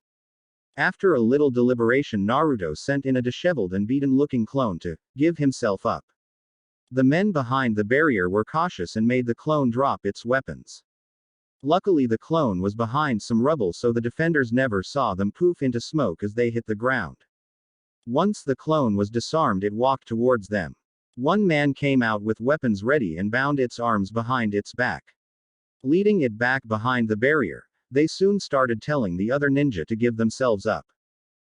Speaker 1: After a little deliberation, Naruto sent in a disheveled and beaten-looking clone to give himself up. The men behind the barrier were cautious and made the clone drop its weapons. Luckily the clone was behind some rubble, so the defenders never saw them poof into smoke as they hit the ground. Once the clone was disarmed, it walked towards them. One man came out with weapons ready and bound its arms behind its back. Leading it back behind the barrier, they soon started telling the other ninja to give themselves up.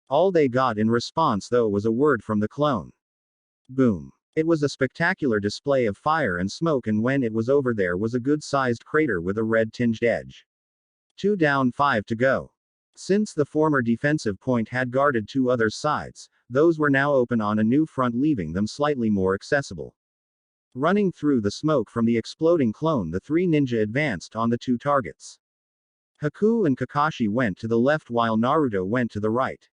Speaker 1: All they got in response though was a word from the clone. Boom. It was a spectacular display of fire and smoke, and when it was over there was a good-sized crater with a red-tinged edge. 2 down, 5 to go. Since the former defensive point had guarded 2 other sides, those were now open on a new front, leaving them slightly more accessible. Running through the smoke from the exploding clone, the 3 ninja advanced on the 2 targets. Haku and Kakashi went to the left while Naruto went to the right.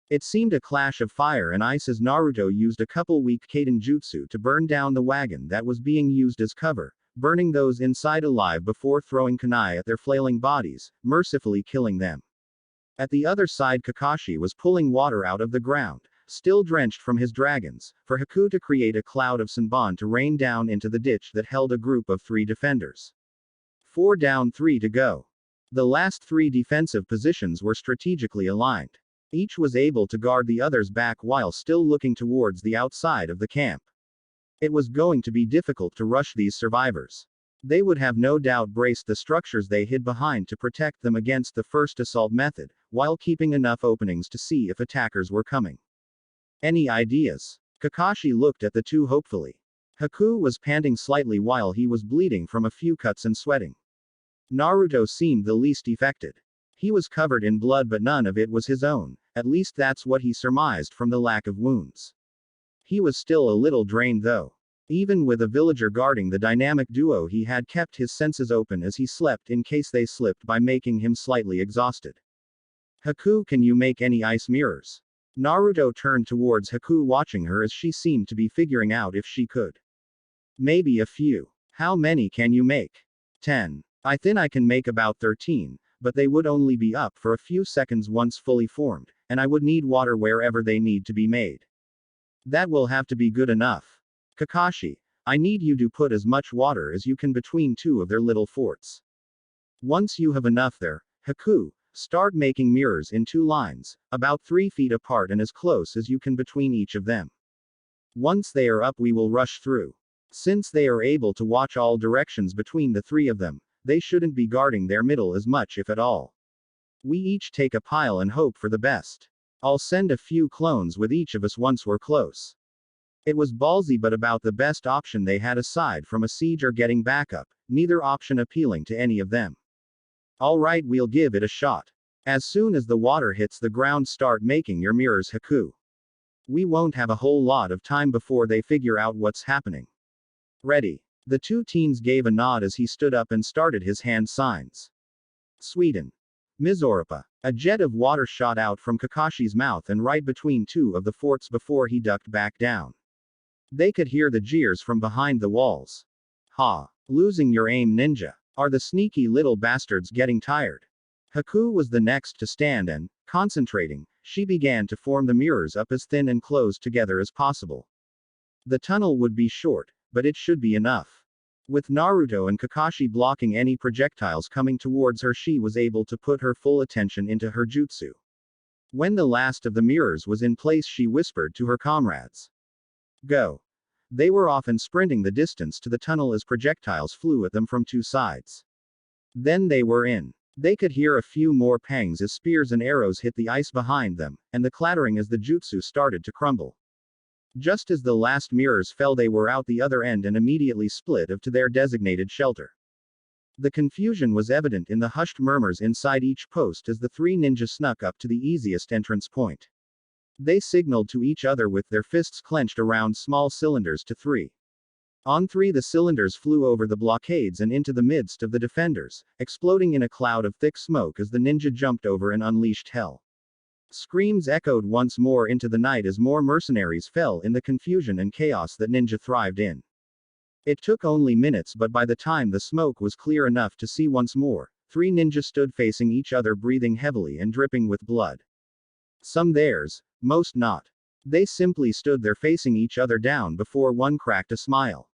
Speaker 1: It seemed a clash of fire and ice as Naruto used a couple weak Kaden jutsu to burn down the wagon that was being used as cover, burning those inside alive before throwing kunai at their flailing bodies, mercifully killing them. At the other side, Kakashi was pulling water out of the ground, still drenched from his dragons, for Haku to create a cloud of senbon to rain down into the ditch that held a group of 3 defenders. 4 down, 3 to go. The last 3 defensive positions were strategically aligned. Each was able to guard the other's back while still looking towards the outside of the camp. It was going to be difficult to rush these survivors. They would have no doubt braced the structures they hid behind to protect them against the first assault method, while keeping enough openings to see if attackers were coming. Any ideas? Kakashi looked at the 2 hopefully. Haku was panting slightly while he was bleeding from a few cuts and sweating. Naruto seemed the least affected. He was covered in blood but none of it was his own, at least that's what he surmised from the lack of wounds. He was still a little drained though. Even with a villager guarding the dynamic duo he had kept his senses open as he slept in case they slipped by making him slightly exhausted. Haku, can you make any ice mirrors? Naruto turned towards Haku watching her as she seemed to be figuring out if she could. Maybe a few. How many can you make? 10. I think I can make about 13, but they would only be up for a few seconds once fully formed, and I would need water wherever they need to be made. That will have to be good enough. Kakashi, I need you to put as much water as you can between two of their little forts. Once you have enough there, Haku, start making mirrors in 2 lines, about 3 feet apart and as close as you can between each of them. Once they are up we will rush through. Since they are able to watch all directions between the 3 of them, they shouldn't be guarding their middle as much if at all. We each take a pile and hope for the best. I'll send a few clones with each of us once we're close. It was ballsy but about the best option they had aside from a siege or getting backup, neither option appealing to any of them. Alright, we'll give it a shot. As soon as the water hits the ground start making your mirrors, Haku. We won't have a whole lot of time before they figure out what's happening. Ready. The 2 teens gave a nod as he stood up and started his hand signs. Sweden. Mizoripa. A jet of water shot out from Kakashi's mouth and right between 2 of the forts before he ducked back down. They could hear the jeers from behind the walls. Ha! Losing your aim, ninja. Are the sneaky little bastards getting tired? Haku was the next to stand and, concentrating, she began to form the mirrors up as thin and close together as possible. The tunnel would be short, but it should be enough. With Naruto and Kakashi blocking any projectiles coming towards her, she was able to put her full attention into her jutsu. When the last of the mirrors was in place, she whispered to her comrades. Go. They were off and sprinting the distance to the tunnel as projectiles flew at them from 2 sides. Then they were in. They could hear a few more pangs as spears and arrows hit the ice behind them, and the clattering as the jutsu started to crumble. Just as the last mirrors fell, they were out the other end and immediately split off to their designated shelter. The confusion was evident in the hushed murmurs inside each post as the 3 ninjas snuck up to the easiest entrance point. They signaled to each other with their fists clenched around small cylinders to 3. On 3 the cylinders flew over the blockades and into the midst of the defenders, exploding in a cloud of thick smoke as the ninja jumped over and unleashed hell. Screams echoed once more into the night as more mercenaries fell in the confusion and chaos that ninja thrived in. It took only minutes, but by the time the smoke was clear enough to see once more, 3 ninjas stood facing each other, breathing heavily and dripping with blood. Some theirs, most not. They simply stood there facing each other down before one cracked a smile.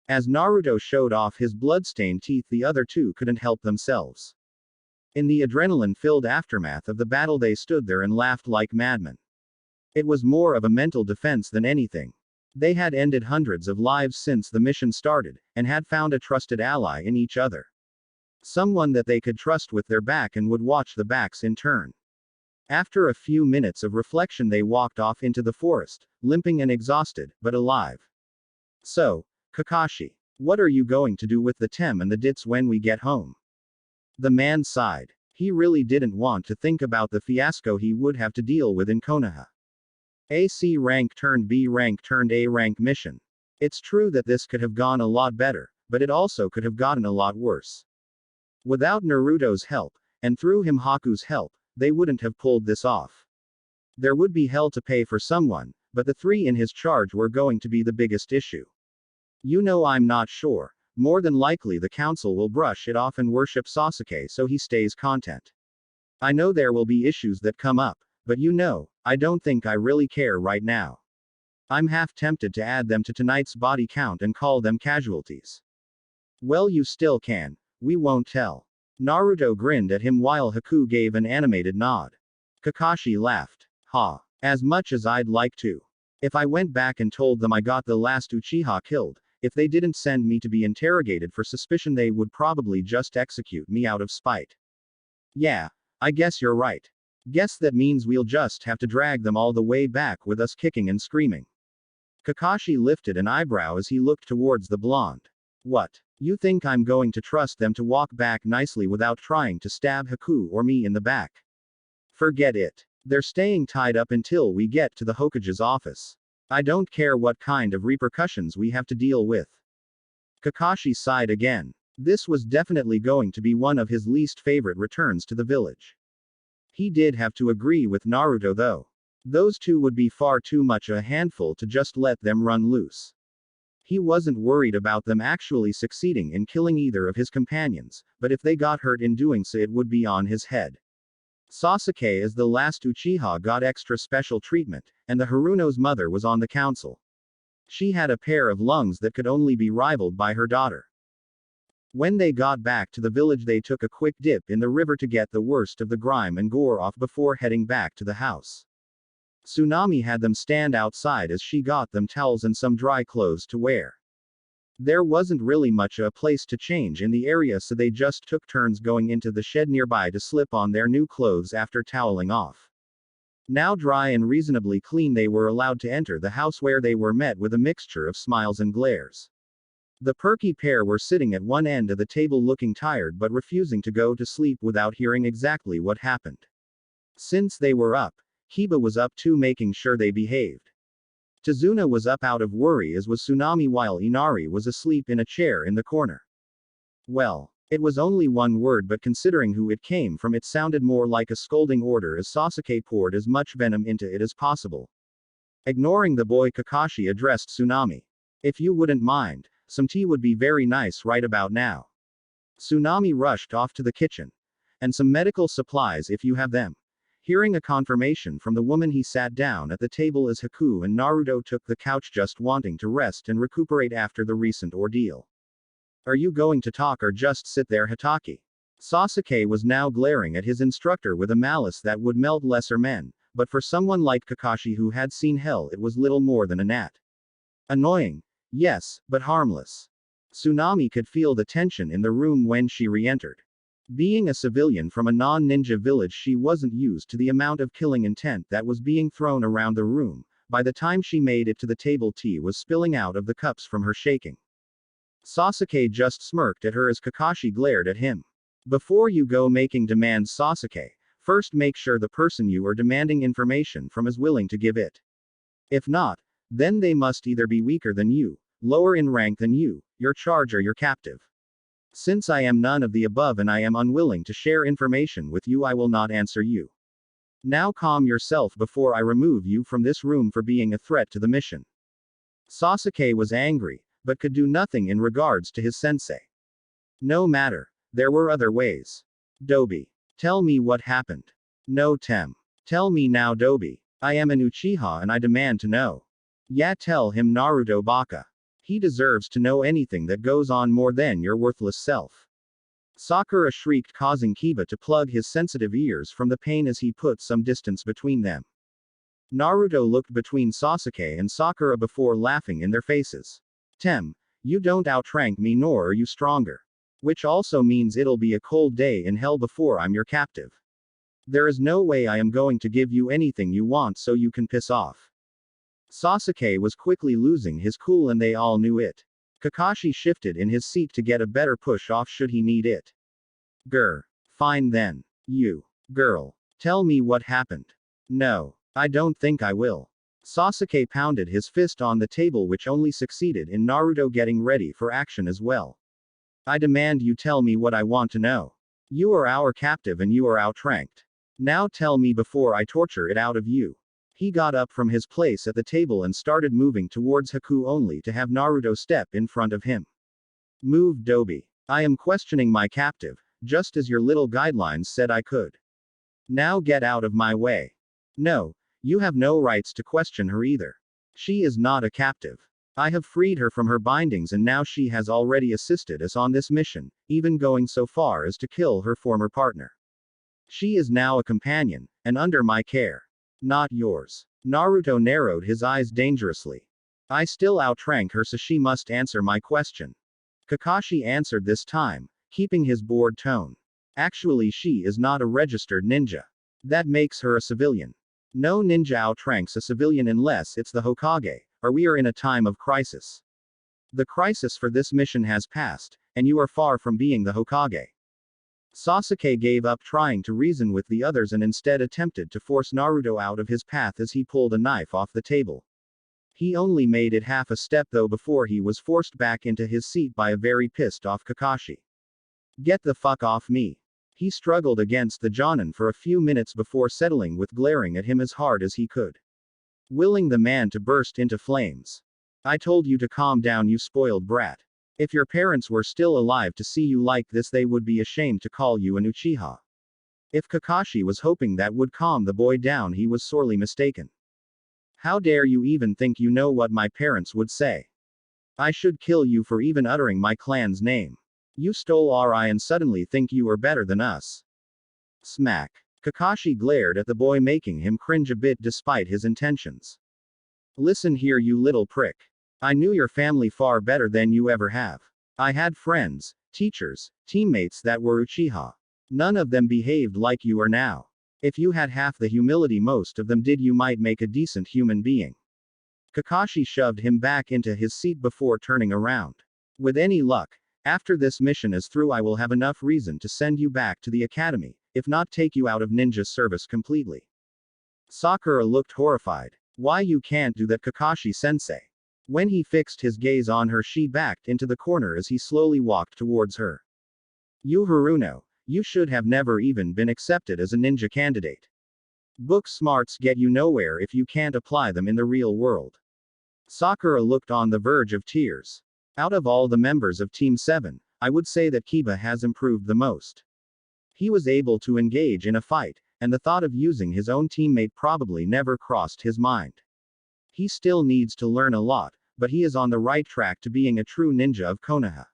Speaker 1: As Naruto showed off his blood-stained teeth, the other 2 couldn't help themselves. In the adrenaline-filled aftermath of the battle, they stood there and laughed like madmen. It was more of a mental defense than anything. They had ended hundreds of lives since the mission started, and had found a trusted ally in each other. Someone that they could trust with their back and would watch the backs in turn. After a few minutes of reflection, they walked off into the forest, limping and exhausted, but alive. So, Kakashi, what are you going to do with the Tem and the Dits when we get home? The man sighed. He really didn't want to think about the fiasco he would have to deal with in Konoha. A C rank turned B rank turned A rank mission. It's true that this could have gone a lot better, but it also could have gotten a lot worse. Without Naruto's help, and through him Haku's help, they wouldn't have pulled this off. There would be hell to pay for someone, but the 3 in his charge were going to be the biggest issue. You know, I'm not sure. More than likely the council will brush it off and worship Sasuke so he stays content. I know there will be issues that come up, but you know, I don't think I really care right now. I'm half tempted to add them to tonight's body count and call them casualties. Well, you still can. We won't tell. Naruto grinned at him while Haku gave an animated nod. Kakashi laughed. Ha. As much as I'd like to. If I went back and told them I got the last Uchiha killed, if they didn't send me to be interrogated for suspicion, they would probably just execute me out of spite. Yeah, I guess you're right. Guess that means we'll just have to drag them all the way back with us kicking and screaming. Kakashi lifted an eyebrow as he looked towards the blonde. What? You think I'm going to trust them to walk back nicely without trying to stab Haku or me in the back? Forget it. They're staying tied up until we get to the Hokage's office. I don't care what kind of repercussions we have to deal with. Kakashi sighed again. This was definitely going to be one of his least favorite returns to the village. He did have to agree with Naruto though. Those two would be far too much a handful to just let them run loose. He wasn't worried about them actually succeeding in killing either of his companions, but if they got hurt in doing so it would be on his head. Sasuke as the last Uchiha got extra special treatment, and the Haruno's mother was on the council. She had a pair of lungs that could only be rivaled by her daughter. When they got back to the village they took a quick dip in the river to get the worst of the grime and gore off before heading back to the house. Tsunami had them stand outside as she got them towels and some dry clothes to wear. There wasn't really much a place to change in the area so they just took turns going into the shed nearby to slip on their new clothes after toweling off. Now dry and reasonably clean they were allowed to enter the house where they were met with a mixture of smiles and glares. The perky pair were sitting at one end of the table looking tired but refusing to go to sleep without hearing exactly what happened. Since they were up, Kiba was up too making sure they behaved. Tazuna was up out of worry as was Tsunami while Inari was asleep in a chair in the corner. Well, it was only one word but considering who it came from it sounded more like a scolding order as Sasuke poured as much venom into it as possible. Ignoring the boy Kakashi addressed Tsunami. If you wouldn't mind, some tea would be very nice right about now. Tsunami rushed off to the kitchen. And some medical supplies if you have them. Hearing a confirmation from the woman he sat down at the table as Haku and Naruto took the couch just wanting to rest and recuperate after the recent ordeal. Are you going to talk or just sit there Hatake? Sasuke was now glaring at his instructor with a malice that would melt lesser men, but for someone like Kakashi who had seen hell it was little more than a gnat. Annoying. Yes, but harmless. Tsunami could feel the tension in the room when she re-entered. Being a civilian from a non-ninja village she wasn't used to the amount of killing intent that was being thrown around the room. By the time she made it to the table tea was spilling out of the cups from her shaking. Sasuke just smirked at her as Kakashi glared at him. Before you go making demands Sasuke, first make sure the person you are demanding information from is willing to give it. If not, then they must either be weaker than you, lower in rank than you, your charge or your captive. Since I am none of the above and I am unwilling to share information with you I will not answer you. Now calm yourself before I remove you from this room for being a threat to the mission. Sasuke was angry, but could do nothing in regards to his sensei. No matter, there were other ways. Dobi. Tell me what happened. No Tem. Tell me now Dobi. I am an Uchiha and I demand to know. Yeah tell him Naruto Baka. He deserves to know anything that goes on more than your worthless self. Sakura shrieked causing Kiba to plug his sensitive ears from the pain as he put some distance between them. Naruto looked between Sasuke and Sakura before laughing in their faces. Tem, you don't outrank me nor are you stronger. Which also means it'll be a cold day in hell before I'm your captive. There is no way I am going to give you anything you want so you can piss off. Sasuke was quickly losing his cool and they all knew it. Kakashi shifted in his seat to get a better push off should he need it. Grr. Fine then. You. Girl. Tell me what happened. No. I don't think I will. Sasuke pounded his fist on the table which only succeeded in Naruto getting ready for action as well. I demand you tell me what I want to know. You are our captive and you are outranked. Now tell me before I torture it out of you. He got up from his place at the table and started moving towards Haku only to have Naruto step in front of him. Move Dobi. I am questioning my captive, just as your little guidelines said I could. Now get out of my way. No, you have no rights to question her either. She is not a captive. I have freed her from her bindings and now she has already assisted us on this mission, even going so far as to kill her former partner. She is now a companion, and under my care. Not yours. Naruto narrowed his eyes dangerously. I still outrank her so she must answer my question. Kakashi answered this time, keeping his bored tone. Actually she is not a registered ninja. That makes her a civilian. No ninja outranks a civilian unless it's the Hokage, or we are in a time of crisis. The crisis for this mission has passed, and you are far from being the Hokage. Sasuke gave up trying to reason with the others and instead attempted to force Naruto out of his path as he pulled a knife off the table. He only made it half a step though before he was forced back into his seat by a very pissed off Kakashi. Get the fuck off me. He struggled against the genin for a few minutes before settling with glaring at him as hard as he could, willing the man to burst into flames. I told you to calm down, you spoiled brat. If your parents were still alive to see you like this, they would be ashamed to call you an Uchiha. If Kakashi was hoping that would calm the boy down, he was sorely mistaken. How dare you even think you know what my parents would say? I should kill you for even uttering my clan's name. You stole our eye and suddenly think you are better than us. Smack. Kakashi glared at the boy, making him cringe a bit despite his intentions. Listen here, you little prick. I knew your family far better than you ever have. I had friends, teachers, teammates that were Uchiha. None of them behaved like you are now. If you had half the humility most of them did, you might make a decent human being. Kakashi shoved him back into his seat before turning around. With any luck, after this mission is through, I will have enough reason to send you back to the academy, if not take you out of ninja service completely. Sakura looked horrified. Why you can't do that, Kakashi-sensei? When he fixed his gaze on her, she backed into the corner as he slowly walked towards her. You Haruno, you should have never even been accepted as a ninja candidate. Book smarts get you nowhere if you can't apply them in the real world. Sakura looked on the verge of tears. Out of all the members of Team 7, I would say that Kiba has improved the most. He was able to engage in a fight, and the thought of using his own teammate probably never crossed his mind. He still needs to learn a lot, but he is on the right track to being a true ninja of Konoha.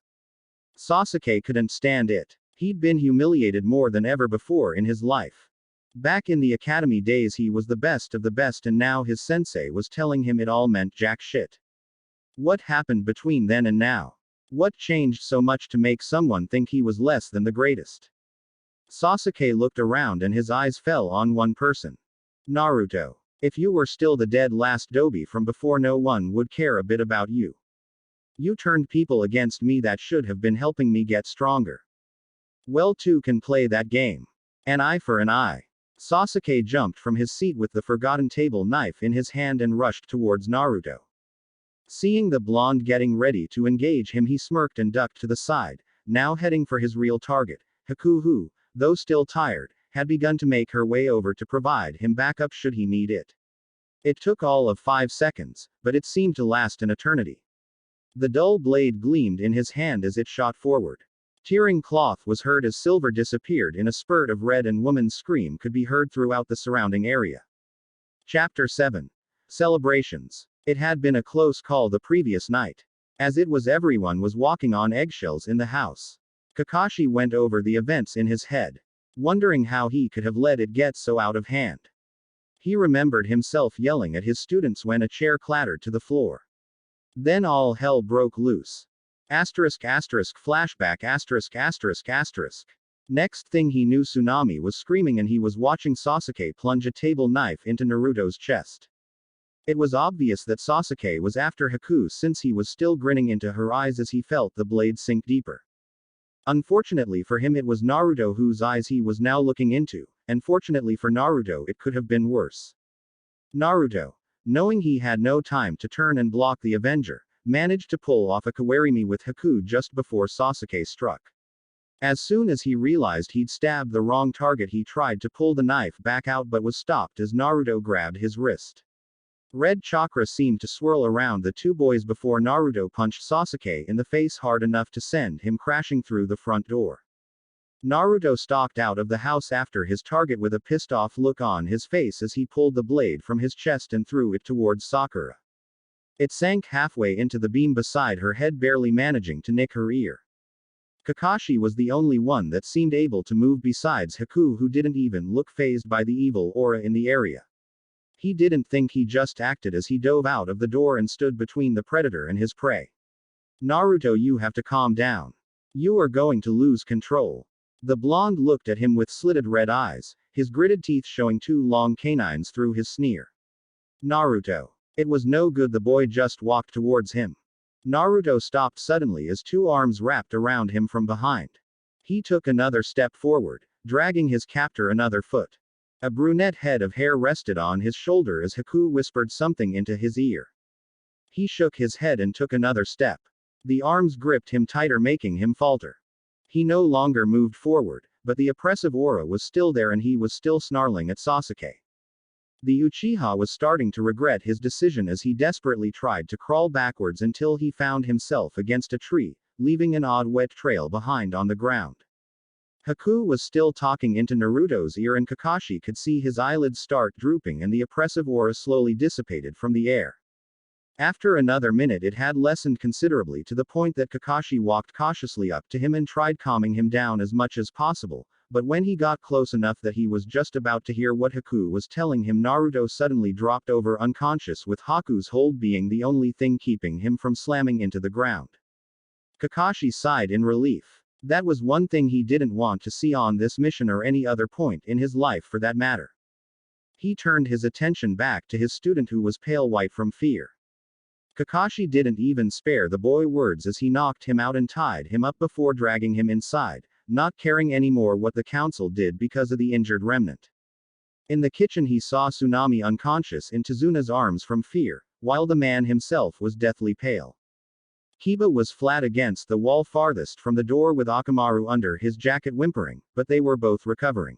Speaker 1: Sasuke couldn't stand it. He'd been humiliated more than ever before in his life. Back in the academy days he was the best of the best, and now his sensei was telling him it all meant jack shit. What happened between then and now? What changed so much to make someone think he was less than the greatest? Sasuke looked around and his eyes fell on one person. Naruto. If you were still the dead last dobi from before, no one would care a bit about you. You turned people against me that should have been helping me get stronger. Well, two can play that game. An eye for an eye. Sasuke jumped from his seat with the forgotten table knife in his hand and rushed towards Naruto. Seeing the blonde getting ready to engage him, he smirked and ducked to the side, now heading for his real target. Haku, who, though still tired, had begun to make her way over to provide him backup should he need it. It took all of 5 seconds, but it seemed to last an eternity. The dull blade gleamed in his hand as it shot forward. Tearing cloth was heard as silver disappeared in a spurt of red, and woman's scream could be heard throughout the surrounding area. Chapter 7. Celebrations. It had been a close call the previous night. As it was, everyone was walking on eggshells in the house. Kakashi went over the events in his head, wondering how he could have let it get so out of hand. He remembered himself yelling at his students when a chair clattered to the floor. Then all hell broke loose. Flashback Next thing he knew, Tsunami was screaming and he was watching Sasuke plunge a table knife into Naruto's chest. It was obvious that Sasuke was after Haku, since he was still grinning into her eyes as he felt the blade sink deeper. Unfortunately for him, it was Naruto whose eyes he was now looking into, and fortunately for Naruto, it could have been worse. Naruto, knowing he had no time to turn and block the Avenger, managed to pull off a kawarimi with Haku just before Sasuke struck. As soon as he realized he'd stabbed the wrong target, he tried to pull the knife back out but was stopped as Naruto grabbed his wrist. Red chakra seemed to swirl around the two boys before Naruto punched Sasuke in the face hard enough to send him crashing through the front door. Naruto stalked out of the house after his target with a pissed-off look on his face as he pulled the blade from his chest and threw it towards Sakura. It sank halfway into the beam beside her head, barely managing to nick her ear. Kakashi was the only one that seemed able to move besides Haku, who didn't even look fazed by the evil aura in the area. He didn't think, he just acted as he dove out of the door and stood between the predator and his prey. Naruto, you have to calm down. You are going to lose control. The blonde looked at him with slitted red eyes, his gritted teeth showing 2 long canines through his sneer. Naruto. It was no good, the boy just walked towards him. Naruto stopped suddenly as two arms wrapped around him from behind. He took another step forward, dragging his captor another foot. A brunette head of hair rested on his shoulder as Haku whispered something into his ear. He shook his head and took another step. The arms gripped him tighter, making him falter. He no longer moved forward, but the oppressive aura was still there and he was still snarling at Sasuke. The Uchiha was starting to regret his decision as he desperately tried to crawl backwards until he found himself against a tree, leaving an odd wet trail behind on the ground. Haku was still talking into Naruto's ear and Kakashi could see his eyelids start drooping and the oppressive aura slowly dissipated from the air. After another minute it had lessened considerably to the point that Kakashi walked cautiously up to him and tried calming him down as much as possible, but when he got close enough that he was just about to hear what Haku was telling him, Naruto suddenly dropped over unconscious, with Haku's hold being the only thing keeping him from slamming into the ground. Kakashi sighed in relief. That was one thing he didn't want to see on this mission or any other point in his life for that matter. He turned his attention back to his student who was pale white from fear. Kakashi didn't even spare the boy words as he knocked him out and tied him up before dragging him inside, not caring anymore what the council did because of the injured remnant. In the kitchen he saw Tsunami unconscious in Tizuna's arms from fear, while the man himself was deathly pale. Kiba was flat against the wall farthest from the door with Akamaru under his jacket whimpering, but they were both recovering.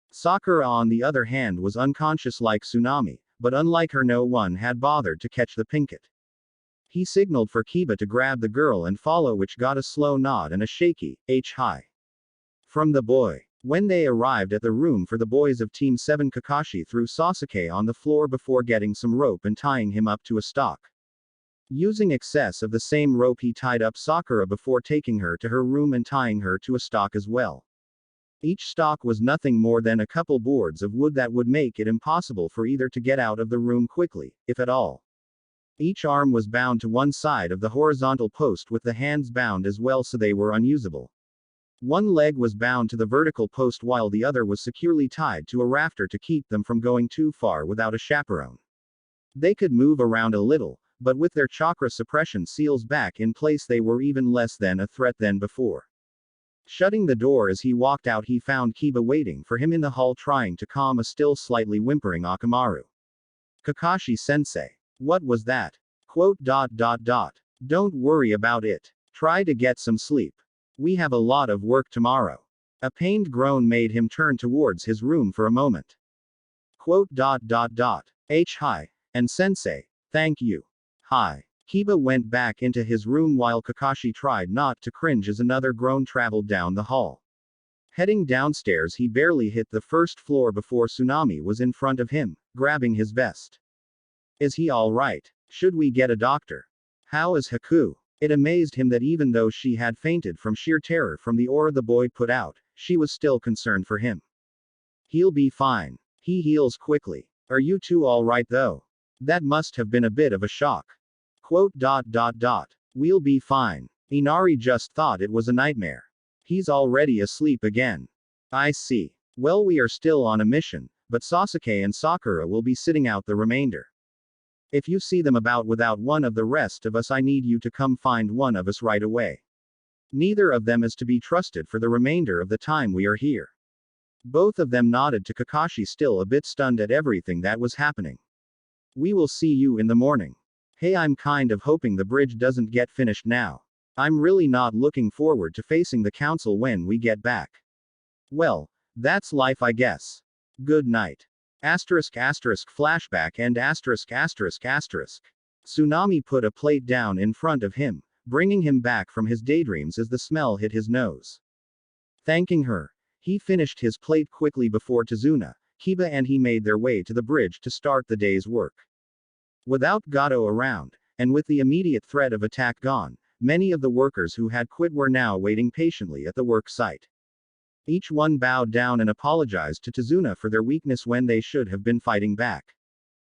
Speaker 1: Sakura on the other hand was unconscious like Tsunami, but unlike her no one had bothered to catch the pinkett. He signaled for Kiba to grab the girl and follow, which got a slow nod and a shaky, "Hi" from the boy. When they arrived at the room for the boys of Team 7, Kakashi threw Sasuke on the floor before getting some rope and tying him up to a stalk. Using excess of the same rope he tied up Sakura before taking her to her room and tying her to a stalk as well. Each stalk was nothing more than a couple boards of wood that would make it impossible for either to get out of the room quickly, if at all. Each arm was bound to one side of the horizontal post with the hands bound as well, so they were unusable. One leg was bound to the vertical post while the other was securely tied to a rafter to keep them from going too far without a chaperone. They could move around a little, but with their chakra suppression seals back in place they were even less than a threat than before. Shutting the door as he walked out, he found Kiba waiting for him in the hall trying to calm a still slightly whimpering Akamaru. "Kakashi-sensei. What was that? Don't worry about it. Try to get some sleep. We have a lot of work tomorrow." A pained groan made him turn towards his room for a moment. Hi. And sensei. Thank you. Hi. Kiba went back into his room while Kakashi tried not to cringe as another groan traveled down the hall. Heading downstairs, he barely hit the first floor before Tsunami was in front of him, grabbing his vest. "Is he all right? Should we get a doctor? How is Haku?" It amazed him that even though she had fainted from sheer terror from the aura the boy put out, she was still concerned for him. "He'll be fine. He heals quickly. Are you two all right though? That must have been a bit of a shock." "We'll be fine. Inari just thought it was a nightmare. He's already asleep again." "I see. Well, we are still on a mission, but Sasuke and Sakura will be sitting out the remainder. If you see them about without one of the rest of us, I need you to come find one of us right away. Neither of them is to be trusted for the remainder of the time we are here." Both of them nodded to Kakashi, still a bit stunned at everything that was happening. "We will see you in the morning. Hey, I'm kind of hoping the bridge doesn't get finished now. I'm really not looking forward to facing the council when we get back. Well, that's life, I guess. Good night." Flashback and Tsunami put a plate down in front of him, bringing him back from his daydreams as the smell hit his nose. Thanking her, he finished his plate quickly before Tizuna, Kiba and he made their way to the bridge to start the day's work. Without Gato around, and with the immediate threat of attack gone, many of the workers who had quit were now waiting patiently at the work site. Each one bowed down and apologized to Tizuna for their weakness when they should have been fighting back.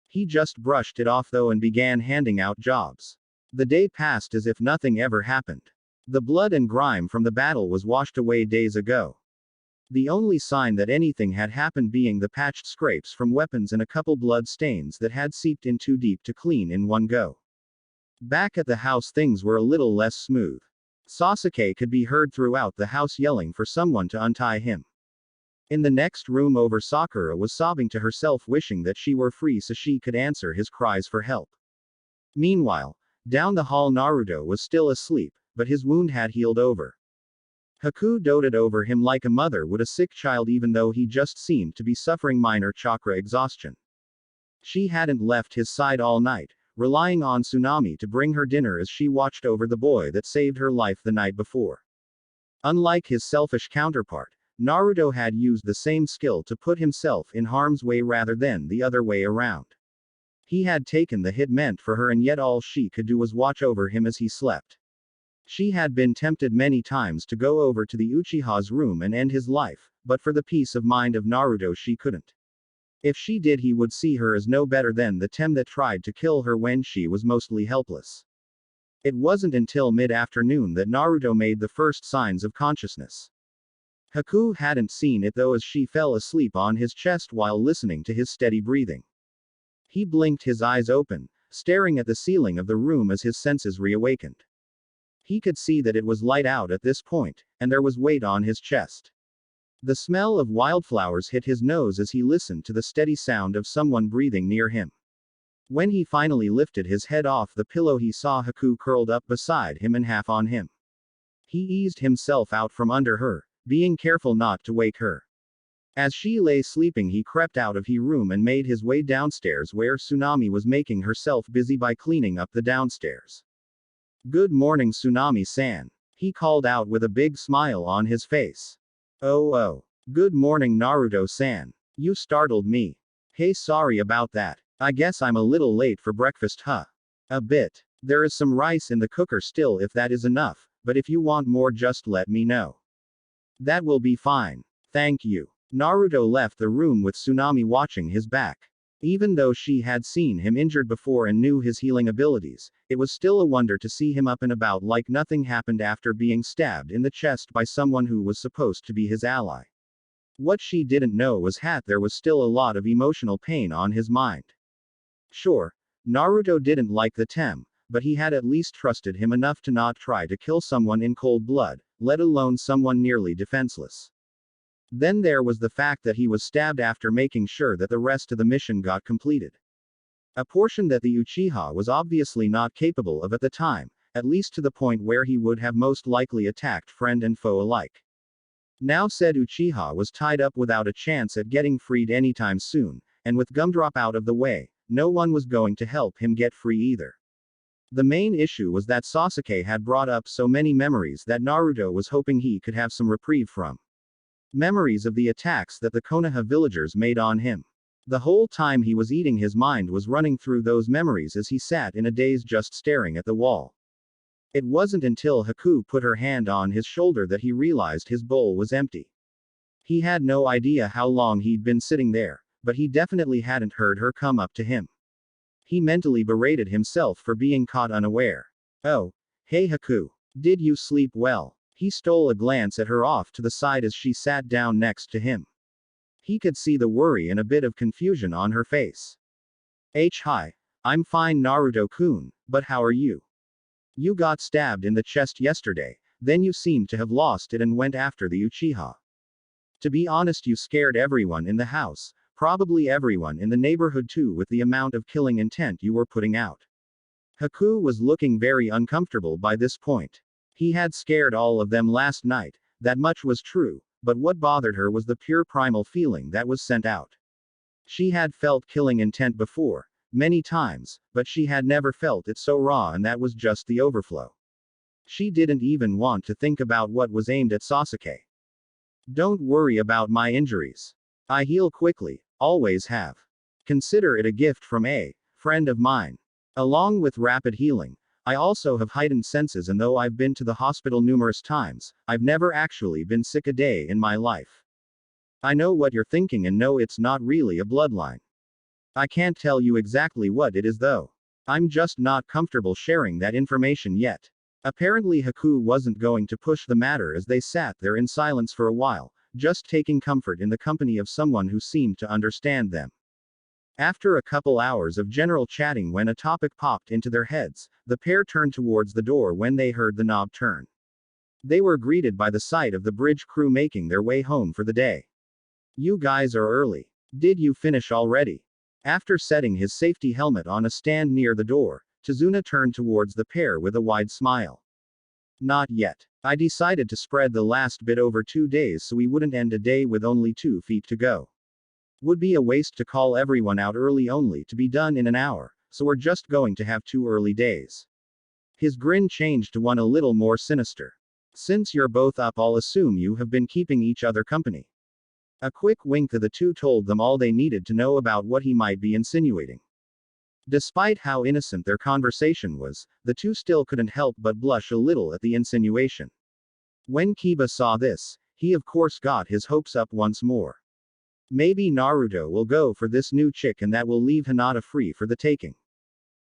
Speaker 1: He just brushed it off though and began handing out jobs. The day passed as if nothing ever happened. The blood and grime from the battle was washed away days ago. The only sign that anything had happened being the patched scrapes from weapons and a couple blood stains that had seeped in too deep to clean in one go. Back at the house things were a little less smooth. Sasuke could be heard throughout the house yelling for someone to untie him. In the next room over, Sakura was sobbing to herself, wishing that she were free so she could answer his cries for help. Meanwhile, down the hall Naruto was still asleep, but his wound had healed over. Haku doted over him like a mother would a sick child, even though he just seemed to be suffering minor chakra exhaustion. She hadn't left his side all night, relying on Tsunami to bring her dinner as she watched over the boy that saved her life the night before. Unlike his selfish counterpart, Naruto had used the same skill to put himself in harm's way rather than the other way around. He had taken the hit meant for her, and yet all she could do was watch over him as he slept. She had been tempted many times to go over to the Uchiha's room and end his life, but for the peace of mind of Naruto she couldn't. If she did, he would see her as no better than the Tem that tried to kill her when she was mostly helpless. It wasn't until mid-afternoon that Naruto made the first signs of consciousness. Haku hadn't seen it though, as she fell asleep on his chest while listening to his steady breathing. He blinked his eyes open, staring at the ceiling of the room as his senses reawakened. He could see that it was light out at this point, and there was weight on his chest. The smell of wildflowers hit his nose as he listened to the steady sound of someone breathing near him. When he finally lifted his head off the pillow, he saw Haku curled up beside him and half on him. He eased himself out from under her, being careful not to wake her. As she lay sleeping, he crept out of his room and made his way downstairs, where Tsunami was making herself busy by cleaning up the downstairs. "Good morning, Tsunami-san," he called out with a big smile on his face. Oh. Good morning, Naruto-san. You startled me. Hey, sorry about that. I guess I'm a little late for breakfast, huh? A bit. There is some rice in the cooker still if that is enough, but if you want more just let me know. That will be fine. Thank you. Naruto left the room with Tsunami watching his back. Even though she had seen him injured before and knew his healing abilities, it was still a wonder to see him up and about like nothing happened after being stabbed in the chest by someone who was supposed to be his ally. What she didn't know was that there was still a lot of emotional pain on his mind. Sure, Naruto didn't like the Tem, but he had at least trusted him enough to not try to kill someone in cold blood, let alone someone nearly defenseless. Then there was the fact that he was stabbed after making sure that the rest of the mission got completed. A portion that the Uchiha was obviously not capable of at the time, at least to the point where he would have most likely attacked friend and foe alike. Now said Uchiha was tied up without a chance at getting freed anytime soon, and with Gumdrop out of the way, no one was going to help him get free either. The main issue was that Sasuke had brought up so many memories that Naruto was hoping he could have some reprieve from. Memories of the attacks that the Konoha villagers made on him. The whole time he was eating, his mind was running through those memories as he sat in a daze just staring at the wall. It wasn't until Haku put her hand on his shoulder that he realized his bowl was empty. He had no idea how long he'd been sitting there, but he definitely hadn't heard her come up to him. He mentally berated himself for being caught unaware. Oh, hey Haku. Did you sleep well? He stole a glance at her off to the side as she sat down next to him. He could see the worry and a bit of confusion on her face. Hi. I'm fine, Naruto-kun, but how are you? You got stabbed in the chest yesterday, then you seemed to have lost it and went after the Uchiha. To be honest, you scared everyone in the house, probably everyone in the neighborhood too, with the amount of killing intent you were putting out. Haku was looking very uncomfortable by this point. He had scared all of them last night, that much was true, but what bothered her was the pure primal feeling that was sent out. She had felt killing intent before, many times, but she had never felt it so raw, and that was just the overflow. She didn't even want to think about what was aimed at Sasuke. Don't worry about my injuries. I heal quickly, always have. Consider it a gift from a friend of mine. Along with rapid healing, I also have heightened senses, and though I've been to the hospital numerous times, I've never actually been sick a day in my life. I know what you're thinking and know it's not really a bloodline. I can't tell you exactly what it is though. I'm just not comfortable sharing that information yet. Apparently Haku wasn't going to push the matter as they sat there in silence for a while, just taking comfort in the company of someone who seemed to understand them. After a couple hours of general chatting, when a topic popped into their heads, the pair turned towards the door when they heard the knob turn. They were greeted by the sight of the bridge crew making their way home for the day. "You guys are early. Did you finish already?" After setting his safety helmet on a stand near the door, Tazuna turned towards the pair with a wide smile. "Not yet. I decided to spread the last bit over 2 days so we wouldn't end a day with only 2 feet to go. Would be a waste to call everyone out early only to be done in an hour, so we're just going to have 2 early days." His grin changed to one a little more sinister. "Since you're both up, I'll assume you have been keeping each other company." A quick wink of the two told them all they needed to know about what he might be insinuating. Despite how innocent their conversation was, the two still couldn't help but blush a little at the insinuation. When Kiba saw this, he of course got his hopes up once more. Maybe Naruto will go for this new chick and that will leave Hinata free for the taking.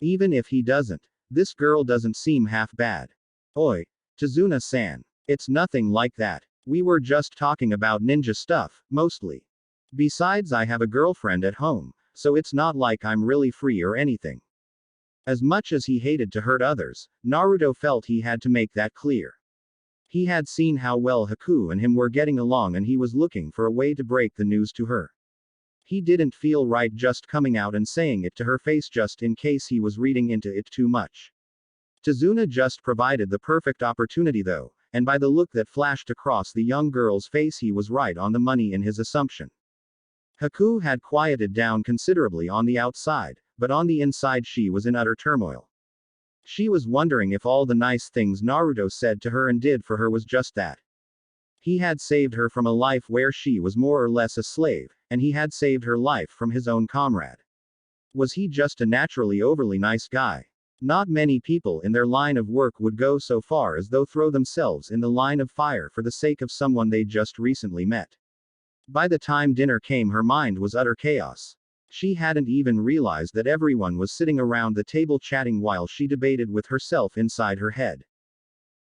Speaker 1: Even if he doesn't, this girl doesn't seem half bad. "Oi, Tazuna-san. It's nothing like that. We were just talking about ninja stuff, mostly. Besides, I have a girlfriend at home, so it's not like I'm really free or anything." As much as he hated to hurt others, Naruto felt he had to make that clear. He had seen how well Haku and him were getting along and he was looking for a way to break the news to her. He didn't feel right just coming out and saying it to her face just in case he was reading into it too much. Tazuna just provided the perfect opportunity though, and by the look that flashed across the young girl's face he was right on the money in his assumption. Haku had quieted down considerably on the outside, but on the inside she was in utter turmoil. She was wondering if all the nice things Naruto said to her and did for her was just that. He had saved her from a life where she was more or less a slave, and he had saved her life from his own comrade. Was he just a naturally overly nice guy? Not many people in their line of work would go so far as though throw themselves in the line of fire for the sake of someone they just recently met. By the time dinner came, her mind was utter chaos. She hadn't even realized that everyone was sitting around the table chatting while she debated with herself inside her head.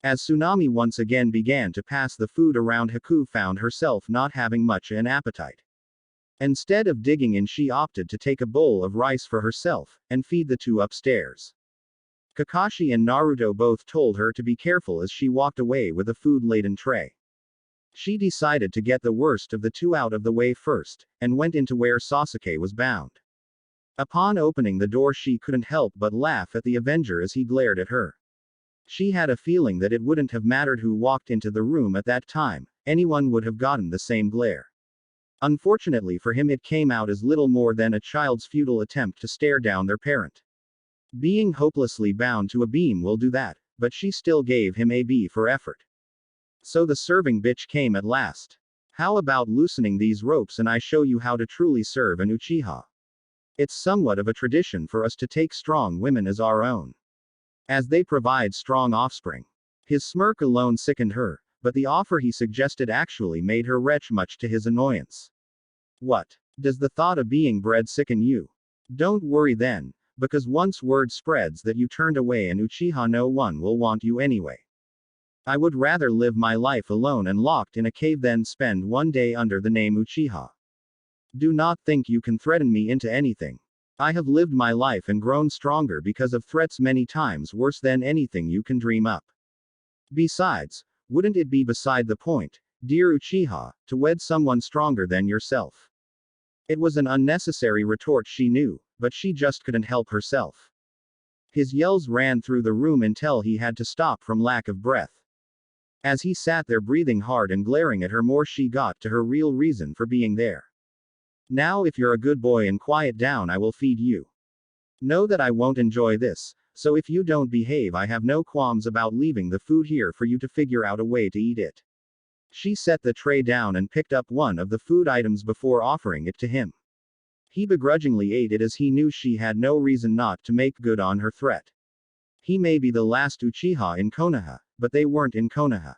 Speaker 1: As tsunami once again began to pass the food around, Haku found herself not having much an appetite. Instead of digging in, she opted to take a bowl of rice for herself, and feed the two upstairs. Kakashi and Naruto both told her to be careful as she walked away with a food-laden tray. She decided to get the worst of the two out of the way first, and went into where Sasuke was bound. Upon opening the door, she couldn't help but laugh at the Avenger as he glared at her. She had a feeling that it wouldn't have mattered who walked into the room at that time, anyone would have gotten the same glare. Unfortunately for him, it came out as little more than a child's futile attempt to stare down their parent. Being hopelessly bound to a beam will do that, but she still gave him a B for effort. So the serving bitch came at last. "How about loosening these ropes and I show you how to truly serve an Uchiha? It's somewhat of a tradition for us to take strong women as our own, as they provide strong offspring." His smirk alone sickened her, but the offer he suggested actually made her retch, much to his annoyance. "What? Does the thought of being bred sicken you? Don't worry then, because once word spreads that you turned away an Uchiha, no one will want you anyway. I would rather live my life alone and locked in a cave than spend one day under the name Uchiha. Do not think you can threaten me into anything. I have lived my life and grown stronger because of threats many times worse than anything you can dream up. Besides, wouldn't it be beside the point, dear Uchiha, to wed someone stronger than yourself?" It was an unnecessary retort, she knew, but she just couldn't help herself. His yells ran through the room until he had to stop from lack of breath. As he sat there breathing hard and glaring at her more, she got to her real reason for being there. "Now if you're a good boy and quiet down, I will feed you. Know that I won't enjoy this, so if you don't behave, I have no qualms about leaving the food here for you to figure out a way to eat it." She set the tray down and picked up one of the food items before offering it to him. He begrudgingly ate it as he knew she had no reason not to make good on her threat. He may be the last Uchiha in Konoha, but they weren't in Konoha.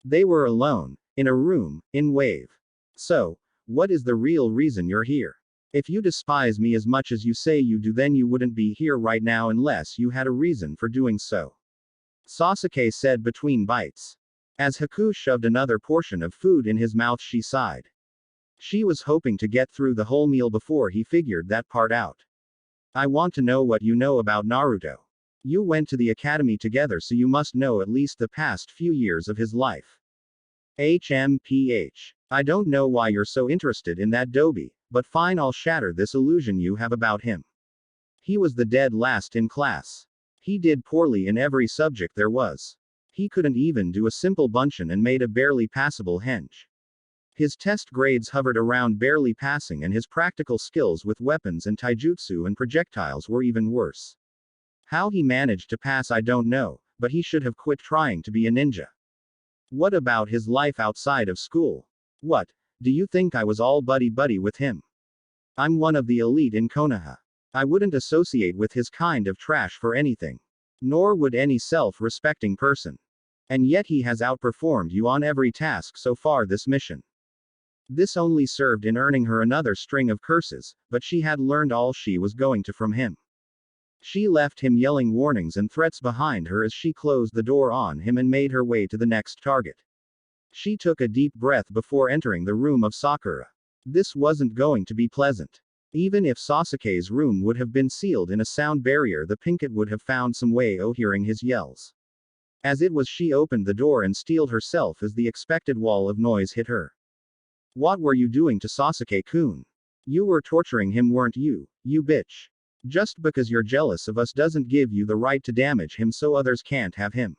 Speaker 1: They were alone, in a room, in Wave. "So, what is the real reason you're here? If you despise me as much as you say you do, then you wouldn't be here right now unless you had a reason for doing so," Sasuke said between bites. As Haku shoved another portion of food in his mouth, she sighed. She was hoping to get through the whole meal before he figured that part out. I want to know what you know about Naruto. You went to the academy together, so you must know at least the past few years of his life. HMPH. I don't know why you're so interested in that doby, but fine, I'll shatter this illusion you have about him. He was the dead last in class. He did poorly in every subject there was. He couldn't even do a simple bunshin and made a barely passable henge. His test grades hovered around barely passing, and his practical skills with weapons and taijutsu and projectiles were even worse. How he managed to pass I don't know, but he should have quit trying to be a ninja. What about his life outside of school? What? Do you think I was all buddy-buddy with him? I'm one of the elite in Konoha. I wouldn't associate with his kind of trash for anything. Nor would any self-respecting person. And yet he has outperformed you on every task so far this mission. This only served in earning her another string of curses, but she had learned all she was going to from him. She left him yelling warnings and threats behind her as she closed the door on him and made her way to the next target. She took a deep breath before entering the room of Sakura. This wasn't going to be pleasant. Even if Sasuke's room would have been sealed in a sound barrier, the Pinkett would have found some way of hearing his yells. As it was, she opened the door and steeled herself as the expected wall of noise hit her. What were you doing to Sasuke-kun? You were torturing him, weren't you, you bitch? Just because you're jealous of us doesn't give you the right to damage him so others can't have him.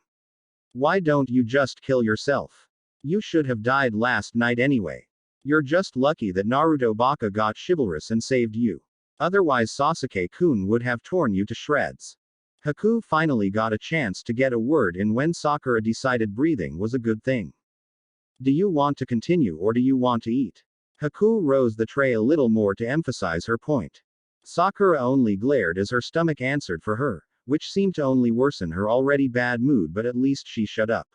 Speaker 1: Why don't you just kill yourself? You should have died last night anyway. You're just lucky that Naruto Baka got chivalrous and saved you. Otherwise Sasuke-kun would have torn you to shreds. Haku finally got a chance to get a word in when Sakura decided breathing was a good thing. Do you want to continue or do you want to eat? Haku rose the tray a little more to emphasize her point. Sakura only glared as her stomach answered for her, which seemed to only worsen her already bad mood, but at least she shut up.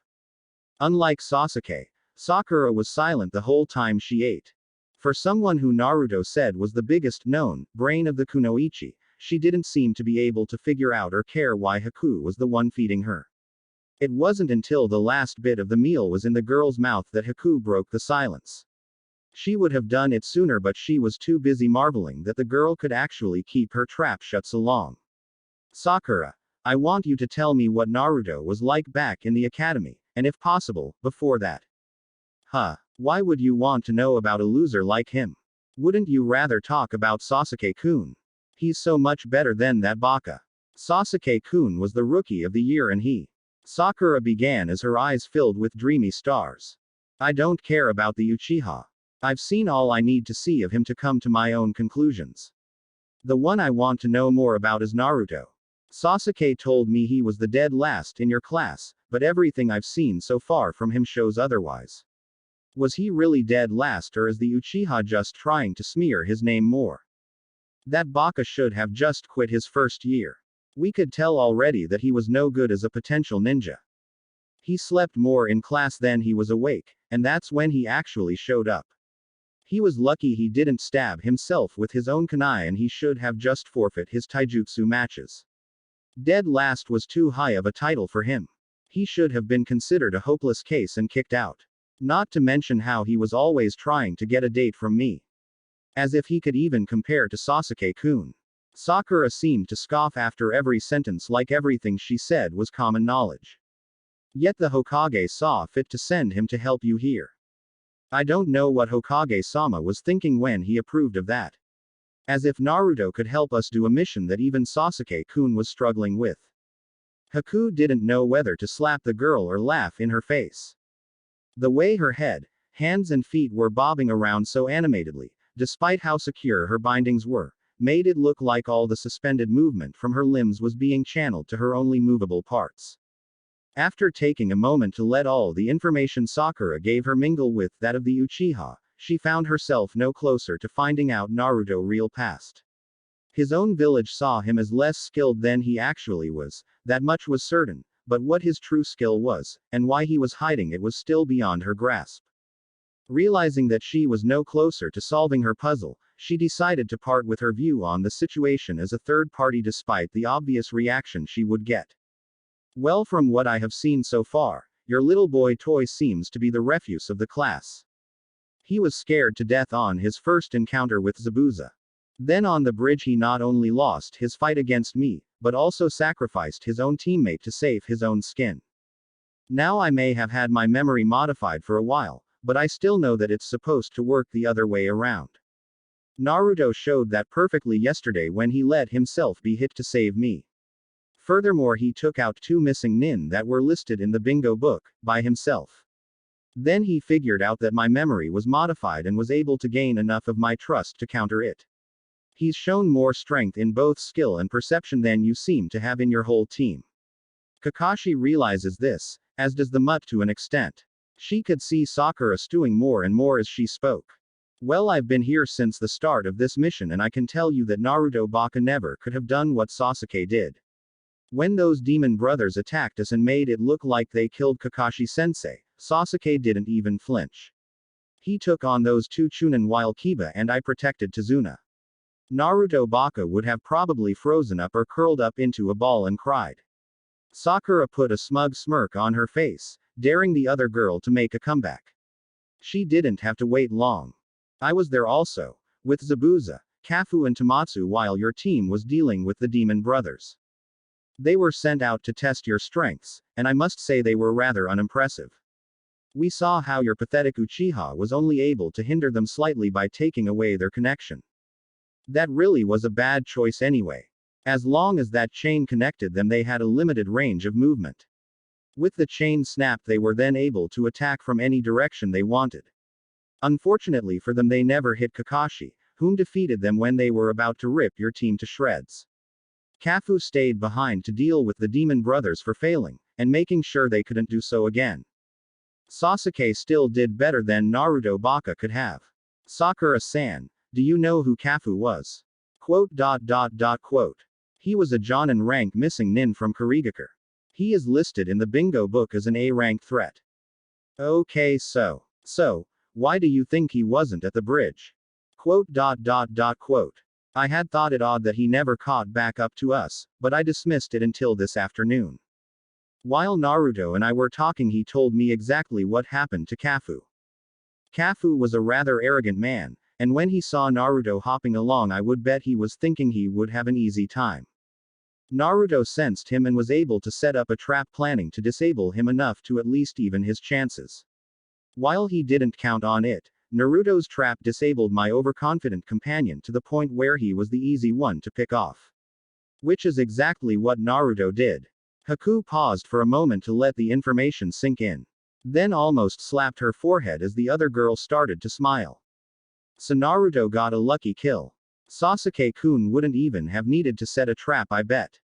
Speaker 1: Unlike Sasuke, Sakura was silent the whole time she ate. For someone who Naruto said was the biggest known brain of the kunoichi, she didn't seem to be able to figure out or care why Haku was the one feeding her. It wasn't until the last bit of the meal was in the girl's mouth that Haku broke the silence. She would have done it sooner, but she was too busy marveling that the girl could actually keep her trap shut so long. Sakura, I want you to tell me what Naruto was like back in the academy, and if possible, before that. Huh? Why would you want to know about a loser like him? Wouldn't you rather talk about Sasuke-kun? He's so much better than that Baka. Sasuke-kun was the rookie of the year and he. Sakura began as her eyes filled with dreamy stars. I don't care about the Uchiha. I've seen all I need to see of him to come to my own conclusions. The one I want to know more about is Naruto. Sasuke told me he was the dead last in your class, but everything I've seen so far from him shows otherwise. Was he really dead last, or is the Uchiha just trying to smear his name more? That Baka should have just quit his first year. We could tell already that he was no good as a potential ninja. He slept more in class than he was awake, and that's when he actually showed up. He was lucky he didn't stab himself with his own kunai, and he should have just forfeit his taijutsu matches. Dead last was too high of a title for him. He should have been considered a hopeless case and kicked out. Not to mention how he was always trying to get a date from me. As if he could even compare to Sasuke-kun. Sakura seemed to scoff after every sentence, like everything she said was common knowledge. Yet the Hokage saw fit to send him to help you here. I don't know what Hokage-sama was thinking when he approved of that. As if Naruto could help us do a mission that even Sasuke-kun was struggling with. Haku didn't know whether to slap the girl or laugh in her face. The way her head, hands and feet were bobbing around so animatedly, despite how secure her bindings were, made it look like all the suspended movement from her limbs was being channeled to her only movable parts. After taking a moment to let all the information Sakura gave her mingle with that of the Uchiha, she found herself no closer to finding out Naruto's real past. His own village saw him as less skilled than he actually was, that much was certain, but what his true skill was, and why he was hiding it, was still beyond her grasp. Realizing that she was no closer to solving her puzzle, she decided to part with her view on the situation as a third party despite the obvious reaction she would get. Well, from what I have seen so far, your little boy toy seems to be the refuse of the class. He was scared to death on his first encounter with Zabuza. Then on the bridge he not only lost his fight against me, but also sacrificed his own teammate to save his own skin. Now I may have had my memory modified for a while, but I still know that it's supposed to work the other way around. Naruto showed that perfectly yesterday when he let himself be hit to save me. Furthermore, he took out 2 missing nin that were listed in the bingo book, by himself. Then he figured out that my memory was modified and was able to gain enough of my trust to counter it. He's shown more strength in both skill and perception than you seem to have in your whole team. Kakashi realizes this, as does the mutt to an extent. She could see Sakura stewing more and more as she spoke. Well, I've been here since the start of this mission and I can tell you that Naruto Baka never could have done what Sasuke did. When those demon brothers attacked us and made it look like they killed Kakashi-sensei, Sasuke didn't even flinch. He took on those 2 chunin while Kiba and I protected Tazuna. Naruto Baka would have probably frozen up or curled up into a ball and cried. Sakura put a smug smirk on her face, daring the other girl to make a comeback. She didn't have to wait long. I was there also, with Zabuza, Kafu and Tamatsu while your team was dealing with the demon brothers. They were sent out to test your strengths, and I must say they were rather unimpressive. We saw how your pathetic Uchiha was only able to hinder them slightly by taking away their connection. That really was a bad choice anyway. As long as that chain connected them, they had a limited range of movement. With the chain snapped, they were then able to attack from any direction they wanted. Unfortunately for them, they never hit Kakashi, whom defeated them when they were about to rip your team to shreds. Kafu stayed behind to deal with the demon brothers for failing, and making sure they couldn't do so again. Sasuke still did better than Naruto Baka could have. Sakura-san, do you know who Kafu was? Quote. He was a Jonin rank missing nin from Kurigakure. He is listed in the bingo book as an A-rank threat. Okay, so, why do you think he wasn't at the bridge? Quote. I had thought it odd that he never caught back up to us, but I dismissed it until this afternoon. While Naruto and I were talking, he told me exactly what happened to Kafu. Kafu was a rather arrogant man, and when he saw Naruto hopping along, I would bet he was thinking he would have an easy time. Naruto sensed him and was able to set up a trap planning to disable him enough to at least even his chances. While he didn't count on it, Naruto's trap disabled my overconfident companion to the point where he was the easy one to pick off. Which is exactly what Naruto did. Haku paused for a moment to let the information sink in. Then almost slapped her forehead as the other girl started to smile. So Naruto got a lucky kill. Sasuke-kun wouldn't even have needed to set a trap, I bet.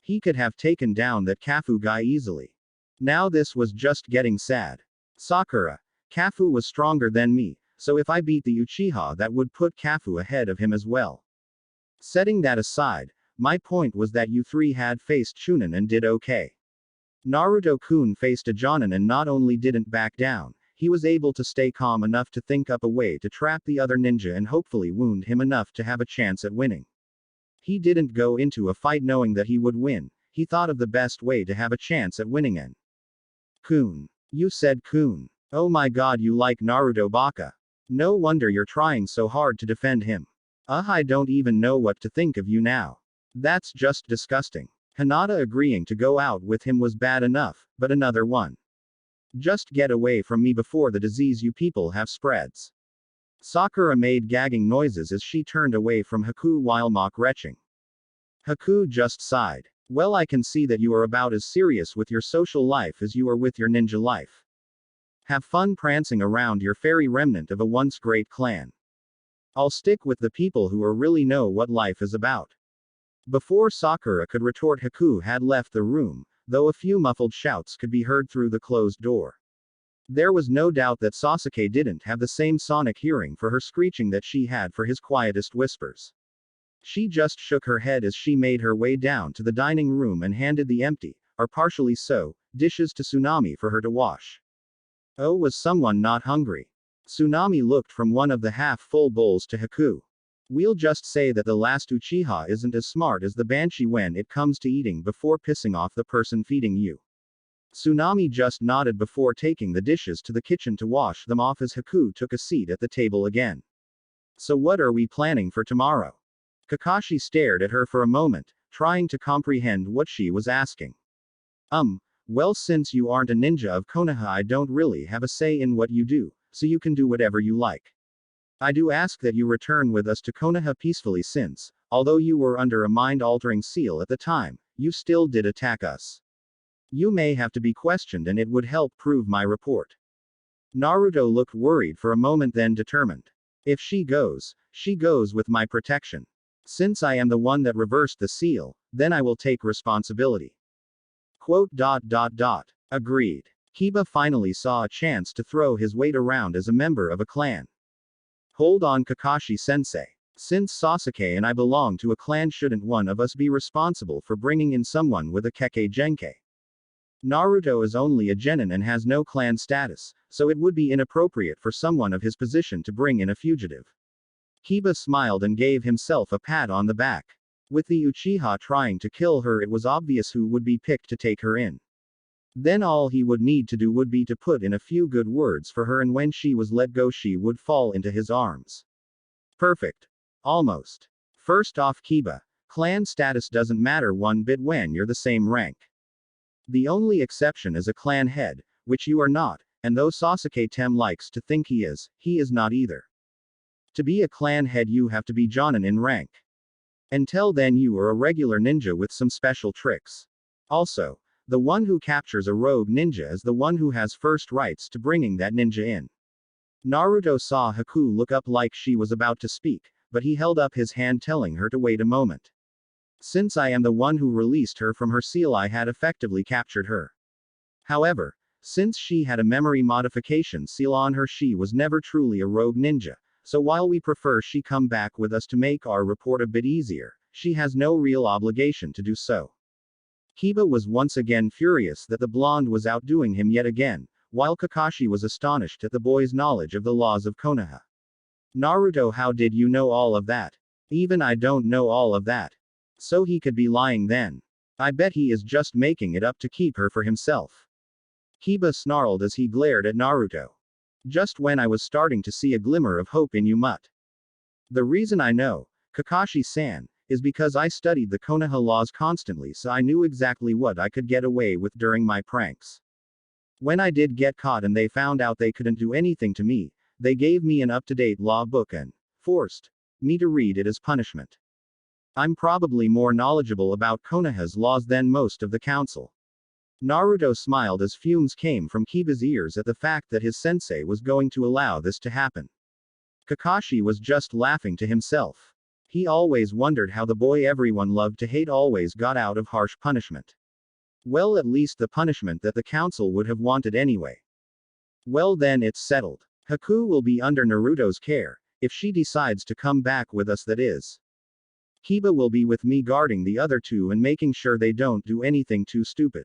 Speaker 1: He could have taken down that Kafu guy easily. Now this was just getting sad. Sakura, Kafu was stronger than me, so if I beat the Uchiha, that would put Kafu ahead of him as well. Setting that aside, my point was that you 3 had faced chunin and did okay. Naruto-kun faced a jonin and not only didn't back down, he was able to stay calm enough to think up a way to trap the other ninja and hopefully wound him enough to have a chance at winning. He didn't go into a fight knowing that he would win, he thought of the best way to have a chance at winning. And kun. You said kun. Oh my god, you like Naruto Baka. No wonder you're trying so hard to defend him. I don't even know what to think of you now. That's just disgusting. Hinata agreeing to go out with him was bad enough, but another one. Just get away from me before the disease you people have spreads. Sakura made gagging noises as she turned away from Haku while mock retching. Haku just sighed. Well, I can see that you are about as serious with your social life as you are with your ninja life. Have fun prancing around your fairy remnant of a once great clan. I'll stick with the people who really know what life is about. Before Sakura could retort, Haku had left the room, though a few muffled shouts could be heard through the closed door. There was no doubt that Sasuke didn't have the same sonic hearing for her screeching that she had for his quietest whispers. She just shook her head as she made her way down to the dining room and handed the empty, or partially so, dishes to Tsunami for her to wash. Oh, was someone not hungry? Tsunami looked from one of the half-full bowls to Haku. We'll just say that the last Uchiha isn't as smart as the Banshee when it comes to eating before pissing off the person feeding you. Tsunami just nodded before taking the dishes to the kitchen to wash them off as Haku took a seat at the table again. So what are we planning for tomorrow? Kakashi stared at her for a moment, trying to comprehend what she was asking. Well, since you aren't a ninja of Konoha, I don't really have a say in what you do, so you can do whatever you like. I do ask that you return with us to Konoha peacefully since, although you were under a mind-altering seal at the time, you still did attack us. You may have to be questioned and it would help prove my report. Naruto looked worried for a moment then determined. If she goes with my protection. Since I am the one that reversed the seal, then I will take responsibility. Agreed. Kiba finally saw a chance to throw his weight around as a member of a clan. Hold on, Kakashi-sensei. Since Sasuke and I belong to a clan, shouldn't one of us be responsible for bringing in someone with a Kekkei Genkei? Naruto is only a genin and has no clan status, so it would be inappropriate for someone of his position to bring in a fugitive. Kiba smiled and gave himself a pat on the back. With the Uchiha trying to kill her, it was obvious who would be picked to take her in. Then all he would need to do would be to put in a few good words for her, and when she was let go she would fall into his arms. Perfect. Almost. First off, Kiba, clan status doesn't matter one bit when you're the same rank. The only exception is a clan head, which you are not, and though Sasuke likes to think he is not either. To be a clan head you have to be jonin in rank. Until then you are a regular ninja with some special tricks. Also, the one who captures a rogue ninja is the one who has first rights to bringing that ninja in. Naruto saw Haku look up like she was about to speak, but he held up his hand telling her to wait a moment. Since I am the one who released her from her seal, I had effectively captured her. However, since she had a memory modification seal on her, she was never truly a rogue ninja, so while we prefer she come back with us to make our report a bit easier, she has no real obligation to do so. Kiba was once again furious that the blonde was outdoing him yet again, while Kakashi was astonished at the boy's knowledge of the laws of Konoha. Naruto, how did you know all of that? Even I don't know all of that. So he could be lying then. I bet he is just making it up to keep her for himself. Kiba snarled as he glared at Naruto. Just when I was starting to see a glimmer of hope in you, mutt. The reason I know, Kakashi-san, is because I studied the Konoha laws constantly, so I knew exactly what I could get away with during my pranks. When I did get caught and they found out they couldn't do anything to me, they gave me an up-to-date law book and forced me to read it as punishment. I'm probably more knowledgeable about Konoha's laws than most of the council. Naruto smiled as fumes came from Kiba's ears at the fact that his sensei was going to allow this to happen. Kakashi was just laughing to himself. He always wondered how the boy everyone loved to hate always got out of harsh punishment. Well, at least the punishment that the council would have wanted anyway. Well, then it's settled. Haku will be under Naruto's care, if she decides to come back with us, that is. Kiba will be with me guarding the other two and making sure they don't do anything too stupid.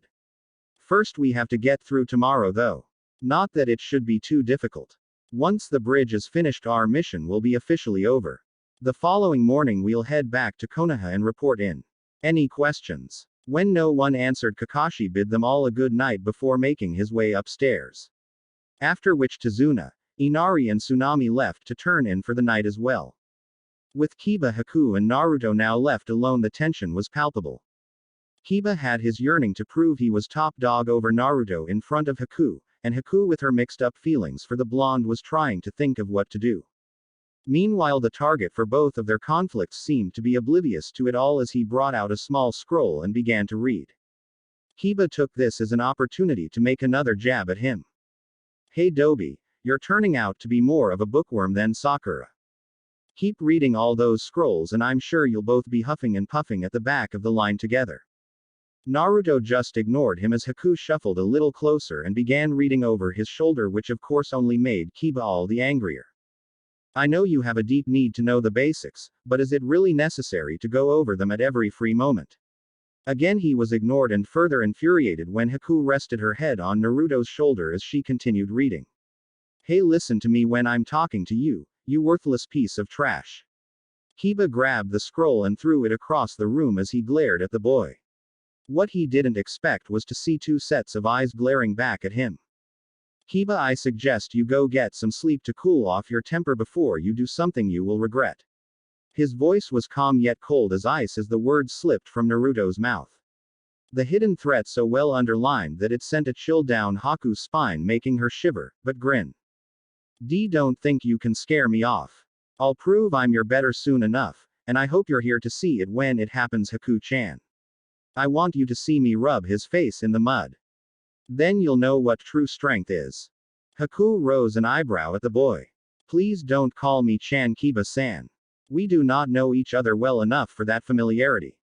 Speaker 1: First we have to get through tomorrow though. Not that it should be too difficult. Once the bridge is finished our mission will be officially over. The following morning we'll head back to Konoha and report in. Any questions? When no one answered, Kakashi bid them all a good night before making his way upstairs. After which Tazuna, Inari and Tsunami left to turn in for the night as well. With Kiba, Haku and Naruto now left alone, the tension was palpable. Kiba had his yearning to prove he was top dog over Naruto in front of Haku, and Haku with her mixed up feelings for the blonde was trying to think of what to do. Meanwhile the target for both of their conflicts seemed to be oblivious to it all as he brought out a small scroll and began to read. Kiba took this as an opportunity to make another jab at him. Hey Dobi, you're turning out to be more of a bookworm than Sakura. Keep reading all those scrolls and I'm sure you'll both be huffing and puffing at the back of the line together. Naruto just ignored him as Haku shuffled a little closer and began reading over his shoulder, which of course only made Kiba all the angrier. I know you have a deep need to know the basics, but is it really necessary to go over them at every free moment? Again he was ignored and further infuriated when Haku rested her head on Naruto's shoulder as she continued reading. Hey, listen to me when I'm talking to you, you worthless piece of trash. Kiba grabbed the scroll and threw it across the room as he glared at the boy. What he didn't expect was to see two sets of eyes glaring back at him. Kiba, I suggest you go get some sleep to cool off your temper before you do something you will regret. His voice was calm yet cold as ice as the words slipped from Naruto's mouth. The hidden threat so well underlined that it sent a chill down Haku's spine, making her shiver, but grin. Don't think you can scare me off. I'll prove I'm your better soon enough, and I hope you're here to see it when it happens, Haku-chan. I want you to see me rub his face in the mud. Then you'll know what true strength is. Haku rose an eyebrow at the boy. Please don't call me Chan, Kiba-san. We do not know each other well enough for that familiarity.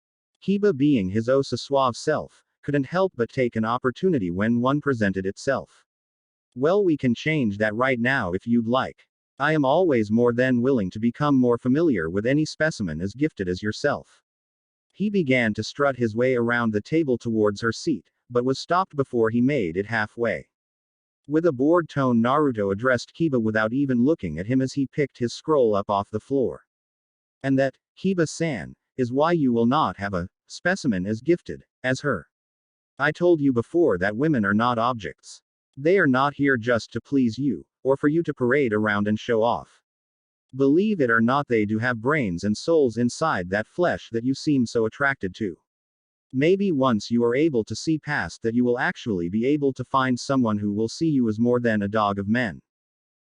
Speaker 1: Kiba, being his osa suave self, couldn't help but take an opportunity when one presented itself. Well, we can change that right now if you'd like. I am always more than willing to become more familiar with any specimen as gifted as yourself. He began to strut his way around the table towards her seat, but was stopped before he made it halfway. With a bored tone, Naruto addressed Kiba without even looking at him as he picked his scroll up off the floor. And that, Kiba-san, is why you will not have a specimen as gifted as her. I told you before that women are not objects. They are not here just to please you, or for you to parade around and show off. Believe it or not, they do have brains and souls inside that flesh that you seem so attracted to. Maybe once you are able to see past that, you will actually be able to find someone who will see you as more than a dog of men.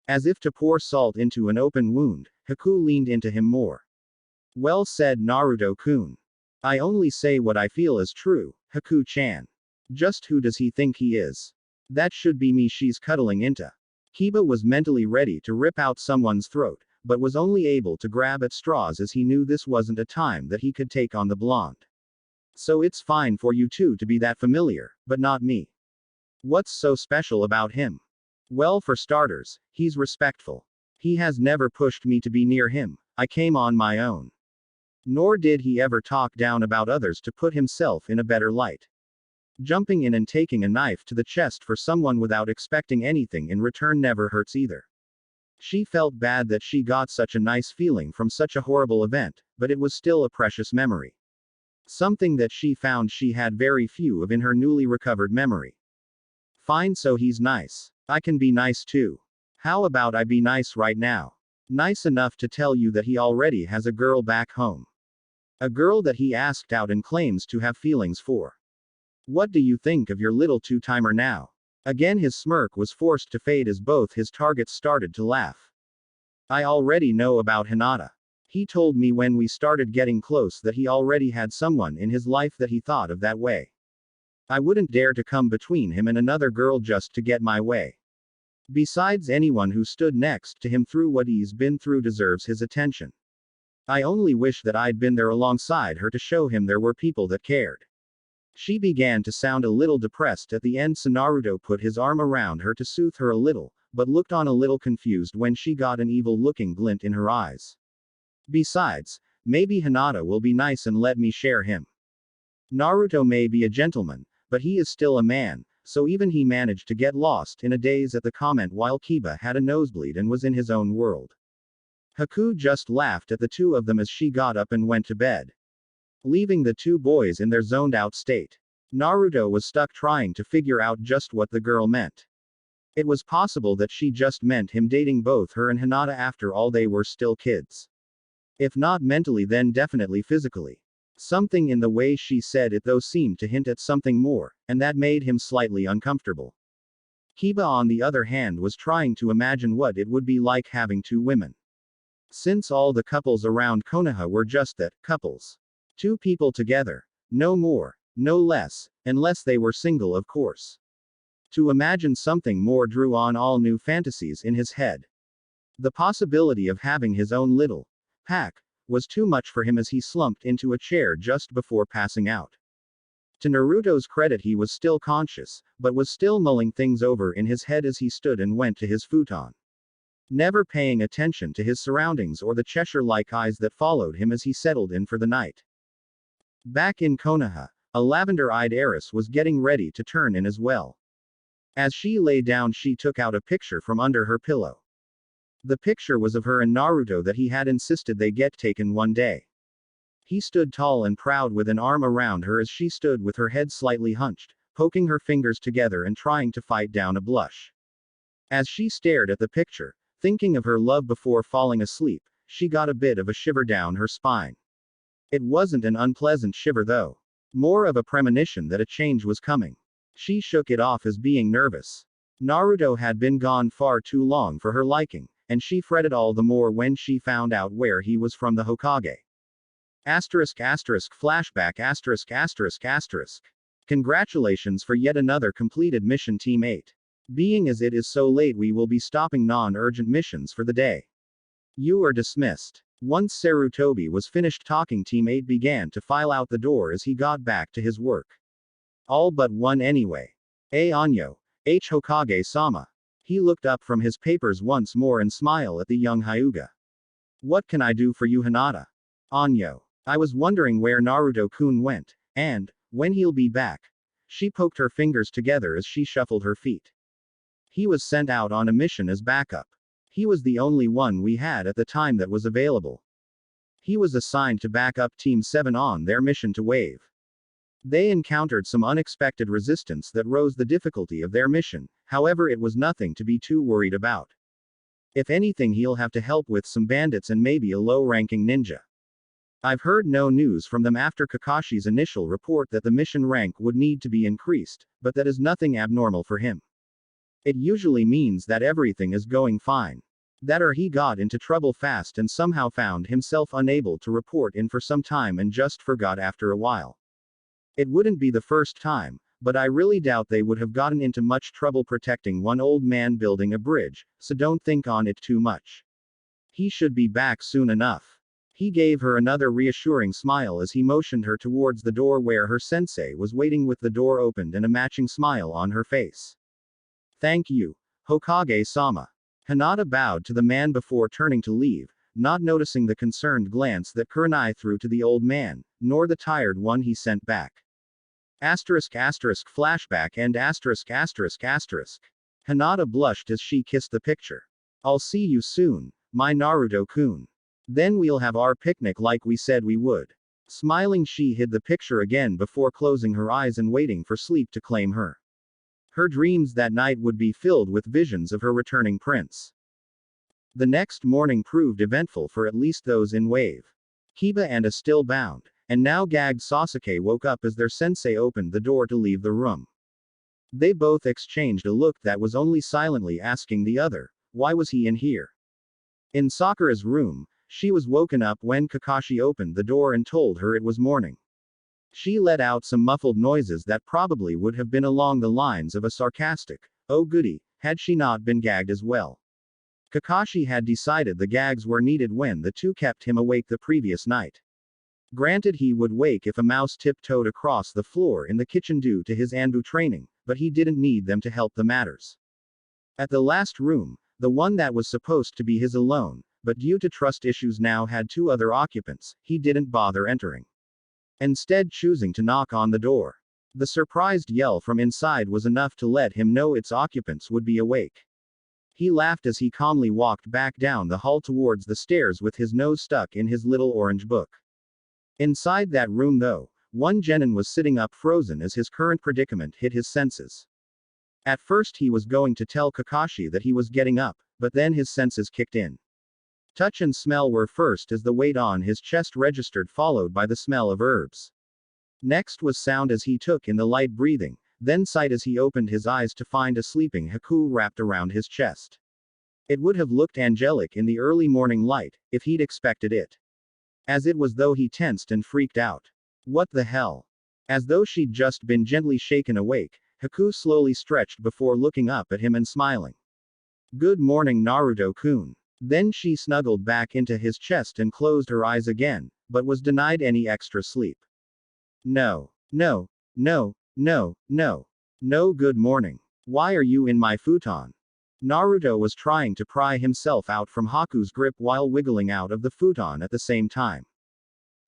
Speaker 1: As if to pour salt into an open wound, Haku leaned into him more. Well said, Naruto-kun. I only say what I feel is true, Haku-chan. Just who does he think he is? That should be me she's cuddling into. Kiba was mentally ready to rip out someone's throat, but was only able to grab at straws as he knew this wasn't a time that he could take on the blonde. So it's fine for you two to be that familiar, but not me. What's so special about him? Well, for starters, he's respectful. He has never pushed me to be near him. I came on my own. Nor did he ever talk down about others to put himself in a better light. Jumping in and taking a knife to the chest for someone without expecting anything in return never hurts either. She felt bad that she got such a nice feeling from such a horrible event, but it was still a precious memory. Something that she found she had very few of in her newly recovered memory. Fine, so he's nice. I can be nice too. How about I be nice right now? Nice enough to tell you that he already has a girl back home. A girl that he asked out and claims to have feelings for. What do you think of your little two-timer now? Again his smirk was forced to fade as both his targets started to laugh. I already know about Hinata. He told me when we started getting close that he already had someone in his life that he thought of that way. I wouldn't dare to come between him and another girl just to get my way. Besides, anyone who stood next to him through what he's been through deserves his attention. I only wish that I'd been there alongside her to show him there were people that cared. She began to sound a little depressed at the end, so Naruto put his arm around her to soothe her a little, but looked on a little confused when she got an evil-looking glint in her eyes. Besides, maybe Hinata will be nice and let me share him. Naruto may be a gentleman, but he is still a man, so even he managed to get lost in a daze at the comment while Kiba had a nosebleed and was in his own world. Haku just laughed at the two of them as she got up and went to bed, leaving the two boys in their zoned-out state. Naruto was stuck trying to figure out just what the girl meant. It was possible that she just meant him dating both her and Hinata. After all, they were still kids. If not mentally, then definitely physically. Something in the way she said it though seemed to hint at something more, and that made him slightly uncomfortable. Kiba, on the other hand, was trying to imagine what it would be like having two women. Since all the couples around Konoha were just that, couples. Two people together. No more, no less, unless they were single, of course. To imagine something more drew on all new fantasies in his head. The possibility of having his own little pack was too much for him as he slumped into a chair just before passing out. To Naruto's credit, he was still conscious, but was still mulling things over in his head as he stood and went to his futon, never paying attention to his surroundings or the Cheshire-like eyes that followed him as he settled in for the night. Back in Konoha, a lavender-eyed heiress was getting ready to turn in as well. As she lay down, she took out a picture from under her pillow. The picture was of her and Naruto that he had insisted they get taken one day. He stood tall and proud with an arm around her as she stood with her head slightly hunched, poking her fingers together and trying to fight down a blush. As she stared at the picture, thinking of her love before falling asleep, she got a bit of a shiver down her spine. It wasn't an unpleasant shiver though. More of a premonition that a change was coming. She shook it off as being nervous. Naruto had been gone far too long for her liking, and she fretted all the more when she found out where he was from the Hokage. Flashback. Congratulations for yet another completed mission, Team 8. Being as it is so late, we will be stopping non-urgent missions for the day. You are dismissed. Once Sarutobi was finished talking, Team 8 began to file out the door as he got back to his work. All but one anyway. Anyo. Hokage-sama. He looked up from his papers once more and smiled at the young Hyuga. What can I do for you, Hinata? Anyo. I was wondering where Naruto-kun went, and when he'll be back. She poked her fingers together as she shuffled her feet. He was sent out on a mission as backup. He was the only one we had at the time that was available. He was assigned to back up Team 7 on their mission to Wave. They encountered some unexpected resistance that rose the difficulty of their mission, however it was nothing to be too worried about. If anything, he'll have to help with some bandits and maybe a low-ranking ninja. I've heard no news from them after Kakashi's initial report that the mission rank would need to be increased, but that is nothing abnormal for him. It usually means that everything is going fine. That or he got into trouble fast and somehow found himself unable to report in for some time and just forgot after a while. It wouldn't be the first time, but I really doubt they would have gotten into much trouble protecting one old man building a bridge, so don't think on it too much. He should be back soon enough. He gave her another reassuring smile as he motioned her towards the door where her sensei was waiting with the door opened and a matching smile on her face. Thank you, Hokage-sama. Hinata bowed to the man before turning to leave, not noticing the concerned glance that Kurenai threw to the old man, nor the tired one he sent back. Flashback and Hinata blushed as she kissed the picture. I'll see you soon, my Naruto-kun. Then we'll have our picnic like we said we would. Smiling, she hid the picture again before closing her eyes and waiting for sleep to claim her. Her dreams that night would be filled with visions of her returning prince. The next morning proved eventful for at least those in Wave. Kiba and A still bound, and now gagged Sasuke woke up as their sensei opened the door to leave the room. They both exchanged a look that was only silently asking the other, why was he in here? In Sakura's room, she was woken up when Kakashi opened the door and told her it was morning. She let out some muffled noises that probably would have been along the lines of a sarcastic, "Oh goody," had she not been gagged as well. Kakashi had decided the gags were needed when the two kept him awake the previous night. Granted, he would wake if a mouse tiptoed across the floor in the kitchen due to his Anbu training, but he didn't need them to help the matters. At the last room, the one that was supposed to be his alone, but due to trust issues now had two other occupants, he didn't bother entering. Instead, choosing to knock on the door. The surprised yell from inside was enough to let him know its occupants would be awake. He laughed as he calmly walked back down the hall towards the stairs with his nose stuck in his little orange book. Inside that room though, one genin was sitting up frozen as his current predicament hit his senses. At first he was going to tell Kakashi that he was getting up, but then his senses kicked in. Touch and smell were first as the weight on his chest registered, followed by the smell of herbs. Next was sound as he took in the light breathing, then sight as he opened his eyes to find a sleeping Haku wrapped around his chest. It would have looked angelic in the early morning light, if he'd expected it. As it was though he tensed and freaked out. What the hell? As though she'd just been gently shaken awake, Haku slowly stretched before looking up at him and smiling. Good morning, Naruto-kun. Then she snuggled back into his chest and closed her eyes again, but was denied any extra sleep. No, no, no, no, no. No, good morning. Why are you in my futon? Naruto was trying to pry himself out from Haku's grip while wiggling out of the futon at the same time.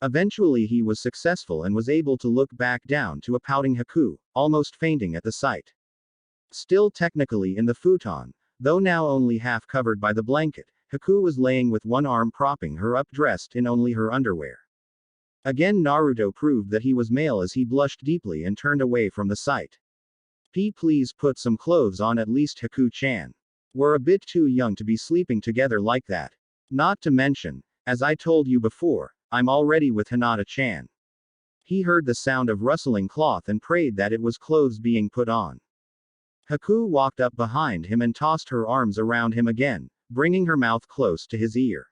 Speaker 1: Eventually he was successful and was able to look back down to a pouting Haku, almost fainting at the sight. Still technically in the futon, though now only half covered by the blanket, Haku was laying with one arm propping her up, dressed in only her underwear. Again Naruto proved that he was male as he blushed deeply and turned away from the sight. Please put some clothes on, at least Haku-chan. We're a bit too young to be sleeping together like that. Not to mention, as I told you before, I'm already with Hinata-chan. He heard the sound of rustling cloth and prayed that it was clothes being put on. Haku walked up behind him and tossed her arms around him again, bringing her mouth close to his ear.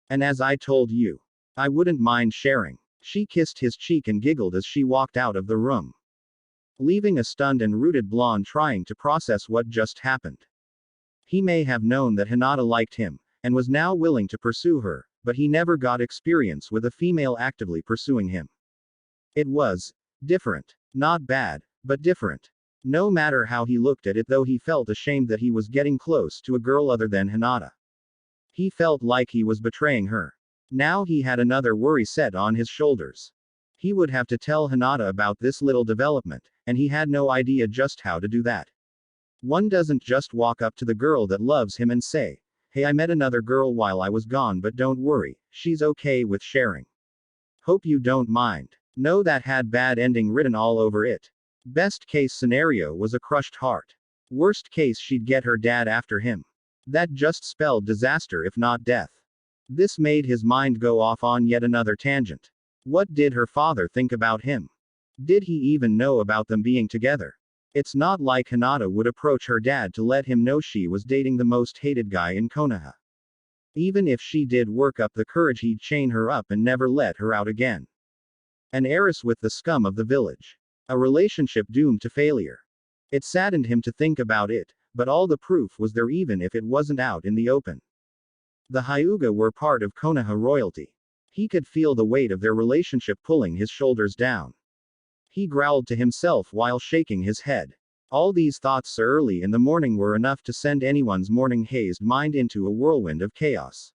Speaker 1: And as I told you, I wouldn't mind sharing. She kissed his cheek and giggled as she walked out of the room, leaving a stunned and rooted blonde trying to process what just happened. He may have known that Hinata liked him, and was now willing to pursue her, but he never got experience with a female actively pursuing him. It was different. Not bad, but different. No matter how he looked at it, though, he felt ashamed that he was getting close to a girl other than Hinata. He felt like he was betraying her. Now he had another worry set on his shoulders. He would have to tell Hinata about this little development, and he had no idea just how to do that. One doesn't just walk up to the girl that loves him and say, "Hey, I met another girl while I was gone, but don't worry, she's okay with sharing. Hope you don't mind." No, that had bad ending written all over it. Best case scenario was a crushed heart. Worst case, she'd get her dad after him. That just spelled disaster, if not death. This made his mind go off on yet another tangent. What did her father think about him? Did he even know about them being together? It's not like Hinata would approach her dad to let him know she was dating the most hated guy in Konoha. Even if she did work up the courage, he'd chain her up and never let her out again. An heiress with the scum of the village. A relationship doomed to failure. It saddened him to think about it, but all the proof was there even if it wasn't out in the open. The Hyuga were part of Konoha royalty. He could feel the weight of their relationship pulling his shoulders down. He growled to himself while shaking his head. All these thoughts so early in the morning were enough to send anyone's morning hazed mind into a whirlwind of chaos.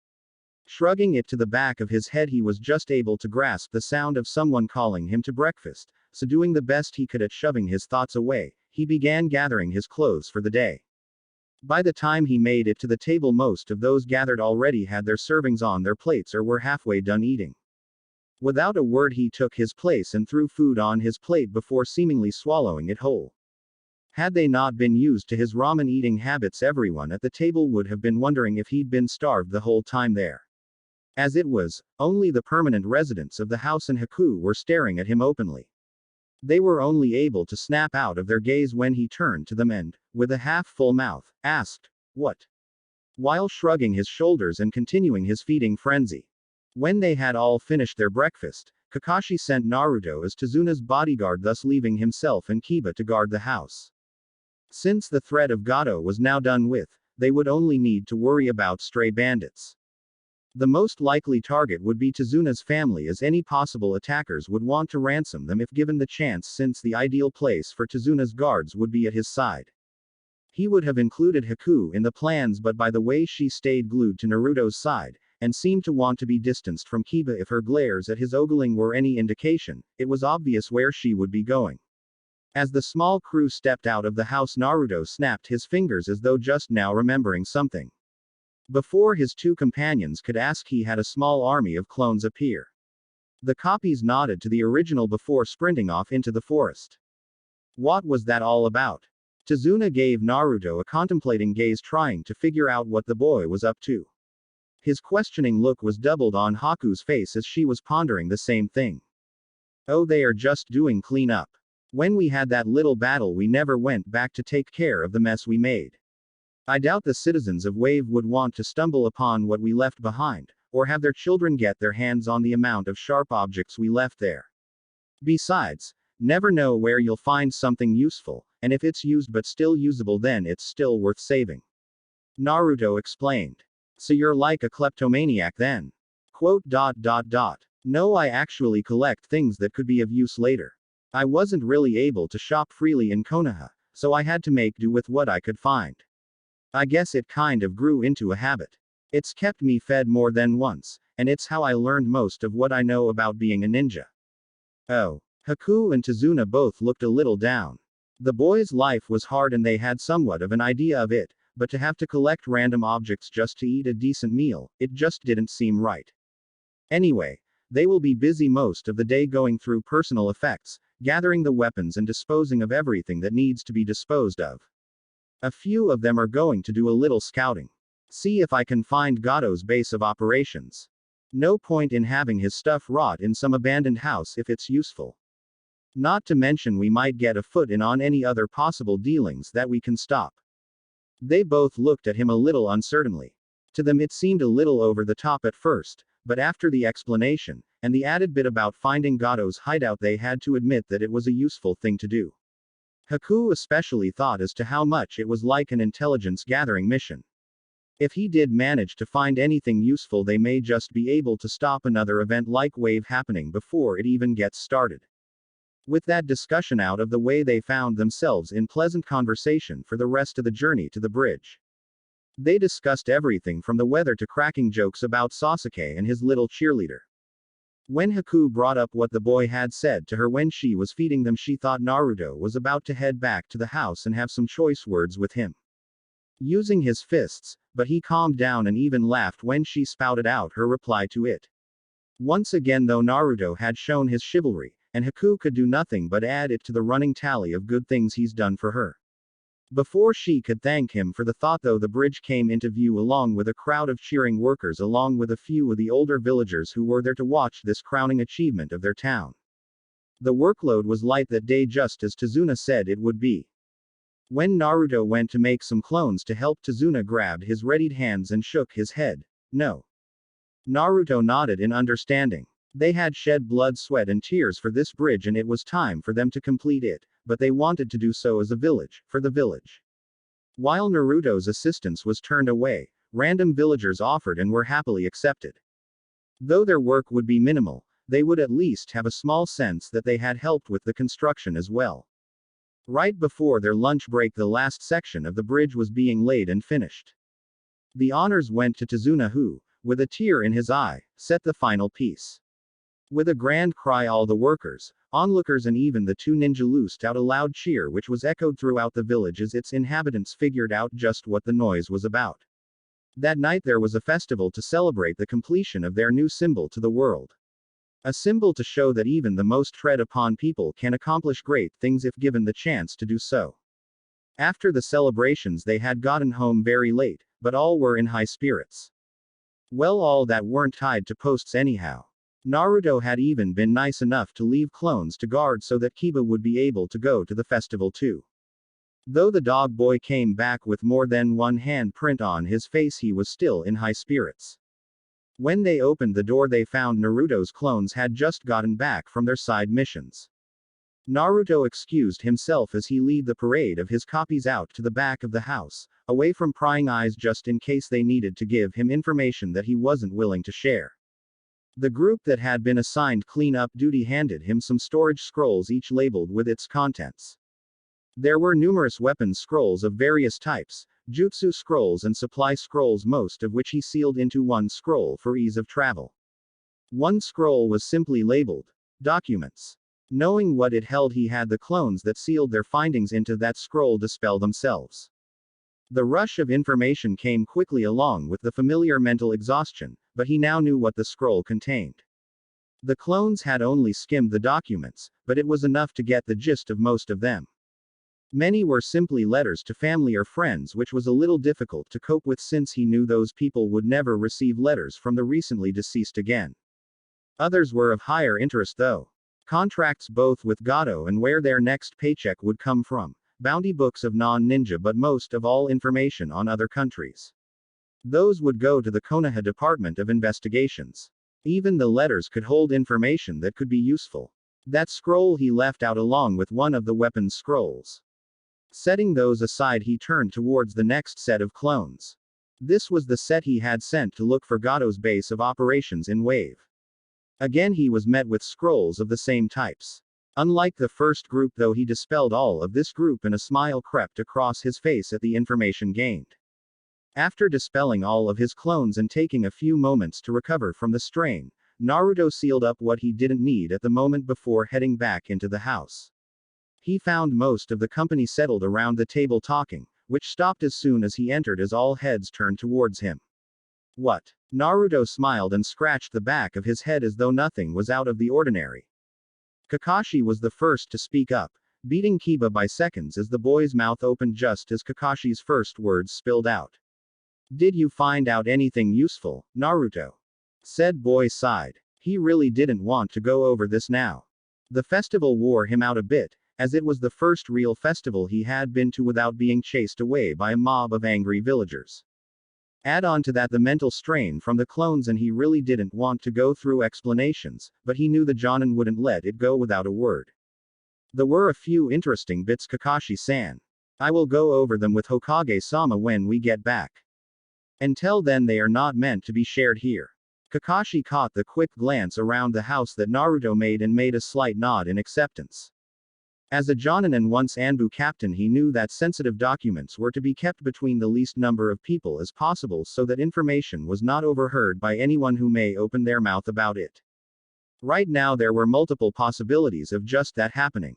Speaker 1: Shrugging it to the back of his head, he was just able to grasp the sound of someone calling him to breakfast, so doing the best he could at shoving his thoughts away, he began gathering his clothes for the day. By the time he made it to the table, most of those gathered already had their servings on their plates or were halfway done eating. Without a word, he took his place and threw food on his plate before seemingly swallowing it whole. Had they not been used to his ramen eating habits, everyone at the table would have been wondering if he'd been starved the whole time there. As it was, only the permanent residents of the house and Haku were staring at him openly. They were only able to snap out of their gaze when he turned to them and, with a half-full mouth, asked, "What?" while shrugging his shoulders and continuing his feeding frenzy. When they had all finished their breakfast, Kakashi sent Naruto as Tezuna's bodyguard, thus leaving himself and Kiba to guard the house. Since the threat of Gato was now done with, they would only need to worry about stray bandits. The most likely target would be Tezuna's family, as any possible attackers would want to ransom them if given the chance, since the ideal place for Tezuna's guards would be at his side. He would have included Haku in the plans, but by the way she stayed glued to Naruto's side, and seemed to want to be distanced from Kiba, if her glares at his ogling were any indication, it was obvious where she would be going. As the small crew stepped out of the house, Naruto snapped his fingers as though just now remembering something. Before his two companions could ask, he had a small army of clones appear. The copies nodded to the original before sprinting off into the forest. What was that all about? Tezuna gave Naruto a contemplating gaze, trying to figure out what the boy was up to. His questioning look was doubled on Haku's face as she was pondering the same thing. "Oh, they are just doing cleanup. When we had that little battle, we never went back to take care of the mess we made. I doubt the citizens of Wave would want to stumble upon what we left behind, or have their children get their hands on the amount of sharp objects we left there. Besides, never know where you'll find something useful, and if it's used but still usable, then it's still worth saving." Naruto explained. "So you're like a kleptomaniac then?" "No, I actually collect things that could be of use later. I wasn't really able to shop freely in Konoha, so I had to make do with what I could find. I guess it kind of grew into a habit. It's kept me fed more than once, and it's how I learned most of what I know about being a ninja." Oh. Haku and Tezuna both looked a little down. The boy's life was hard and they had somewhat of an idea of it, but to have to collect random objects just to eat a decent meal, it just didn't seem right. Anyway, They will be busy most of the day going through personal effects, gathering the weapons and disposing of everything that needs to be disposed of. A few of them are going to do a little scouting. See if I can find Gato's base of operations. No point in having his stuff rot in some abandoned house if it's useful. Not to mention we might get a foot in on any other possible dealings that we can stop. They both looked at him a little uncertainly. To them it seemed a little over the top at first, but after the explanation, and the added bit about finding Gato's hideout, they had to admit that it was a useful thing to do. Haku especially thought as to how much it was like an intelligence gathering mission. If he did manage to find anything useful, they may just be able to stop another event like Wave happening before it even gets started. With that discussion out of the way, they found themselves in pleasant conversation for the rest of the journey to the bridge. They discussed everything from the weather to cracking jokes about Sasuke and his little cheerleader. When Haku brought up what the boy had said to her when she was feeding them, she thought Naruto was about to head back to the house and have some choice words with him. Using his fists, but he calmed down and even laughed when she spouted out her reply to it. Once again though, Naruto had shown his chivalry, and Haku could do nothing but add it to the running tally of good things he's done for her. Before she could thank him for the thought though, the bridge came into view along with a crowd of cheering workers along with a few of the older villagers who were there to watch this crowning achievement of their town. The workload was light that day, just as Tazuna said it would be. When Naruto went to make some clones to help, Tazuna grabbed his readied hands and shook his head. No. Naruto nodded in understanding. They had shed blood, sweat and tears for this bridge, and it was time for them to complete it, but they wanted to do so as a village, for the village. While Naruto's assistance was turned away, random villagers offered and were happily accepted. Though their work would be minimal, they would at least have a small sense that they had helped with the construction as well. Right before their lunch break, the last section of the bridge was being laid and finished. The honors went to Tazuna, who, with a tear in his eye, set the final piece. With a grand cry, all the workers, onlookers and even the two ninja loosed out a loud cheer which was echoed throughout the village as its inhabitants figured out just what the noise was about. That night there was a festival to celebrate the completion of their new symbol to the world. A symbol to show that even the most tread upon people can accomplish great things if given the chance to do so. After the celebrations they had gotten home very late, but all were in high spirits. Well, all that weren't tied to posts anyhow. Naruto had even been nice enough to leave clones to guard so that Kiba would be able to go to the festival too. Though the dog boy came back with more than one hand print on his face, he was still in high spirits. When they opened the door, they found Naruto's clones had just gotten back from their side missions. Naruto excused himself as he led the parade of his copies out to the back of the house, away from prying eyes, just in case they needed to give him information that he wasn't willing to share. The group that had been assigned clean-up duty handed him some storage scrolls, each labeled with its contents. There were numerous weapons scrolls of various types, jutsu scrolls and supply scrolls, most of which he sealed into one scroll for ease of travel. One scroll was simply labeled Documents. Knowing what it held, he had the clones that sealed their findings into that scroll dispel themselves. The rush of information came quickly along with the familiar mental exhaustion, but he now knew what the scroll contained. The clones had only skimmed the documents, but it was enough to get the gist of most of them. Many were simply letters to family or friends, which was a little difficult to cope with since he knew those people would never receive letters from the recently deceased again. Others were of higher interest though. Contracts both with Gato and where their next paycheck would come from. Bounty books of non-ninja, but most of all information on other countries. Those would go to the Konoha Department of Investigations. Even the letters could hold information that could be useful. That scroll he left out along with one of the weapons scrolls. Setting those aside, he turned towards the next set of clones. This was the set he had sent to look for Gato's base of operations in Wave. Again he was met with scrolls of the same types. Unlike the first group though, he dispelled all of this group and a smile crept across his face at the information gained. After dispelling all of his clones and taking a few moments to recover from the strain, Naruto sealed up what he didn't need at the moment before heading back into the house. He found most of the company settled around the table talking, which stopped as soon as he entered as all heads turned towards him. What? Naruto smiled and scratched the back of his head as though nothing was out of the ordinary. Kakashi was the first to speak up, beating Kiba by seconds as the boy's mouth opened just as Kakashi's first words spilled out. "Did you find out anything useful, Naruto?" Said boy sighed. He really didn't want to go over this now. The festival wore him out a bit, as it was the first real festival he had been to without being chased away by a mob of angry villagers. Add on to that the mental strain from the clones, and he really didn't want to go through explanations, but he knew the Jonin wouldn't let it go without a word. There were a few interesting bits, Kakashi-san. I will go over them with Hokage-sama when we get back. Until then they are not meant to be shared here. Kakashi caught the quick glance around the house that Naruto made and made a slight nod in acceptance. As a Jonin and once Anbu captain, he knew that sensitive documents were to be kept between the least number of people as possible so that information was not overheard by anyone who may open their mouth about it. Right now there were multiple possibilities of just that happening.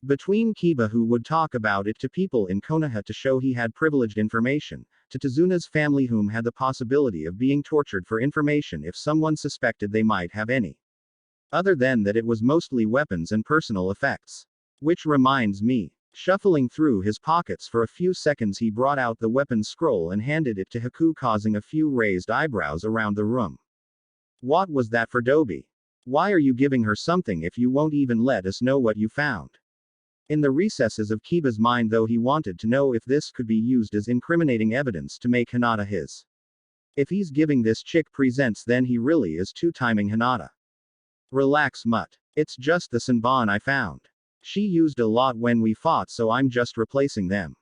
Speaker 1: Between Kiba, who would talk about it to people in Konoha to show he had privileged information, to Tazuna's family, whom had the possibility of being tortured for information if someone suspected they might have any. Other than that, it was mostly weapons and personal effects. Which reminds me. Shuffling through his pockets for a few seconds, he brought out the weapon scroll and handed it to Haku, causing a few raised eyebrows around the room. What was that for Dobi? Why are you giving her something if you won't even let us know what you found? In the recesses of Kiba's mind, though, he wanted to know if this could be used as incriminating evidence to make Hinata his. If he's giving this chick presents, then he really is two-timing Hinata. Relax, mutt. It's just the Senbon I found. She used a lot when we fought, so I'm just replacing them.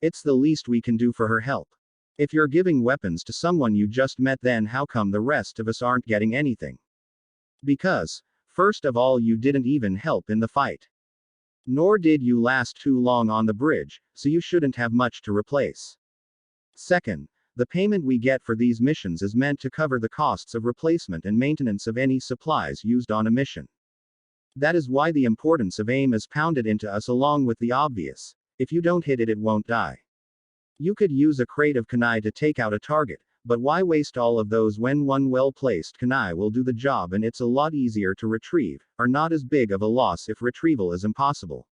Speaker 1: It's the least we can do for her help. If you're giving weapons to someone you just met, then how come the rest of us aren't getting anything? Because, first of all, you didn't even help in the fight. Nor did you last too long on the bridge, so you shouldn't have much to replace. Second, the payment we get for these missions is meant to cover the costs of replacement and maintenance of any supplies used on a mission. That is why the importance of aim is pounded into us, along with the obvious: if you don't hit it, it won't die. You could use a crate of kunai to take out a target, but why waste all of those when one well-placed kunai will do the job, and it's a lot easier to retrieve, or not as big of a loss if retrieval is impossible.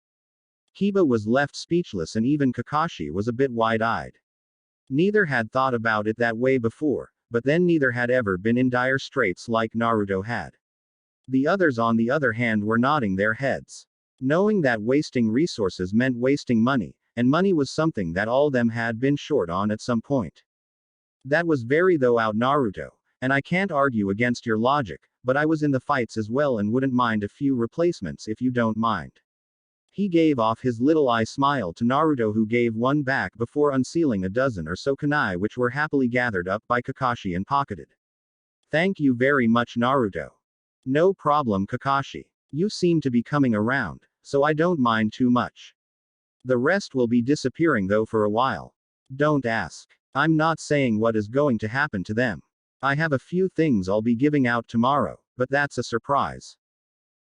Speaker 1: Kiba was left speechless, and even Kakashi was a bit wide-eyed. Neither had thought about it that way before, but then neither had ever been in dire straits like Naruto had. The others, on the other hand, were nodding their heads, knowing that wasting resources meant wasting money, and money was something that all them had been short on at some point. That was very though out, Naruto, and I can't argue against your logic, but I was in the fights as well and wouldn't mind a few replacements if you don't mind. He gave off his little eye smile to Naruto, who gave one back before unsealing a dozen or so kunai, which were happily gathered up by Kakashi and pocketed. Thank you very much, Naruto. No problem, Kakashi. You seem to be coming around, so I don't mind too much. The rest will be disappearing though for a while. Don't ask. I'm not saying what is going to happen to them. I have a few things I'll be giving out tomorrow, but that's a surprise.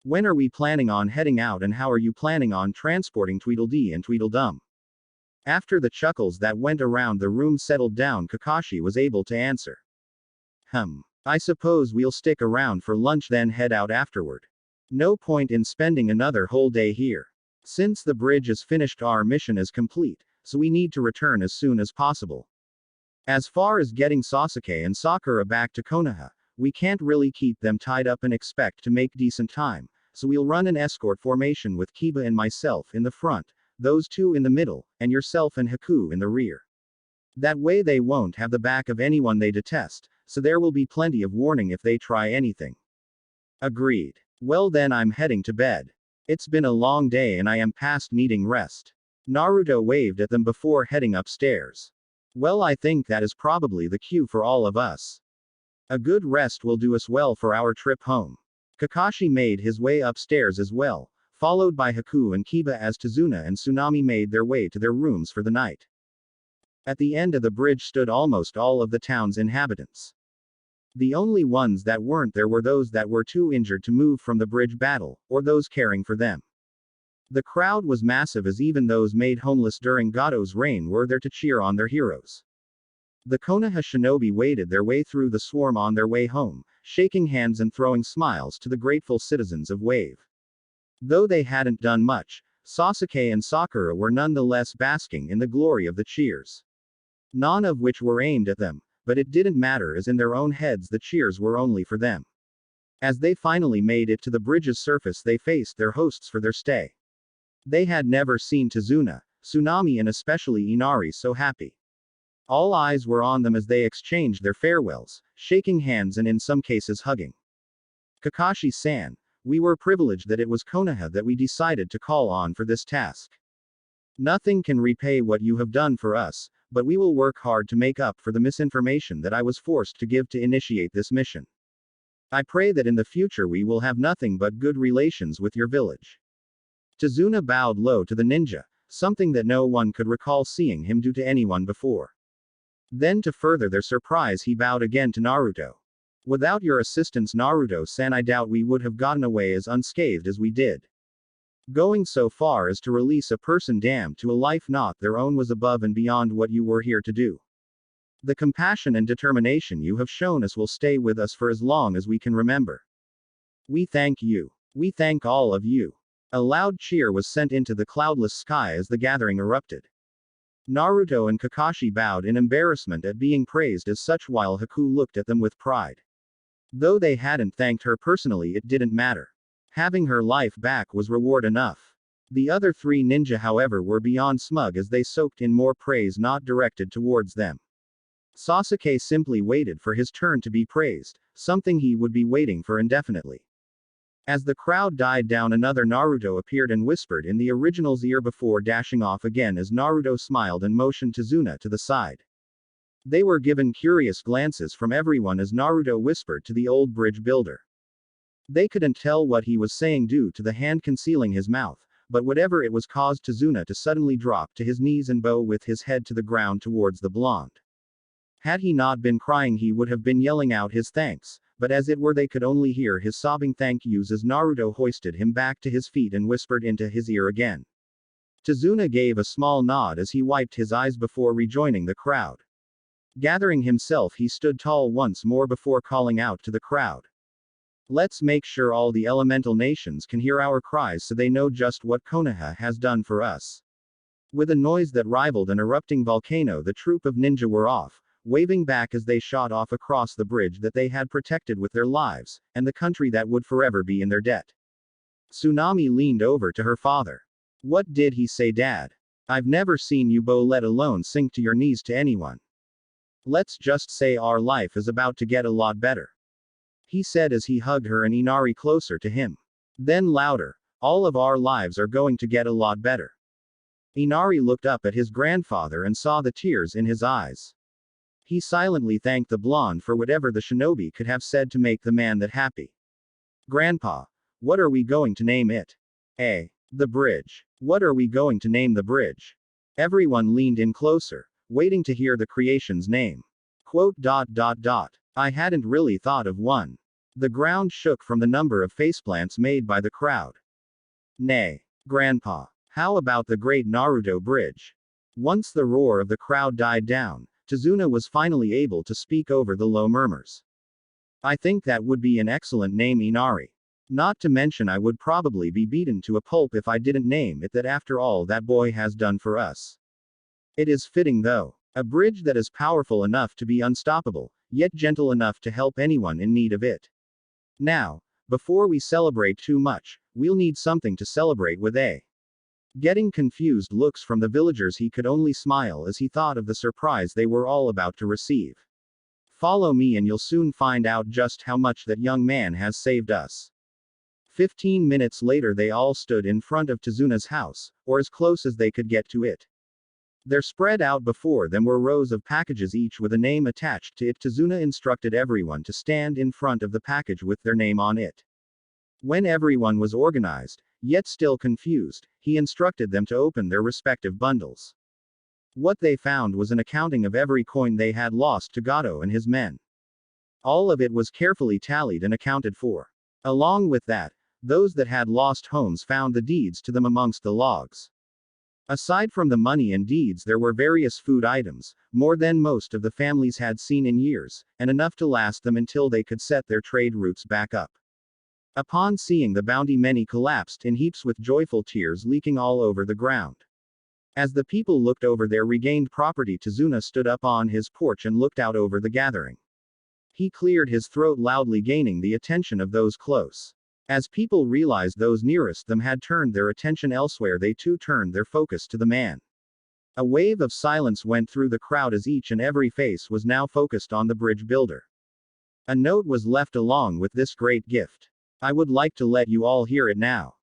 Speaker 1: When are we planning on heading out, and how are you planning on transporting Tweedledee and Tweedledum? After the chuckles that went around the room settled down, Kakashi was able to answer. I suppose we'll stick around for lunch then head out afterward. No point in spending another whole day here. Since the bridge is finished, our mission is complete, so we need to return as soon as possible. As far as getting Sasuke and Sakura back to Konoha, we can't really keep them tied up and expect to make decent time, so we'll run an escort formation with Kiba and myself in the front, those two in the middle, and yourself and Haku in the rear. That way they won't have the back of anyone they detest, so there will be plenty of warning if they try anything. Agreed. Well then, I'm heading to bed. It's been a long day and I am past needing rest. Naruto waved at them before heading upstairs. Well, I think that is probably the cue for all of us. A good rest will do us well for our trip home. Kakashi made his way upstairs as well, followed by Haku and Kiba, as Tazuna and Tsunami made their way to their rooms for the night. At the end of the bridge stood almost all of the town's inhabitants. The only ones that weren't there were those that were too injured to move from the bridge battle, or those caring for them. The crowd was massive, as even those made homeless during Gato's reign were there to cheer on their heroes. The Konoha shinobi waded their way through the swarm on their way home, shaking hands and throwing smiles to the grateful citizens of Wave. Though they hadn't done much, Sasuke and Sakura were nonetheless basking in the glory of the cheers. None of which were aimed at them, but it didn't matter as in their own heads the cheers were only for them. As they finally made it to the bridge's surface, they faced their hosts for their stay. They had never seen Tazuna, Tsunami and especially Inari so happy. All eyes were on them as they exchanged their farewells, shaking hands and in some cases hugging. Kakashi-san, we were privileged that it was Konoha that we decided to call on for this task. Nothing can repay what you have done for us, but we will work hard to make up for the misinformation that I was forced to give to initiate this mission. I pray that in the future we will have nothing but good relations with your village. Tazuna bowed low to the ninja, something that no one could recall seeing him do to anyone before. Then to further their surprise he bowed again to Naruto. Without your assistance Naruto-san, I doubt we would have gotten away as unscathed as we did. Going so far as to release a person damned to a life not their own was above and beyond what you were here to do. The compassion and determination you have shown us will stay with us for as long as we can remember. We thank you. We thank all of you. A loud cheer was sent into the cloudless sky as the gathering erupted. Naruto and Kakashi bowed in embarrassment at being praised as such while Haku looked at them with pride. Though they hadn't thanked her personally, it didn't matter. Having her life back was reward enough. The other three ninja, however, were beyond smug as they soaked in more praise not directed towards them. Sasuke simply waited for his turn to be praised, something he would be waiting for indefinitely. As the crowd died down, another Naruto appeared and whispered in the original's ear before dashing off again as Naruto smiled and motioned Tazuna to the side. They were given curious glances from everyone as Naruto whispered to the old bridge builder. They couldn't tell what he was saying due to the hand concealing his mouth, but whatever it was caused Tazuna to suddenly drop to his knees and bow with his head to the ground towards the blonde. Had he not been crying he would have been yelling out his thanks, but as it were they could only hear his sobbing thank yous as Naruto hoisted him back to his feet and whispered into his ear again. Tazuna gave a small nod as he wiped his eyes before rejoining the crowd. Gathering himself he stood tall once more before calling out to the crowd. Let's make sure all the elemental nations can hear our cries so they know just what Konoha has done for us. With a noise that rivaled an erupting volcano, the troop of ninja were off, waving back as they shot off across the bridge that they had protected with their lives, and the country that would forever be in their debt. Tsunami leaned over to her father. What did he say, Dad? I've never seen you bow let alone sink to your knees to anyone. Let's just say our life is about to get a lot better. He said as he hugged her and Inari closer to him. Then louder, all of our lives are going to get a lot better. Inari looked up at his grandfather and saw the tears in his eyes. He silently thanked the blonde for whatever the shinobi could have said to make the man that happy. Grandpa, what are we going to name it? The bridge. What are we going to name the bridge? Everyone leaned in closer, waiting to hear the creation's name. I hadn't really thought of one. The ground shook from the number of faceplants made by the crowd. Nay, Grandpa, how about the Great Naruto Bridge? Once the roar of the crowd died down, Tazuna was finally able to speak over the low murmurs. I think that would be an excellent name, Inari. Not to mention I would probably be beaten to a pulp if I didn't name it that after all that boy has done for us. It is fitting though. A bridge that is powerful enough to be unstoppable, yet gentle enough to help anyone in need of it. Now, before we celebrate too much, we'll need something to celebrate with. Getting confused looks from the villagers, he could only smile as he thought of the surprise they were all about to receive. Follow me and you'll soon find out just how much that young man has saved us. 15 minutes later they all stood in front of Tazuna's house, or as close as they could get to it. There spread out before them were rows of packages each with a name attached to it. Tazuna instructed everyone to stand in front of the package with their name on it. When everyone was organized, yet still confused, he instructed them to open their respective bundles. What they found was an accounting of every coin they had lost to Gato and his men. All of it was carefully tallied and accounted for. Along with that, those that had lost homes found the deeds to them amongst the logs. Aside from the money and deeds, there were various food items, more than most of the families had seen in years, and enough to last them until they could set their trade routes back up. Upon seeing the bounty, many collapsed in heaps with joyful tears leaking all over the ground. As the people looked over their regained property, Tazuna stood up on his porch and looked out over the gathering. He cleared his throat loudly, gaining the attention of those close. As people realized those nearest them had turned their attention elsewhere, they too turned their focus to the man. A wave of silence went through the crowd as each and every face was now focused on the bridge builder. A note was left along with this great gift. I would like to let you all hear it now.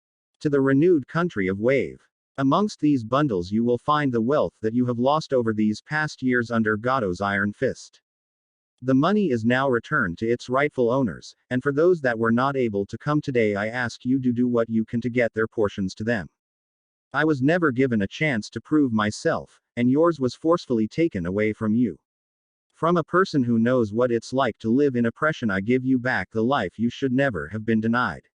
Speaker 1: To the renewed country of Wave. Amongst these bundles you will find the wealth that you have lost over these past years under Gato's iron fist. The money is now returned to its rightful owners, and for those that were not able to come today, I ask you to do what you can to get their portions to them. I was never given a chance to prove myself, and yours was forcefully taken away from you. From a person who knows what it's like to live in oppression, I give you back the life you should never have been denied.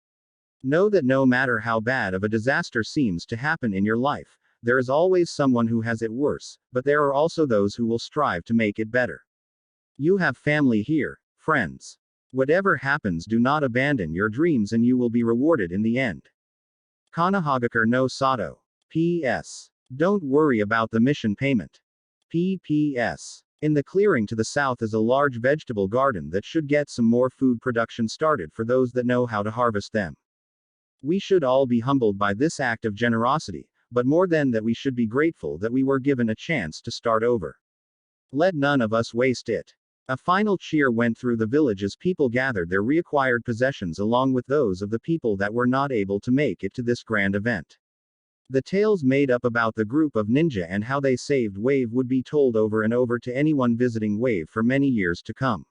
Speaker 1: Know that no matter how bad of a disaster seems to happen in your life, there is always someone who has it worse, but there are also those who will strive to make it better. You have family here, friends. Whatever happens, do not abandon your dreams and you will be rewarded in the end. Konoha no Sato. P.S. Don't worry about the mission payment. P.P.S. In the clearing to the south is a large vegetable garden that should get some more food production started for those that know how to harvest them. We should all be humbled by this act of generosity, but more than that, we should be grateful that we were given a chance to start over. Let none of us waste it. A final cheer went through the village as people gathered their reacquired possessions along with those of the people that were not able to make it to this grand event. The tales made up about the group of ninja and how they saved Wave would be told over and over to anyone visiting Wave for many years to come.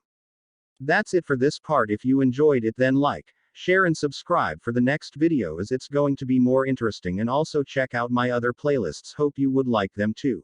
Speaker 1: That's it for this part. If you enjoyed it, then like, share and subscribe for the next video as it's going to be more interesting, and also check out my other playlists. Hope you would like them too.